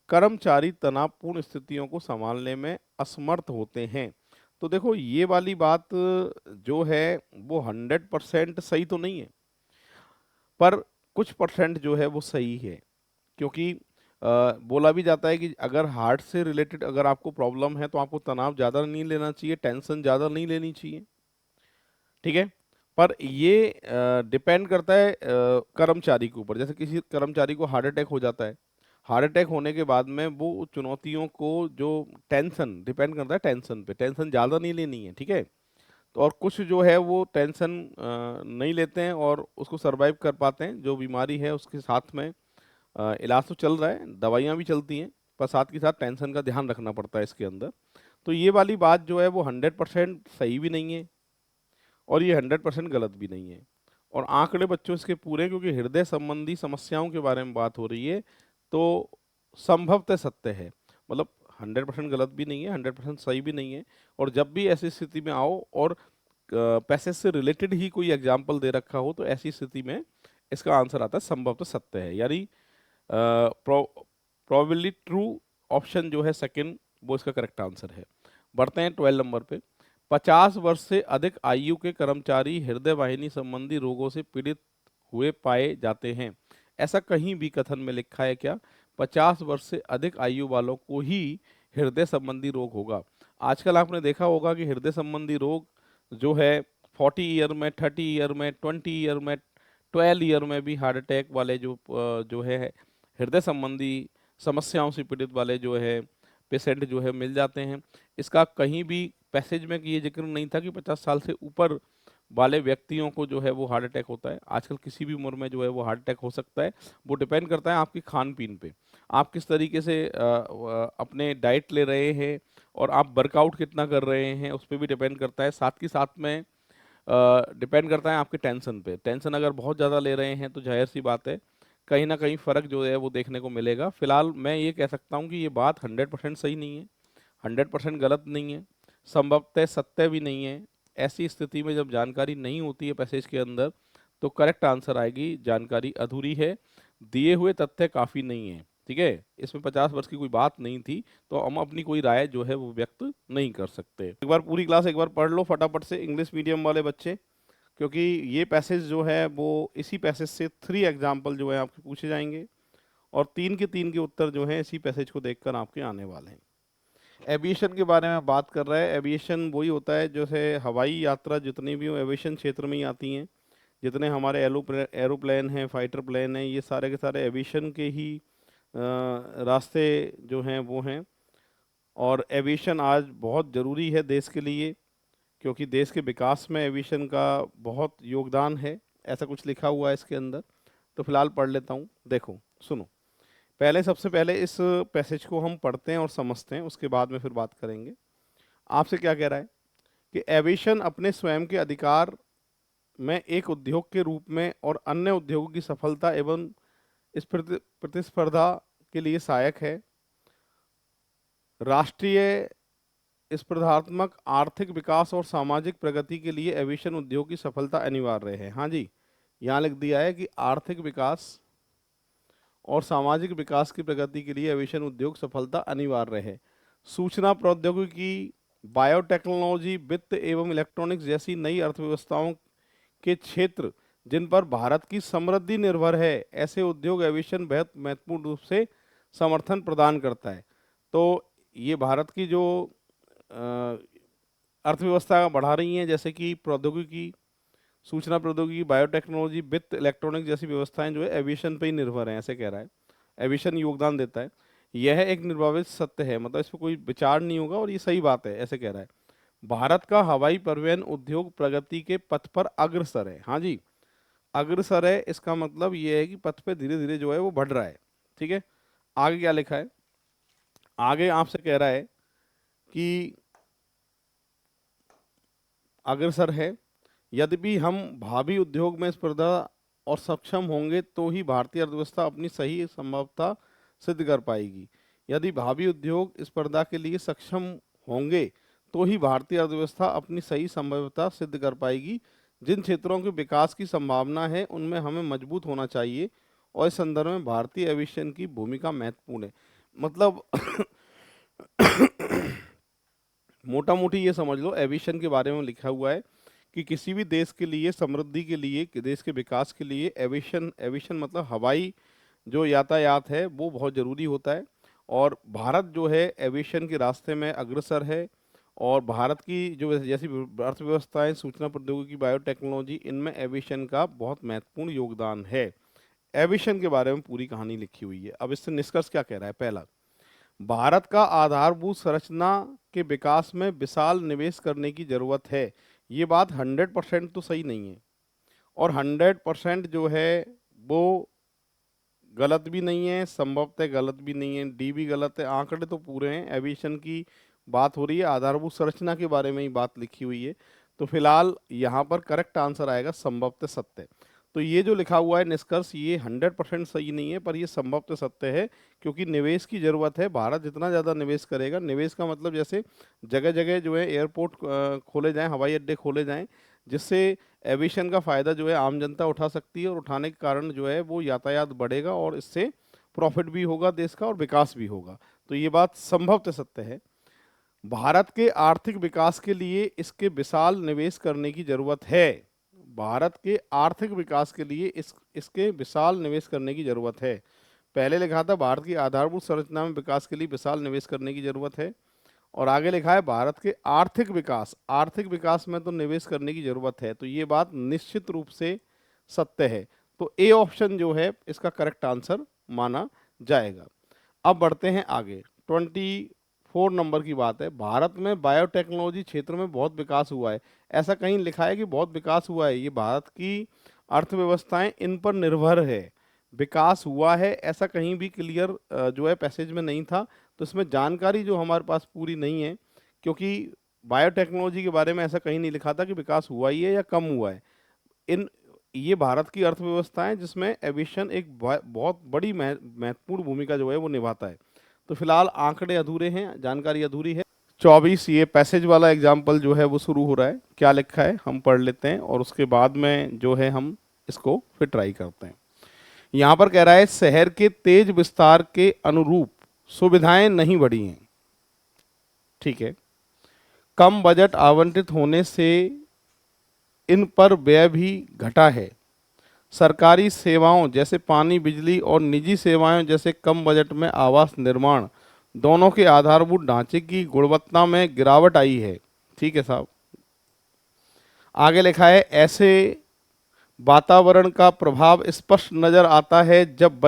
[SPEAKER 1] कर्मचारी तनावपूर्ण स्थितियों को संभालने में असमर्थ होते हैं। तो देखो ये वाली बात जो है वो 100% सही तो नहीं है, पर कुछ परसेंट जो है वो सही है। क्योंकि बोला भी जाता है कि अगर हार्ट से रिलेटेड अगर आपको प्रॉब्लम है तो आपको तनाव ज़्यादा नहीं लेना चाहिए, टेंशन ज़्यादा नहीं लेनी चाहिए, ठीक है। पर ये डिपेंड करता है कर्मचारी के ऊपर। जैसे किसी कर्मचारी को हार्ट अटैक हो जाता है, हार्ट अटैक होने के बाद में वो चुनौतियों को जो टेंशन डिपेंड करता है टेंशन पे, टेंशन ज़्यादा नहीं लेनी है, ठीक है। तो और कुछ जो है वो टेंशन नहीं लेते हैं और उसको सरवाइव कर पाते हैं। जो बीमारी है उसके साथ में इलाज तो चल रहा है, दवाइयाँ भी चलती हैं, पर साथ के साथ टेंशन का ध्यान रखना पड़ता है इसके अंदर। तो ये वाली बात जो है वो 100% सही भी नहीं है और ये 100% गलत भी नहीं है। और आंकड़े बच्चों इसके पूरे, क्योंकि हृदय संबंधी समस्याओं के बारे में बात हो रही है, तो संभवतः सत्य है। मतलब 100% गलत भी नहीं है, 100% सही भी नहीं है। और जब भी ऐसी स्थिति में आओ और पैसे से रिलेटेड ही कोई एग्जाम्पल दे रखा हो, तो ऐसी स्थिति में इसका आंसर आता है संभवतः सत्य है, यानी प्रोबेबली ट्रू ऑप्शन जो है सेकंड वो इसका करेक्ट आंसर है। बढ़ते हैं 12 नंबर पे। 50 वर्ष से अधिक आयु के कर्मचारी हृदय वाहिनी संबंधी रोगों से पीड़ित हुए पाए जाते हैं। ऐसा कहीं भी कथन में लिखा है क्या? 50 वर्ष से अधिक आयु वालों को ही हृदय संबंधी रोग होगा। आजकल आपने देखा होगा कि हृदय संबंधी रोग जो है 40 ईयर में, 30 ईयर में, 20 ईयर में, 12 ईयर में भी हार्ट अटैक वाले जो है हृदय संबंधी समस्याओं से पीड़ित वाले जो है पेशेंट जो है मिल जाते हैं। इसका कहीं भी पैसेज में ये जिक्र नहीं था कि 50 साल से ऊपर वाले व्यक्तियों को जो है वो हार्ट अटैक होता है। आजकल किसी भी उम्र में जो है वो हार्ट अटैक हो सकता है। वो डिपेंड करता है आपकी खान पीन पे, आप किस तरीके से अपने डाइट ले रहे हैं और आप वर्कआउट कितना कर रहे हैं उस पर भी डिपेंड करता है। साथ के साथ में डिपेंड करता है आपके टेंशन पे। टेंशन अगर बहुत ज़्यादा ले रहे हैं तो जाहिर सी बात है कहीं ना कहीं फ़र्क जो है वो देखने को मिलेगा। फिलहाल मैं ये कह सकता हूँ कि ये बात 100% सही नहीं है, 100% गलत नहीं है, संभवतः सत्य भी नहीं है। ऐसी स्थिति में जब जानकारी नहीं होती है पैसेज के अंदर, तो करेक्ट आंसर आएगी जानकारी अधूरी है, दिए हुए तथ्य काफ़ी नहीं है, ठीक है। इसमें 50 वर्ष की कोई बात नहीं थी, तो हम अपनी कोई राय जो है वो व्यक्त नहीं कर सकते। एक बार पूरी क्लास एक बार पढ़ लो फटाफट से इंग्लिश मीडियम वाले बच्चे, क्योंकि ये पैसेज जो है वो इसी पैसेज से 3 एग्जाम्पल जो है आपके पूछे जाएंगे और 3 के 3 के उत्तर जो है इसी पैसेज को देखकर आपके आने वाले हैं। एविएशन के बारे में बात कर रहा है। एविएशन वही होता है जैसे हवाई यात्रा जितनी भी एविएशन क्षेत्र में ही आती हैं। जितने हमारे एरोप्लेन हैं, फाइटर प्लेन हैं, ये सारे के सारे एविएशन के ही रास्ते जो हैं वो हैं। और एविएशन आज बहुत ज़रूरी है देश के लिए, क्योंकि देश के विकास में एविएशन का बहुत योगदान है, ऐसा कुछ लिखा हुआ है इसके अंदर। तो फिलहाल पढ़ लेता हूँ, देखो सुनो। पहले सबसे पहले इस पैसेज को हम पढ़ते हैं और समझते हैं, उसके बाद में फिर बात करेंगे। आपसे क्या कह रहा है कि एविएशन अपने स्वयं के अधिकार में एक उद्योग के रूप में और अन्य उद्योगों की सफलता एवं इस प्रतिस्पर्धा के लिए सहायक है। राष्ट्रीय स्पर्धात्मक आर्थिक विकास और सामाजिक प्रगति के लिए एविएशन उद्योग की सफलता अनिवार्य है। हाँ जी, यहाँ लिख दिया है कि आर्थिक विकास और सामाजिक विकास की प्रगति के लिए एविएशन उद्योग सफलता अनिवार्य है। सूचना प्रौद्योगिकी, बायोटेक्नोलॉजी, वित्त एवं इलेक्ट्रॉनिक्स जैसी नई अर्थव्यवस्थाओं के क्षेत्र जिन पर भारत की समृद्धि निर्भर है, ऐसे उद्योग एविएशन बेहद महत्वपूर्ण रूप से समर्थन प्रदान करता है। तो ये भारत की जो अर्थव्यवस्था बढ़ा रही हैं, जैसे कि प्रौद्योगिकी, सूचना प्रौद्योगिकी, बायोटेक्नोलॉजी, वित्त, इलेक्ट्रॉनिक जैसी व्यवस्थाएं जो है एविएशन पे ही निर्भर हैं, ऐसे कह रहा है। एविएशन योगदान देता है, यह एक निर्वाचित सत्य है, मतलब इस पर कोई विचार नहीं होगा और ये सही बात है, ऐसे कह रहा है। भारत का हवाई परिवहन उद्योग प्रगति के पथ पर अग्रसर है। हाँ जी, अग्रसर है, इसका मतलब ये है कि पथ पे धीरे धीरे जो है वो बढ़ रहा है। ठीक है, आगे क्या लिखा है? आगे आपसे कह रहा है कि अग्रसर है, यद्यपि हम भावी उद्योग में स्पर्धा और सक्षम होंगे तो ही भारतीय अर्थव्यवस्था अपनी सही संभावता सिद्ध कर पाएगी। यदि भावी उद्योग स्पर्धा के लिए सक्षम होंगे तो ही भारतीय अर्थव्यवस्था अपनी सही संभाव्यता सिद्ध कर पाएगी। जिन क्षेत्रों के विकास की संभावना है उनमें हमें मजबूत होना चाहिए और इस संदर्भ में भारतीय एविएशन की भूमिका महत्वपूर्ण है। मतलब मोटा मोटी ये समझ लो, एविएशन के बारे में लिखा हुआ है कि किसी भी देश के लिए समृद्धि के लिए, कि देश के विकास के लिए एविएशन, एविएशन मतलब हवाई जो यातायात है वो बहुत ज़रूरी होता है। और भारत जो है एविएशन के रास्ते में अग्रसर है। और भारत की जो जैसी अर्थव्यवस्थाएं, सूचना प्रौद्योगिकी, बायोटेक्नोलॉजी, इनमें एविएशन का बहुत महत्वपूर्ण योगदान है। एविएशन के बारे में पूरी कहानी लिखी हुई है। अब इससे निष्कर्ष क्या कह रहा है? पहला, भारत का आधारभूत संरचना के विकास में विशाल निवेश करने की जरूरत है। ये बात 100% तो सही नहीं है और 100% जो है वो गलत भी नहीं है, संभवतः गलत भी नहीं है, डी भी गलत है। आंकड़े तो पूरे हैं, एविएशन की बात हो रही है, आधारभूत संरचना के बारे में ही बात लिखी हुई है। तो फिलहाल यहाँ पर करेक्ट आंसर आएगा संभवतः सत्य। तो ये जो लिखा हुआ है निष्कर्ष, ये 100% सही नहीं है, पर ये संभवतः सत्य है, क्योंकि निवेश की जरूरत है। भारत जितना ज़्यादा निवेश करेगा, निवेश का मतलब जैसे जगह जगह जो है एयरपोर्ट खोले जाएं, हवाई अड्डे खोले जाएं, जिससे एविएशन का फ़ायदा जो है आम जनता उठा सकती है, और उठाने के कारण जो है वो यातायात बढ़ेगा और इससे प्रॉफिट भी होगा देश का और विकास भी होगा। तो ये बात संभवतः सत्य है। भारत के आर्थिक विकास के लिए इसके विशाल निवेश करने की जरूरत है। भारत के आर्थिक विकास के लिए इसके विशाल निवेश करने की जरूरत है। पहले लिखा था भारत की आधारभूत संरचना में विकास के लिए विशाल निवेश करने की जरूरत है, और आगे लिखा है भारत के आर्थिक विकास में तो निवेश करने की जरूरत है। तो ये बात निश्चित रूप से सत्य है। तो ए ऑप्शन जो है इसका करेक्ट आंसर माना जाएगा। अब बढ़ते हैं आगे। 24 नंबर की बात है, भारत में बायोटेक्नोलॉजी क्षेत्र में बहुत विकास हुआ है। ऐसा कहीं लिखा है कि बहुत विकास हुआ है? ये भारत की अर्थव्यवस्थाएं इन पर निर्भर है, विकास हुआ है, ऐसा कहीं भी क्लियर जो है पैसेज में नहीं था। तो इसमें जानकारी जो हमारे पास पूरी नहीं है, क्योंकि बायोटेक्नोलॉजी के बारे में ऐसा कहीं नहीं लिखा था कि विकास हुआ ही है या कम हुआ है। इन ये भारत की अर्थव्यवस्था है जिसमें एविएशन एक बहुत बड़ी महत्वपूर्ण भूमिका जो है वो निभाता है। तो फिलहाल आंकड़े अधूरे हैं, जानकारी अधूरी है। 24 ये पैसेज वाला एग्जाम्पल जो है वो शुरू हो रहा है। क्या लिखा है हम पढ़ लेते हैं और उसके बाद में जो है हम इसको फिर ट्राई करते हैं। यहाँ पर कह रहा है शहर के तेज विस्तार के अनुरूप सुविधाएं नहीं बढ़ी हैं। ठीक है, कम बजट आवंटित होने से इन पर व्यय भी घटा है। सरकारी सेवाओं जैसे पानी, बिजली और निजी सेवाएं जैसे कम बजट में आवास निर्माण, दोनों के आधारभूत ढांचे की गुणवत्ता में गिरावट आई है। ठीक है साहब, आगे लिखा है ऐसे वातावरण का प्रभाव स्पष्ट नजर आता है जब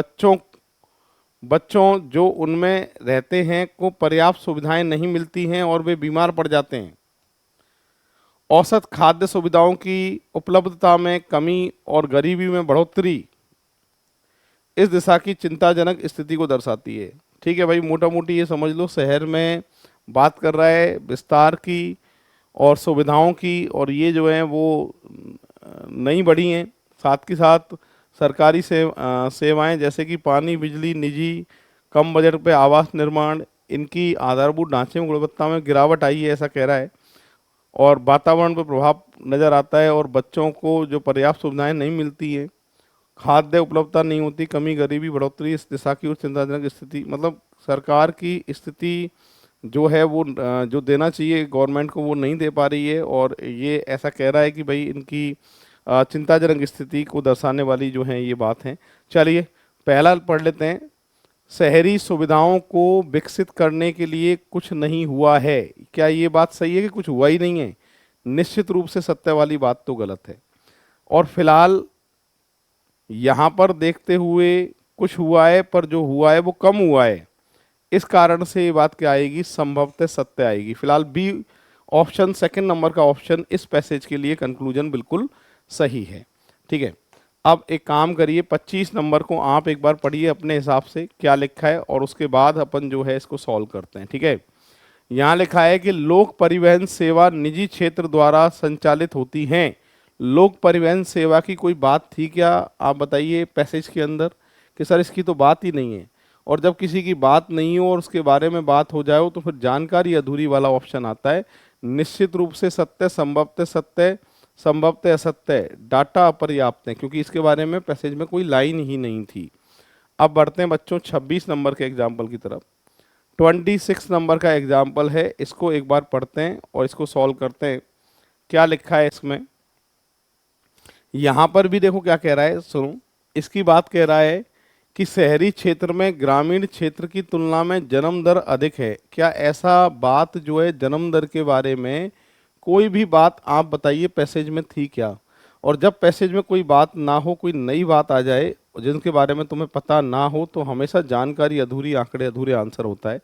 [SPEAKER 1] बच्चों जो उनमें रहते हैं को पर्याप्त सुविधाएं नहीं मिलती हैं और वे बीमार पड़ जाते हैं। औसत खाद्य सुविधाओं की उपलब्धता में कमी और गरीबी में बढ़ोतरी इस दिशा की चिंताजनक स्थिति को दर्शाती है। ठीक है भाई, मोटा मोटी ये समझ लो, शहर में बात कर रहा है विस्तार की और सुविधाओं की, और ये जो है वो नहीं बढ़ी हैं। साथ के साथ सरकारी सेवाएं जैसे कि पानी, बिजली, निजी, कम बजट पे आवास निर्माण, इनकी आधारभूत ढांचे में गुणवत्ता में गिरावट आई है, ऐसा कह रहा है। और वातावरण पर प्रभाव नज़र आता है और बच्चों को जो पर्याप्त सुविधाएं नहीं मिलती हैं, खाद्य उपलब्धता नहीं होती, कमी, गरीबी, बढ़ोतरी इस दिशा की ओर चिंताजनक स्थिति, मतलब सरकार की स्थिति जो है वो जो देना चाहिए गवर्नमेंट को वो नहीं दे पा रही है। और ये ऐसा कह रहा है कि भाई इनकी चिंताजनक स्थिति को दर्शाने वाली जो है ये बात है। चलिए पहला पढ़ लेते हैं। शहरी सुविधाओं को विकसित करने के लिए कुछ नहीं हुआ है। क्या ये बात सही है कि कुछ हुआ ही नहीं है? निश्चित रूप से सत्य वाली बात तो गलत है। और फिलहाल यहाँ पर देखते हुए कुछ हुआ है, पर जो हुआ है वो कम हुआ है। इस कारण से ये बात क्या आएगी? संभवतः सत्य आएगी। फिलहाल बी ऑप्शन, सेकंड नंबर का ऑप्शन इस पैसेज के लिए कंक्लूजन बिल्कुल सही है। ठीक है, अब एक काम करिए, 25 नंबर को आप एक बार पढ़िए अपने हिसाब से क्या लिखा है, और उसके बाद अपन जो है इसको सॉल्व करते हैं, ठीक है। यहाँ लिखा है कि लोक परिवहन सेवा निजी क्षेत्र द्वारा संचालित होती हैं। लोक परिवहन सेवा की कोई बात थी क्या, आप बताइए पैसेज के अंदर, कि सर इसकी तो बात ही नहीं है। और जब किसी की बात नहीं हो और उसके बारे में बात हो जाए तो फिर जानकारी अधूरी वाला ऑप्शन आता है। निश्चित रूप से सत्य, संभवतः सत्य, संभवतः असत्य, डाटा अपर्याप्त है, क्योंकि इसके बारे में पैसेज में कोई लाइन ही नहीं थी। अब बढ़ते हैं बच्चों 26 नंबर के एग्जाम्पल की तरफ। 26 नंबर का एग्जाम्पल है, इसको एक बार पढ़ते हैं और इसको सॉल्व करते हैं। क्या लिखा है इसमें, यहां पर भी देखो क्या कह रहा है, सुनो। इसकी बात कह रहा है कि शहरी क्षेत्र में ग्रामीण क्षेत्र की तुलना में जन्म दर अधिक है। क्या ऐसा बात जो है जन्म दर के बारे में कोई भी बात आप बताइए पैसेज में थी क्या। और जब पैसेज में कोई बात ना हो, कोई नई बात आ जाए जिनके बारे में तुम्हें पता ना हो, तो हमेशा जानकारी अधूरी, आंकड़े अधूरे आंसर होता है।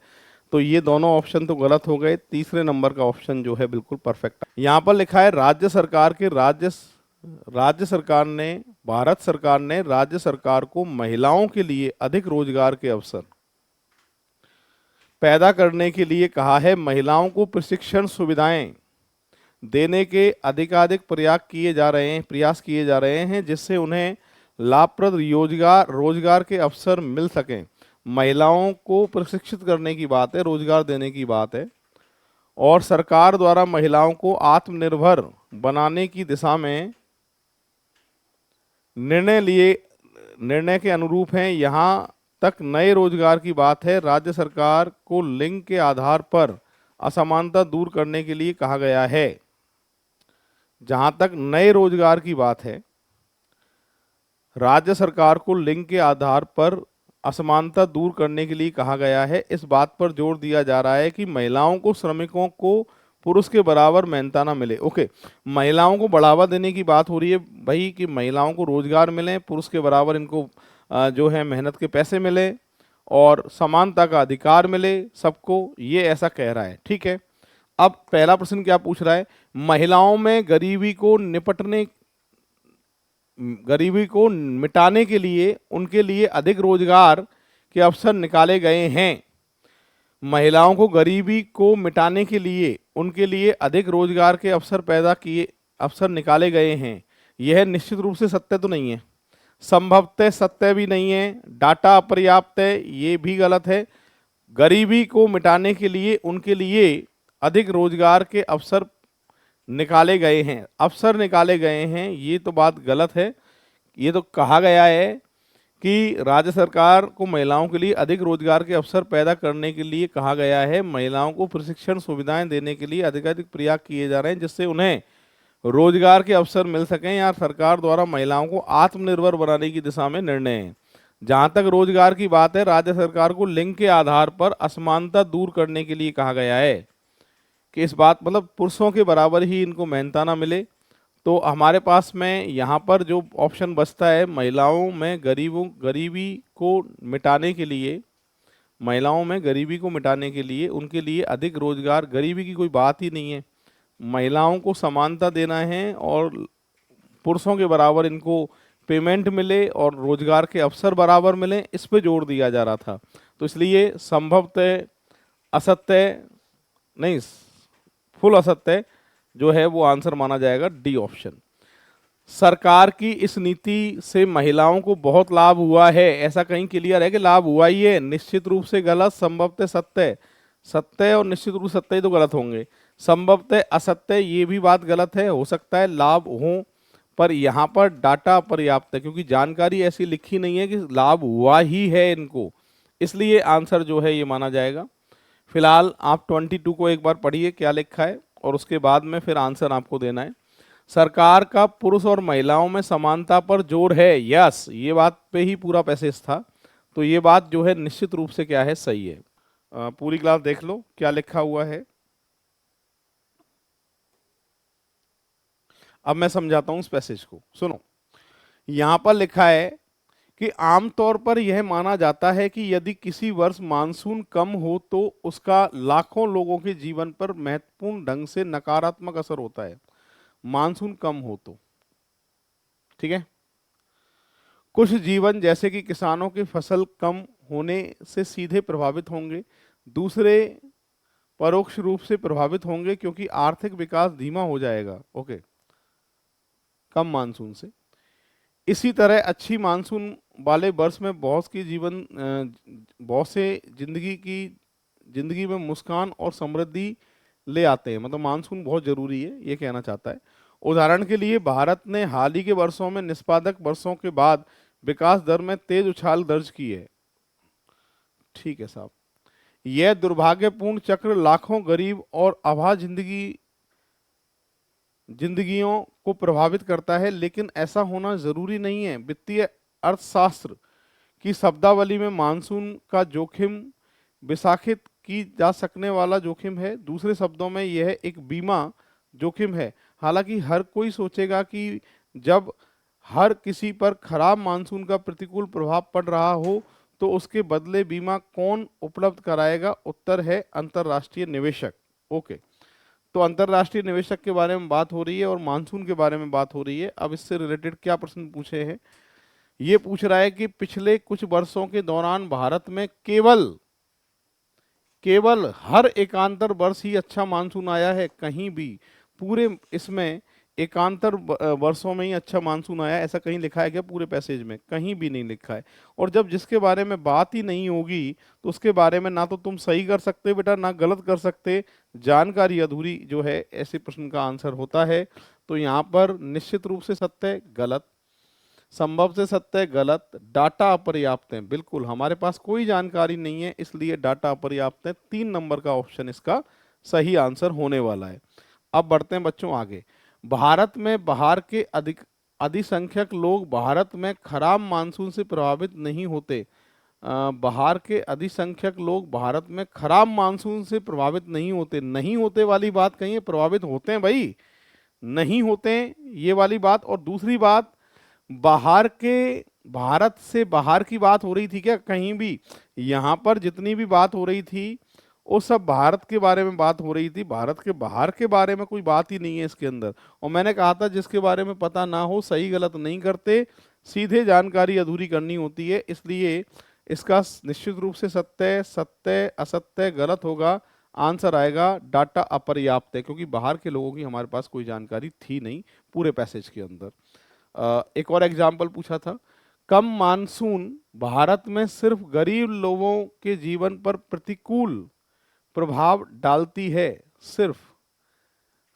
[SPEAKER 1] तो ये दोनों ऑप्शन तो गलत हो गए, तीसरे नंबर का ऑप्शन जो है बिल्कुल परफेक्ट। यहाँ पर लिखा है राज्य सरकार ने, भारत सरकार ने राज्य सरकार को महिलाओं के लिए अधिक रोजगार के अवसर पैदा करने के लिए कहा है। महिलाओं को प्रशिक्षण सुविधाएं देने के अधिकाधिक प्रयास किए जा रहे हैं, जिससे उन्हें लाभप्रद रोजगार के अवसर मिल सकें। महिलाओं को प्रशिक्षित करने की बात है, रोजगार देने की बात है। और सरकार द्वारा महिलाओं को आत्मनिर्भर बनाने की दिशा में निर्णय के अनुरूप हैं। यहाँ तक नए रोजगार की बात है। राज्य सरकार को लिंग के आधार पर असमानता दूर करने के लिए कहा गया है। जहां तक नए रोजगार की बात है, राज्य सरकार को लिंग के आधार पर असमानता दूर करने के लिए कहा गया है। इस बात पर जोर दिया जा रहा है कि महिलाओं को, श्रमिकों को पुरुष के बराबर मेहनताना मिले। ओके, महिलाओं को बढ़ावा देने की बात हो रही है भाई, कि महिलाओं को रोजगार मिले, पुरुष के बराबर इनको जो है मेहनत के पैसे मिले और समानता का अधिकार मिले सबको, ये ऐसा कह रहा है, ठीक है। अब पहला प्रश्न क्या पूछ रहा है, महिलाओं में गरीबी को मिटाने के लिए उनके लिए अधिक रोजगार के अवसर निकाले गए हैं। महिलाओं को गरीबी को मिटाने के लिए उनके लिए अधिक रोजगार के अवसर निकाले गए हैं। यह निश्चित रूप से सत्य तो नहीं है, संभवतः सत्य भी नहीं है, डाटा अपर्याप्त है, ये भी गलत है। गरीबी को मिटाने के लिए उनके लिए अधिक रोजगार के अवसर निकाले गए हैं, ये तो बात गलत है। ये तो कहा गया है कि राज्य सरकार को महिलाओं के लिए अधिक रोजगार के अवसर पैदा करने के लिए कहा गया है। महिलाओं को प्रशिक्षण सुविधाएं देने के लिए अधिकाधिक प्रयास किए जा रहे हैं, जिससे उन्हें रोजगार के अवसर मिल सकें। या सरकार द्वारा महिलाओं को आत्मनिर्भर बनाने की दिशा में निर्णय है। जहां तक रोजगार की बात है, राज्य सरकार को लिंग के आधार पर असमानता दूर करने के लिए कहा गया है, कि इस बात मतलब पुरुषों के बराबर ही इनको मेहनताना मिले। तो हमारे पास में यहाँ पर जो ऑप्शन बचता है, महिलाओं में गरीबी को मिटाने के लिए, उनके लिए अधिक रोजगार, गरीबी की कोई बात ही नहीं है। महिलाओं को समानता देना है और पुरुषों के बराबर इनको पेमेंट मिले और रोजगार के अवसर बराबर मिले, इस पे जोर दिया जा रहा था। तो इसलिए संभवतः असत्य नहीं, फुल असत्य जो है वो आंसर माना जाएगा, डी ऑप्शन। सरकार की इस नीति से महिलाओं को बहुत लाभ हुआ है, ऐसा कहीं क्लियर है कि लाभ हुआ ही है, निश्चित रूप से गलत, संभवतः सत्य और निश्चित रूप से सत्य ही तो गलत होंगे। संभवतः असत्य, ये भी बात गलत है, हो सकता है लाभ हो, पर यहाँ पर डाटा पर्याप्त है, क्योंकि जानकारी ऐसी लिखी नहीं है कि लाभ हुआ ही है इनको, इसलिए आंसर जो है ये माना जाएगा। फिलहाल आप 22 को एक बार पढ़िए क्या लिखा है, और उसके बाद में फिर आंसर आपको देना है। सरकार का पुरुष और महिलाओं में समानता पर जोर है, यस, ये बात पे ही पूरा पैसेज था, तो ये बात जो है निश्चित रूप से क्या है, सही है। पूरी क्लास देख लो क्या लिखा हुआ है। अब मैं समझाता हूं इस पैसेज को, सुनो। यहां पर लिखा है कि आमतौर पर यह माना जाता है कि यदि किसी वर्ष मानसून कम हो तो उसका लाखों लोगों के जीवन पर महत्वपूर्ण ढंग से नकारात्मक असर होता है। मानसून कम हो तो, ठीक है, कुछ जीवन जैसे कि किसानों की फसल कम होने से सीधे प्रभावित होंगे, दूसरे परोक्ष रूप से प्रभावित होंगे क्योंकि आर्थिक विकास धीमा हो जाएगा। ओके, कम मानसून से। इसी तरह अच्छी मानसून वाले वर्ष में बहुत से जिंदगी में मुस्कान और समृद्धि ले आते हैं। मतलब मानसून बहुत जरूरी है, ये कहना चाहता है। उदाहरण के लिए भारत ने हाल ही के वर्षों में निष्पादक वर्षों के बाद विकास दर में तेज उछाल दर्ज की है। ठीक है साहब। यह दुर्भाग्यपूर्ण चक्र लाखों गरीब और अभाव जिंदगियों को प्रभावित करता है, लेकिन ऐसा होना जरूरी नहीं है। वित्तीय अर्थशास्त्र की शब्दावली में मानसून का जोखिम विशाखित की जा सकने वाला जोखिम है। दूसरे शब्दों में यह एक बीमा जोखिम है। हालांकि हर कोई सोचेगा कि जब हर किसी पर खराब मानसून का प्रतिकूल प्रभाव पड़ रहा हो तो उसके बदले बीमा कौन उपलब्ध कराएगा? उत्तर है अंतर्राष्ट्रीय निवेशक। ओके, तो अंतर्राष्ट्रीय निवेशक के बारे में बात हो रही है और मानसून के बारे में बात हो रही है। अब इससे रिलेटेड क्या प्रश्न पूछे हैं? ये पूछ रहा है कि पिछले कुछ वर्षों के दौरान भारत में केवल केवल हर एकांतर वर्ष ही अच्छा मानसून आया है, कहीं भी पूरे इसमें एकांतर वर्षों में ही अच्छा मानसून आया, ऐसा कहीं लिखा है क्या पूरे पैसेज में? कहीं भी नहीं लिखा है। और जब जिसके बारे में बात ही नहीं होगी तो उसके बारे में ना तो तुम सही कर सकते बेटा, ना गलत कर सकते। जानकारी अधूरी जो है ऐसे प्रश्न का आंसर होता है। तो यहाँ पर निश्चित रूप से सत्य गलत, संभव से सत्य गलत, डाटा अपर्याप्त है। बिल्कुल हमारे पास कोई जानकारी नहीं है इसलिए डाटा अपर्याप्त है। 3 नंबर का ऑप्शन इसका सही आंसर होने वाला है। अब बढ़ते हैं बच्चों आगे। भारत में बाहर के अधिसंख्यक लोग भारत में खराब मानसून से प्रभावित नहीं होते। बाहर के अधिसंख्यक लोग भारत में खराब मानसून से प्रभावित नहीं होते। नहीं होते वाली बात कहीं है, प्रभावित होते हैं भाई, नहीं होते हैं ये वाली बात। और दूसरी बात, बाहर के भारत से बाहर की बात हो रही थी क्या कहीं भी? यहाँ पर जितनी भी बात हो रही थी वो सब भारत के बारे में बात हो रही थी, भारत के बाहर के बारे में कोई बात ही नहीं है इसके अंदर। और मैंने कहा था जिसके बारे में पता ना हो सही गलत नहीं करते, सीधे जानकारी अधूरी करनी होती है। इसलिए इसका निश्चित रूप से सत्य सत्य असत्य गलत होगा। आंसर आएगा डाटा अपर्याप्त है, क्योंकि बाहर के लोगों की हमारे पास कोई जानकारी थी नहीं पूरे पैसेज के अंदर। एक और एग्जाम्पल पूछा था, कम मानसून भारत में सिर्फ गरीब लोगों के जीवन पर प्रतिकूल प्रभाव डालती है। सिर्फ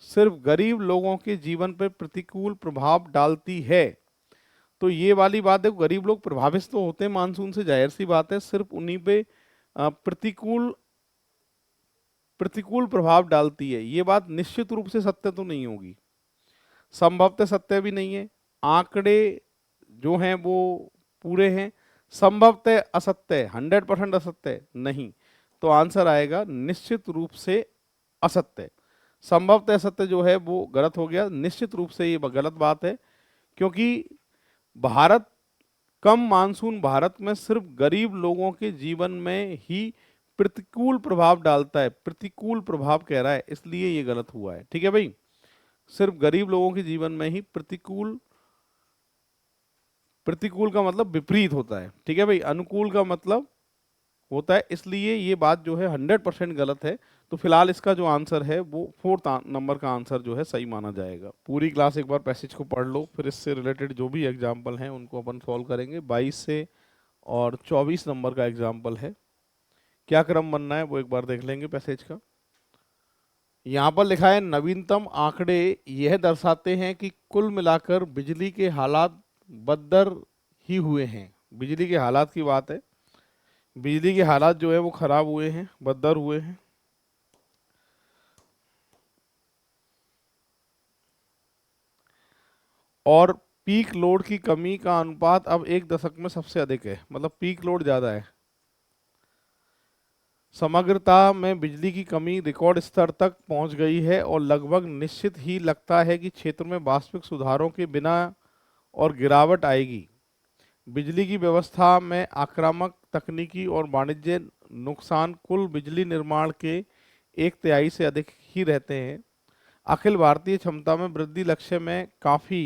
[SPEAKER 1] सिर्फ गरीब लोगों के जीवन पर प्रतिकूल प्रभाव डालती है। तो ये वाली बात देखो, गरीब लोग प्रभावित तो होते हैं मानसून से, जाहिर सी बात है, सिर्फ उन्हीं पे प्रतिकूल प्रतिकूल प्रभाव डालती है। ये बात निश्चित रूप से सत्य तो नहीं होगी, संभवतः सत्य भी नहीं है। आंकड़े जो हैं वो पूरे हैं। संभवतः असत्य, 100% असत्य नहीं। तो आंसर आएगा निश्चित रूप से असत्य। संभवतः असत्य जो है वो गलत हो गया, निश्चित रूप से ये गलत बात है। क्योंकि भारत कम मानसून भारत में सिर्फ गरीब लोगों के जीवन में ही प्रतिकूल प्रभाव डालता है। प्रतिकूल प्रभाव कह रहा है, इसलिए ये गलत हुआ है। ठीक है भाई, सिर्फ गरीब लोगों के जीवन में ही प्रतिकूल, प्रतिकूल का मतलब विपरीत होता है। ठीक है भाई, अनुकूल का मतलब होता है। इसलिए ये बात जो है 100% गलत है। तो फिलहाल इसका जो आंसर है वो 4th नंबर का आंसर जो है सही माना जाएगा। पूरी क्लास एक बार पैसेज को पढ़ लो, फिर इससे रिलेटेड जो भी एग्जाम्पल हैं उनको अपन सॉल्व करेंगे। 22 से और 24 नंबर का एग्जाम्पल है, क्या क्रम बनना है वो एक बार देख लेंगे पैसेज का। यहाँ पर लिखा है नवीनतम आंकड़े यह दर्शाते हैं कि कुल मिलाकर बिजली के हालात बदतर ही हुए हैं। बिजली के हालात की बात है, बिजली के हालात जो है वो खराब हुए हैं, बदतर हुए हैं। और पीक लोड की कमी का अनुपात अब 1 दशक में सबसे अधिक है, मतलब पीक लोड ज्यादा है। समग्रता में बिजली की कमी रिकॉर्ड स्तर तक पहुंच गई है और लगभग निश्चित ही लगता है कि क्षेत्र में वास्तविक सुधारों के बिना और गिरावट आएगी। बिजली की व्यवस्था में आक्रामक तकनीकी और वाणिज्य नुकसान कुल बिजली निर्माण के 1/3 से अधिक ही रहते हैं। अखिल भारतीय क्षमता में वृद्धि लक्ष्य में काफी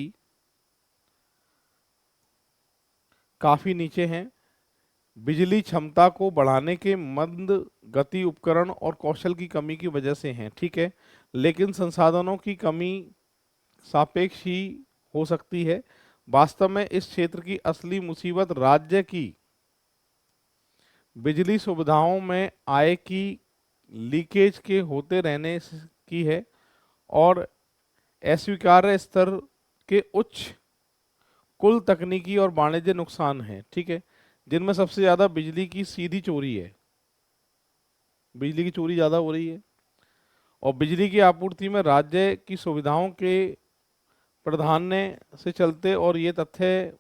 [SPEAKER 1] काफी नीचे हैं। बिजली क्षमता को बढ़ाने के मंद गति उपकरण और कौशल की कमी की वजह से हैं, ठीक है। लेकिन संसाधनों की कमी सापेक्ष ही हो सकती है। वास्तव में इस क्षेत्र की असली मुसीबत राज्य की बिजली सुविधाओं में आय की लीकेज के होते रहने की है और अस्वीकार्य स्तर के उच्च कुल तकनीकी और वाणिज्य नुकसान हैं, ठीक है। जिनमें सबसे ज्यादा बिजली की सीधी चोरी है, बिजली की चोरी ज्यादा हो रही है। और बिजली की आपूर्ति में राज्य की सुविधाओं के प्राधान्य से चलते और ये तथ्य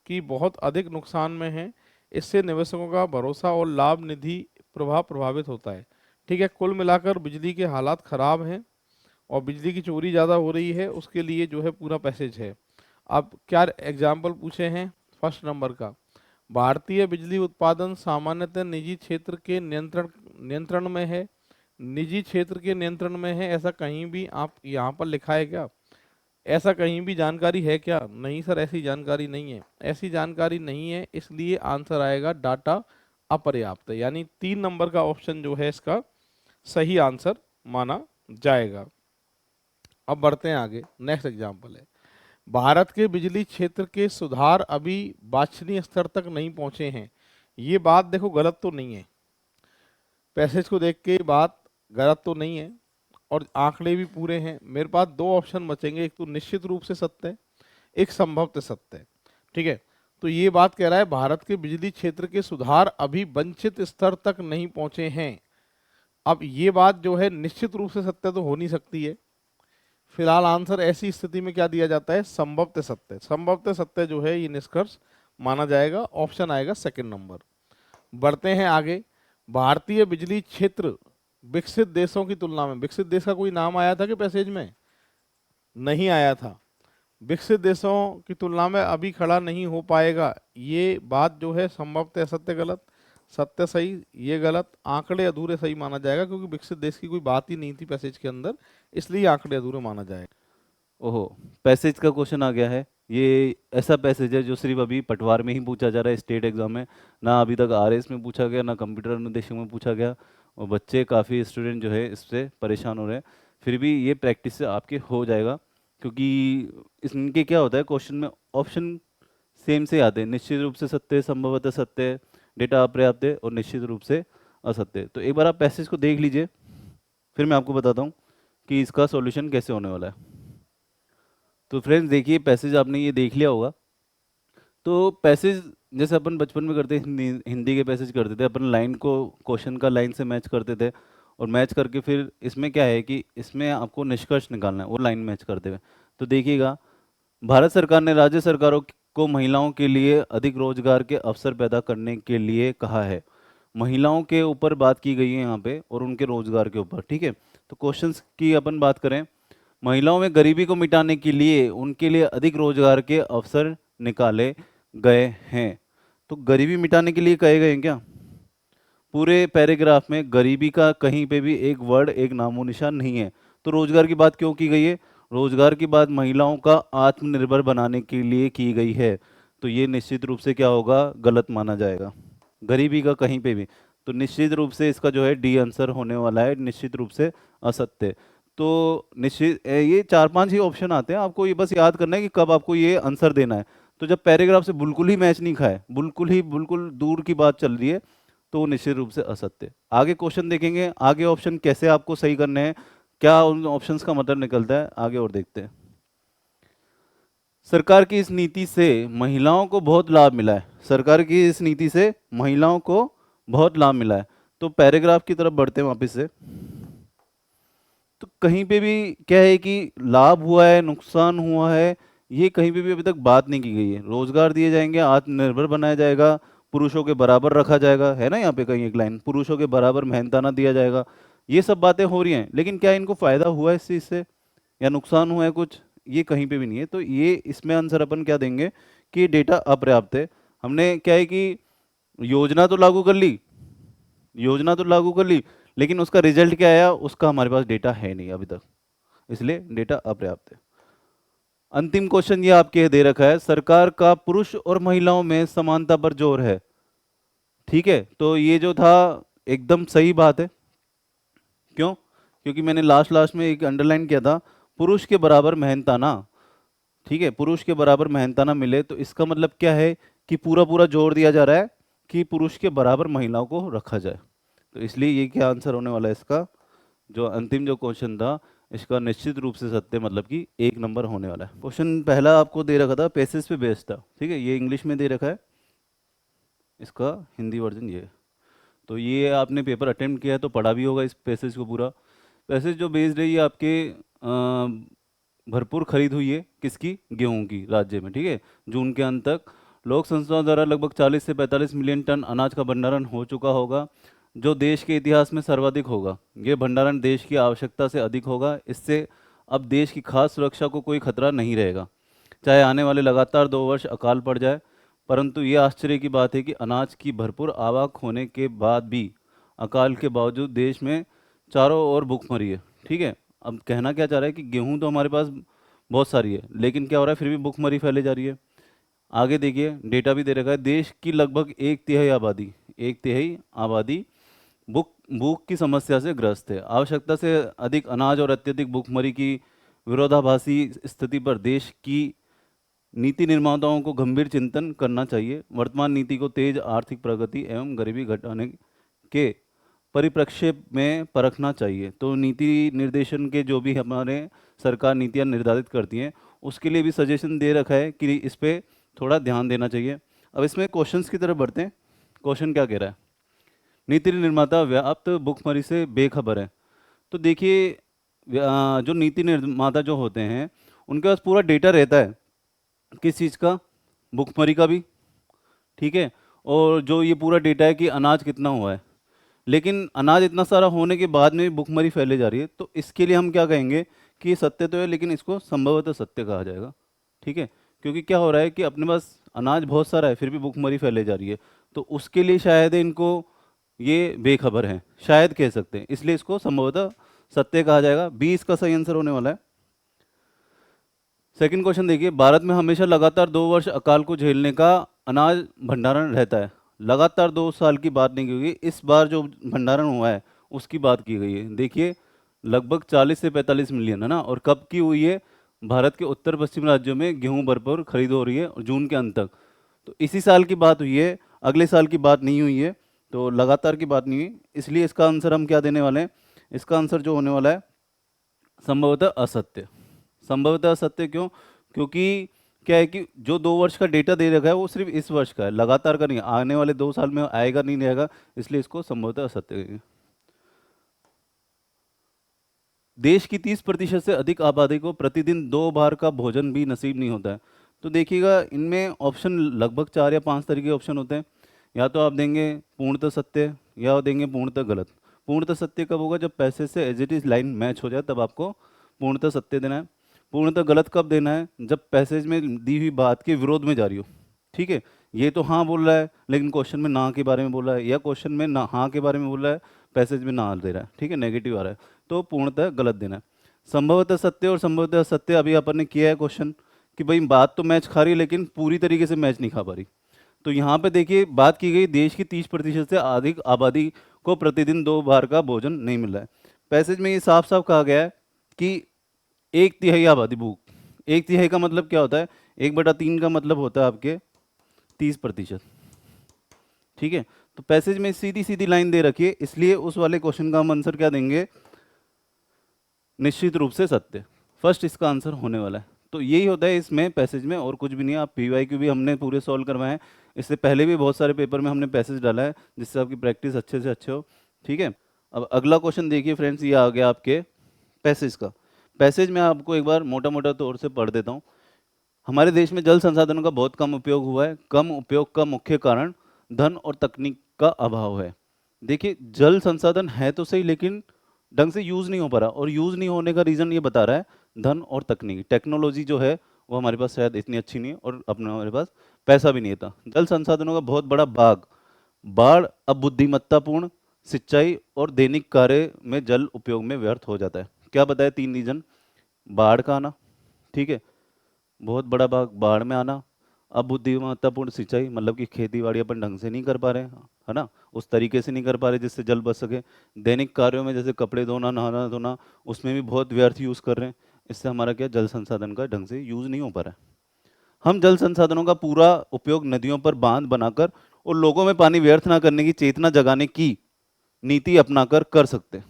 [SPEAKER 1] कि बहुत अधिक नुकसान में है, इससे निवेशकों का भरोसा और लाभ निधि प्रभाव प्रभावित होता है, ठीक है। कुल मिलाकर बिजली के हालात खराब हैं और बिजली की चोरी ज़्यादा हो रही है, उसके लिए जो है पूरा पैसेज है। अब क्या एग्जाम्पल पूछे हैं फर्स्ट नंबर का, भारतीय बिजली उत्पादन सामान्यतः निजी क्षेत्र के नियंत्रण में है। निजी क्षेत्र के नियंत्रण में है, ऐसा कहीं भी आप यहाँ पर लिखा है क्या? ऐसा कहीं भी जानकारी है क्या? नहीं सर, ऐसी जानकारी नहीं है, ऐसी जानकारी नहीं है, इसलिए आंसर आएगा डाटा अपर्याप्त है। यानी 3 नंबर का ऑप्शन जो है इसका सही आंसर माना जाएगा। अब बढ़ते हैं आगे, नेक्स्ट एग्जाम्पल है, भारत के बिजली क्षेत्र के सुधार अभी वांछनीय स्तर तक नहीं पहुंचे हैं। ये बात देखो गलत तो नहीं है, पैसेज को देख के ये बात गलत तो नहीं है और आंकड़े भी पूरे हैं। मेरे पास 2 ऑप्शन बचेंगे, एक तो निश्चित रूप से सत्य है, एक संभवतः सत्य है, ठीक है। तो ये बात कह रहा है भारत के बिजली क्षेत्र के सुधार अभी वांछित स्तर तक नहीं पहुंचे हैं। अब ये बात जो है निश्चित रूप से सत्य तो हो नहीं सकती है, फिलहाल आंसर ऐसी स्थिति में क्या दिया जाता है? संभवतः सत्य। संभवतः सत्य जो है ये निष्कर्ष माना जाएगा, ऑप्शन आएगा सेकंड नंबर। बढ़ते हैं आगे, भारतीय बिजली क्षेत्र विकसित देशों की तुलना में, विकसित देश का कोई नाम आया था कि पैसेज में? नहीं आया था। विकसित देशों की तुलना में अभी खड़ा नहीं हो पाएगा, ये बात जो है संभवतः सत्य गलत, सत्य सही, ये गलत, आंकड़े अधूरे सही माना जाएगा क्योंकि विकसित देश की कोई बात ही नहीं थी पैसेज के अंदर, इसलिए आंकड़े अधूरे माना जाएगा।
[SPEAKER 2] ओहो, पैसेज का क्वेश्चन आ गया है। ये ऐसा पैसेज है जो सिर्फ अभी पटवार में ही पूछा जा रहा है स्टेट एग्जाम में, ना अभी तक आरएस में पूछा गया, ना कंप्यूटर अनुदेशक में पूछा गया, और बच्चे काफ़ी स्टूडेंट जो है इससे परेशान हो रहे हैं। फिर भी ये प्रैक्टिस से आपके हो जाएगा, क्योंकि इनके क्या होता है क्वेश्चन में ऑप्शन सेम से आते हैं, निश्चित रूप से सत्य, संभवतः सत्य, डेटा अपर्याप्त है और निश्चित रूप से असत्य। तो एक बार आप पैसेज को देख लीजिए, फिर मैं आपको बताता हूँ कि इसका सॉल्यूशन कैसे होने वाला है। तो फ्रेंड्स देखिए, पैसेज आपने ये देख लिया होगा। तो पैसेज जैसे अपन बचपन में करते हिंदी के पैसेज करते थे, अपन लाइन को क्वेश्चन का लाइन से मैच करते थे, और मैच करके फिर इसमें क्या है कि इसमें आपको निष्कर्ष निकालना है वो लाइन मैच करते हुए। तो देखिएगा, भारत सरकार ने राज्य सरकारों को महिलाओं के लिए अधिक रोजगार के अवसर पैदा करने के लिए कहा है। महिलाओं के ऊपर बात की गई है यहाँ पे और उनके रोजगार के ऊपर, ठीक है। तो क्वेश्चंस की अपन बात करें, महिलाओं में गरीबी को मिटाने के लिए उनके लिए अधिक रोजगार के अवसर निकाले गए हैं। तो गरीबी मिटाने के लिए कहे गए हैं क्या? पूरे पैराग्राफ में गरीबी का कहीं पे भी एक वर्ड, एक नामो निशान नहीं है। तो रोजगार की बात क्यों की गई है? रोजगार की बात महिलाओं का आत्मनिर्भर बनाने के लिए की गई है। तो ये निश्चित रूप से क्या होगा? गलत माना जाएगा। गरीबी का कहीं पे भी, तो निश्चित रूप से इसका जो है डी आंसर होने वाला है, निश्चित रूप से असत्य। तो निश्चित ये 4-5 ही ऑप्शन आते हैं, आपको ये बस याद करना है कि कब आपको ये आंसर देना है। तो जब पैराग्राफ से बिल्कुल ही मैच नहीं खाए, बिल्कुल दूर की बात चल रही है, तो वो निश्चित रूप से असत्य। आगे क्वेश्चन देखेंगे, आगे ऑप्शन कैसे आपको सही करने हैं, क्या उन ऑप्शंस का मतलब निकलता है, आगे और देखते हैं। सरकार की इस नीति से महिलाओं को बहुत लाभ मिला है। सरकार की इस नीति से महिलाओं को बहुत लाभ मिला है। तो पैराग्राफ की तरफ बढ़ते हैं वापस से। तो कहीं पे भी क्या है कि लाभ हुआ है, नुकसान हुआ है, ये कहीं पे भी अभी तक बात नहीं की गई है। रोजगार दिए जाएंगे, आत्मनिर्भर बनाया जाएगा, पुरुषों के बराबर रखा जाएगा, है ना यहाँ पे कहीं एक लाइन, पुरुषों के बराबर मेहनताना दिया जाएगा, ये सब बातें हो रही हैं। लेकिन क्या इनको फायदा हुआ है इस चीज से, या नुकसान हुआ है कुछ? ये कहीं पे भी नहीं है। तो ये इसमें आंसर अपन क्या देंगे कि डेटा अपर्याप्त है। हमने क्या है कि योजना तो लागू कर ली, योजना तो लागू कर ली, लेकिन उसका रिजल्ट क्या आया उसका हमारे पास डेटा है नहीं अभी तक, इसलिए डेटा अपर्याप्त है। अंतिम क्वेश्चन ये आपके दे रखा है, सरकार का पुरुष और महिलाओं में समानता पर जोर है। ठीक है, तो ये जो था एकदम सही बात है। क्यों? क्योंकि मैंने लास्ट लास्ट में एक अंडरलाइन किया था, पुरुष के बराबर मेहनताना। ठीक है, पुरुष के बराबर मेहनताना मिले, तो इसका मतलब क्या है कि पूरा पूरा जोर दिया जा रहा है कि पुरुष के बराबर महिलाओं को रखा जाए। तो इसलिए ये क्या आंसर होने वाला है इसका, जो अंतिम जो क्वेश्चन था, इसका निश्चित रूप से सत्य, मतलब कि 1 नंबर होने वाला है। क्वेश्चन पहला आपको दे रखा था, पैसेज पे बेस्ड था। ठीक है, ये इंग्लिश में दे रखा है, इसका हिंदी वर्जन ये है। तो ये आपने पेपर अटेम्प्ट किया है तो पढ़ा भी होगा इस पैसेज को पूरा। पैसेज जो बेस्ड है ये आपके भरपूर खरीद हुई है किसकी, गेहूं की राज्य में। ठीक है, जून के अंत तक लोक संस्थाओं द्वारा लगभग 40 से 45 मिलियन टन अनाज का भंडारण हो चुका होगा, जो देश के इतिहास में सर्वाधिक होगा। ये भंडारण देश की आवश्यकता से अधिक होगा। इससे अब देश की खाद्य सुरक्षा को कोई खतरा नहीं रहेगा, चाहे आने वाले लगातार 2 वर्ष अकाल पड़ जाए। परंतु ये आश्चर्य की बात है कि अनाज की भरपूर आवक होने के बाद भी अकाल के बावजूद देश में चारों ओर भूखमरी है। ठीक है, अब कहना क्या चाह रहा है कि गेहूं तो हमारे पास बहुत सारी है, लेकिन क्या हो रहा है, फिर भी भूखमरी फैले जा रही है। आगे देखिए, डेटा भी दे रखा है, देश की लगभग 1/3 आबादी भूख भूख की समस्या से ग्रस्त है। आवश्यकता से अधिक अनाज और अत्यधिक भूखमरी की विरोधाभासी स्थिति पर देश की नीति निर्माताओं को गंभीर चिंतन करना चाहिए। वर्तमान नीति को तेज आर्थिक प्रगति एवं गरीबी घटाने के परिप्रेक्ष्य में परखना चाहिए। तो नीति निर्देशन के जो भी हमारे सरकार नीतियां निर्धारित करती हैं, उसके लिए भी सजेशन दे रखा है कि इस पे थोड़ा ध्यान देना चाहिए। अब इसमें क्वेश्चंस की तरफ बढ़ते हैं। क्वेश्चन क्या कह रहा है, नीति निर्माता व्याप्त भुखमरी से बेखबर है। तो देखिए, जो नीति निर्माता जो होते हैं, उनके पास पूरा डेटा रहता है, किस चीज़ का, भुखमरी का भी। ठीक है, और जो ये पूरा डेटा है कि अनाज कितना हुआ है, लेकिन अनाज इतना सारा होने के बाद में भी भुखमरी फैले जा रही है। तो इसके लिए हम क्या कहेंगे कि ये सत्य तो है, लेकिन इसको संभवतः सत्य कहा जाएगा। ठीक है, क्योंकि क्या हो रहा है कि अपने पास अनाज बहुत सारा है फिर भी भुखमरी फैले जा रही है, तो उसके लिए शायद इनको ये बेखबर है, शायद कह सकते हैं, इसलिए इसको संभवतः सत्य कहा जाएगा। बी इसका सही आंसर होने वाला है। सेकंड क्वेश्चन देखिए, भारत में हमेशा लगातार 2 वर्ष अकाल को झेलने का अनाज भंडारण रहता है। लगातार 2 साल की बात नहीं की गई, इस बार जो भंडारण हुआ है उसकी बात की गई है। देखिए, लगभग 40 से 45 मिलियन है ना, और कब की हुई है, भारत के उत्तर पश्चिम राज्यों में गेहूं भरपूर खरीद हो रही है और जून के अंत तक। तो इसी साल की बात हुई है, अगले साल की बात नहीं हुई है, तो लगातार की बात नहीं हुई, इसलिए इसका आंसर हम क्या देने वाले हैं, इसका आंसर जो होने वाला है संभवतः असत्य। संभवतः असत्य क्यों? क्योंकि क्या है कि जो 2 वर्ष का डेटा दे रखा है वो सिर्फ इस वर्ष का है, लगातार का नहीं है, आने वाले 2 साल में आएगा नहीं रहेगा, इसलिए इसको संभवतः असत्य कहेंगे। देश की 30% से अधिक आबादी को प्रतिदिन 2 बार का भोजन भी नसीब नहीं होता है। तो देखिएगा, इनमें ऑप्शन लगभग 4 या 5 तरह के ऑप्शन होते हैं। या तो आप देंगे पूर्णतः सत्य, या देंगे पूर्णतः गलत। पूर्णतः सत्य कब होगा, जब पैसे से as it is line match हो जाए, तब आपको पूर्णतः सत्य देना है। पूर्णतः गलत कब देना है, जब पैसेज में दी हुई बात के विरोध में जा रही हो। ठीक है, ये तो हाँ बोल रहा है लेकिन क्वेश्चन में ना के बारे में बोल रहा है, या क्वेश्चन में ना हाँ के बारे में बोल रहा है, पैसेज में ना दे रहा है। ठीक है, नेगेटिव आ रहा है, तो पूर्णतः गलत देना है। संभवतः सत्य और संभवतः सत्य अभी अपन ने किया है क्वेश्चन, कि भाई बात तो मैच खा रही है लेकिन पूरी तरीके से मैच नहीं खा पा रही। तो यहाँ पे देखिए, बात की गई देश की 30% से अधिक आबादी को प्रतिदिन 2 बार का भोजन नहीं मिल रहा है। पैसेज में ये साफ साफ कहा गया है कि 1/3 आबादी भूख। 1/3 का मतलब क्या होता है, 1/3 का मतलब होता है आपके 30%। ठीक है, तो पैसेज में सीधी सीधी लाइन दे रखी है, इसलिए उस वाले क्वेश्चन का हम आंसर क्या देंगे, निश्चित रूप से सत्य। फर्स्ट इसका आंसर होने वाला है। तो यही होता है इसमें पैसेज में, और कुछ भी नहीं है। आप पीवाईक्यू भी हमने पूरे सॉल्व करवाए हैं, इससे पहले भी बहुत सारे पेपर में हमने पैसेज डाला है, जिससे आपकी प्रैक्टिस अच्छे से अच्छे हो। ठीक है, अब अगला क्वेश्चन देखिए फ्रेंड्स, ये आ गया आपके पैसेज का। पैसेज में आपको एक बार मोटा मोटा तौर से पढ़ देता हूँ। हमारे देश में जल संसाधनों का बहुत कम उपयोग हुआ है। कम उपयोग का मुख्य कारण धन और तकनीक का अभाव है। देखिए, जल संसाधन है तो सही, लेकिन ढंग से यूज़ नहीं हो पा रहा, और यूज़ नहीं होने का रीज़न ये बता रहा है धन और तकनीक। टेक्नोलॉजी जो है वो हमारे पास शायद इतनी अच्छी नहीं है, और अपने हमारे पास पैसा भी नहीं था। जल संसाधनों का बहुत बड़ा भाग बाढ़, अबुद्धिमत्तापूर्ण सिंचाई और दैनिक कार्य में जल उपयोग में व्यर्थ हो जाता है। क्या बताया, 3 रीजन। बाढ़ का आना, ठीक है, बहुत बड़ा भाग बाढ़ में आना, अबुद्धिमत्तापूर्ण सिंचाई मतलब कि खेती बाड़ी अपन ढंग से नहीं कर पा रहे हैं, है ना, उस तरीके से नहीं कर पा रहे जिससे जल बच सके। दैनिक कार्यों में जैसे कपड़े धोना, नहाना धोना, उसमें भी बहुत व्यर्थ यूज़ कर रहे हैं। इससे हमारा क्या, जल संसाधन का ढंग से यूज़ नहीं हो पा रहा है। हम जल संसाधनों का पूरा उपयोग नदियों पर बांध बनाकर और लोगों में पानी व्यर्थ ना करने की चेतना जगाने की नीति अपनाकर कर सकते हैं।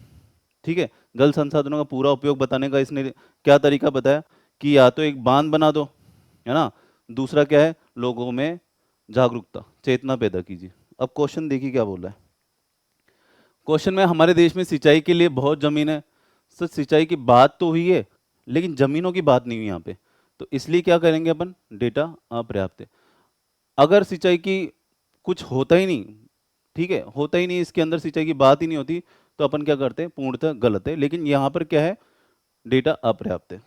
[SPEAKER 2] ठीक है, जल संसाधनों का पूरा उपयोग बताने का इसने क्या तरीका बताया कि या तो एक बांध बना दो, है ना, दूसरा क्या है, लोगों में जागरूकता चेतना पैदा कीजिए। अब क्वेश्चन देखिए क्या बोल रहा है। क्वेश्चन में हमारे देश में सिंचाई के लिए बहुत जमीन है। सर सिंचाई की बात तो हुई है लेकिन जमीनों की बात नहीं हुई यहाँ पे, तो इसलिए क्या करेंगे अपन, डेटा अपर्याप्त है। अगर सिंचाई की कुछ होता ही नहीं, ठीक है, होता ही नहीं, इसके अंदर सिंचाई की बात ही नहीं होती, तो अपन क्या करते हैं, पूर्णतः गलत है। लेकिन यहाँ पर क्या है, डेटा अपर्याप्त है।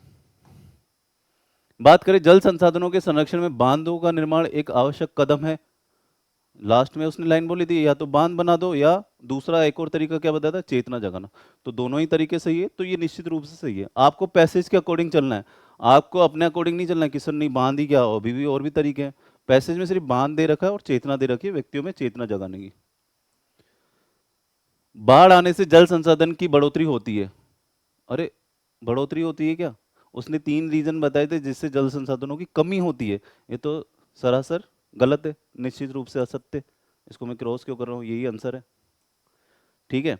[SPEAKER 2] बात करें जल संसाधनों के संरक्षण में बांधों का निर्माण एक आवश्यक कदम है। लास्ट में उसने लाइन बोली थी, या तो बांध बना दो या दूसरा एक और तरीका क्या बताया था, चेतना जगाना। तो दोनों ही तरीके सही है, तो ये निश्चित रूप से सही है। आपको पैसेज के अकॉर्डिंग चलना है, आपको अपने अकॉर्डिंग नहीं चलना है कि सर नहीं बांध ही क्या हो, अभी भी और भी तरीके हैं। पैसेज में सिर्फ बांध दे रखा है और चेतना दे रखी है, व्यक्तियों में चेतना जगाने की। बाढ़ आने से जल संसाधन की बढ़ोतरी होती है। अरे बढ़ोतरी होती है क्या, उसने 3 रीजन बताए थे जिससे जल संसाधनों की कमी होती है। ये तो सरासर गलत है, निश्चित रूप से असत्य। इसको मैं क्रॉस क्यों कर रहा हूँ, यही आंसर है। ठीक है,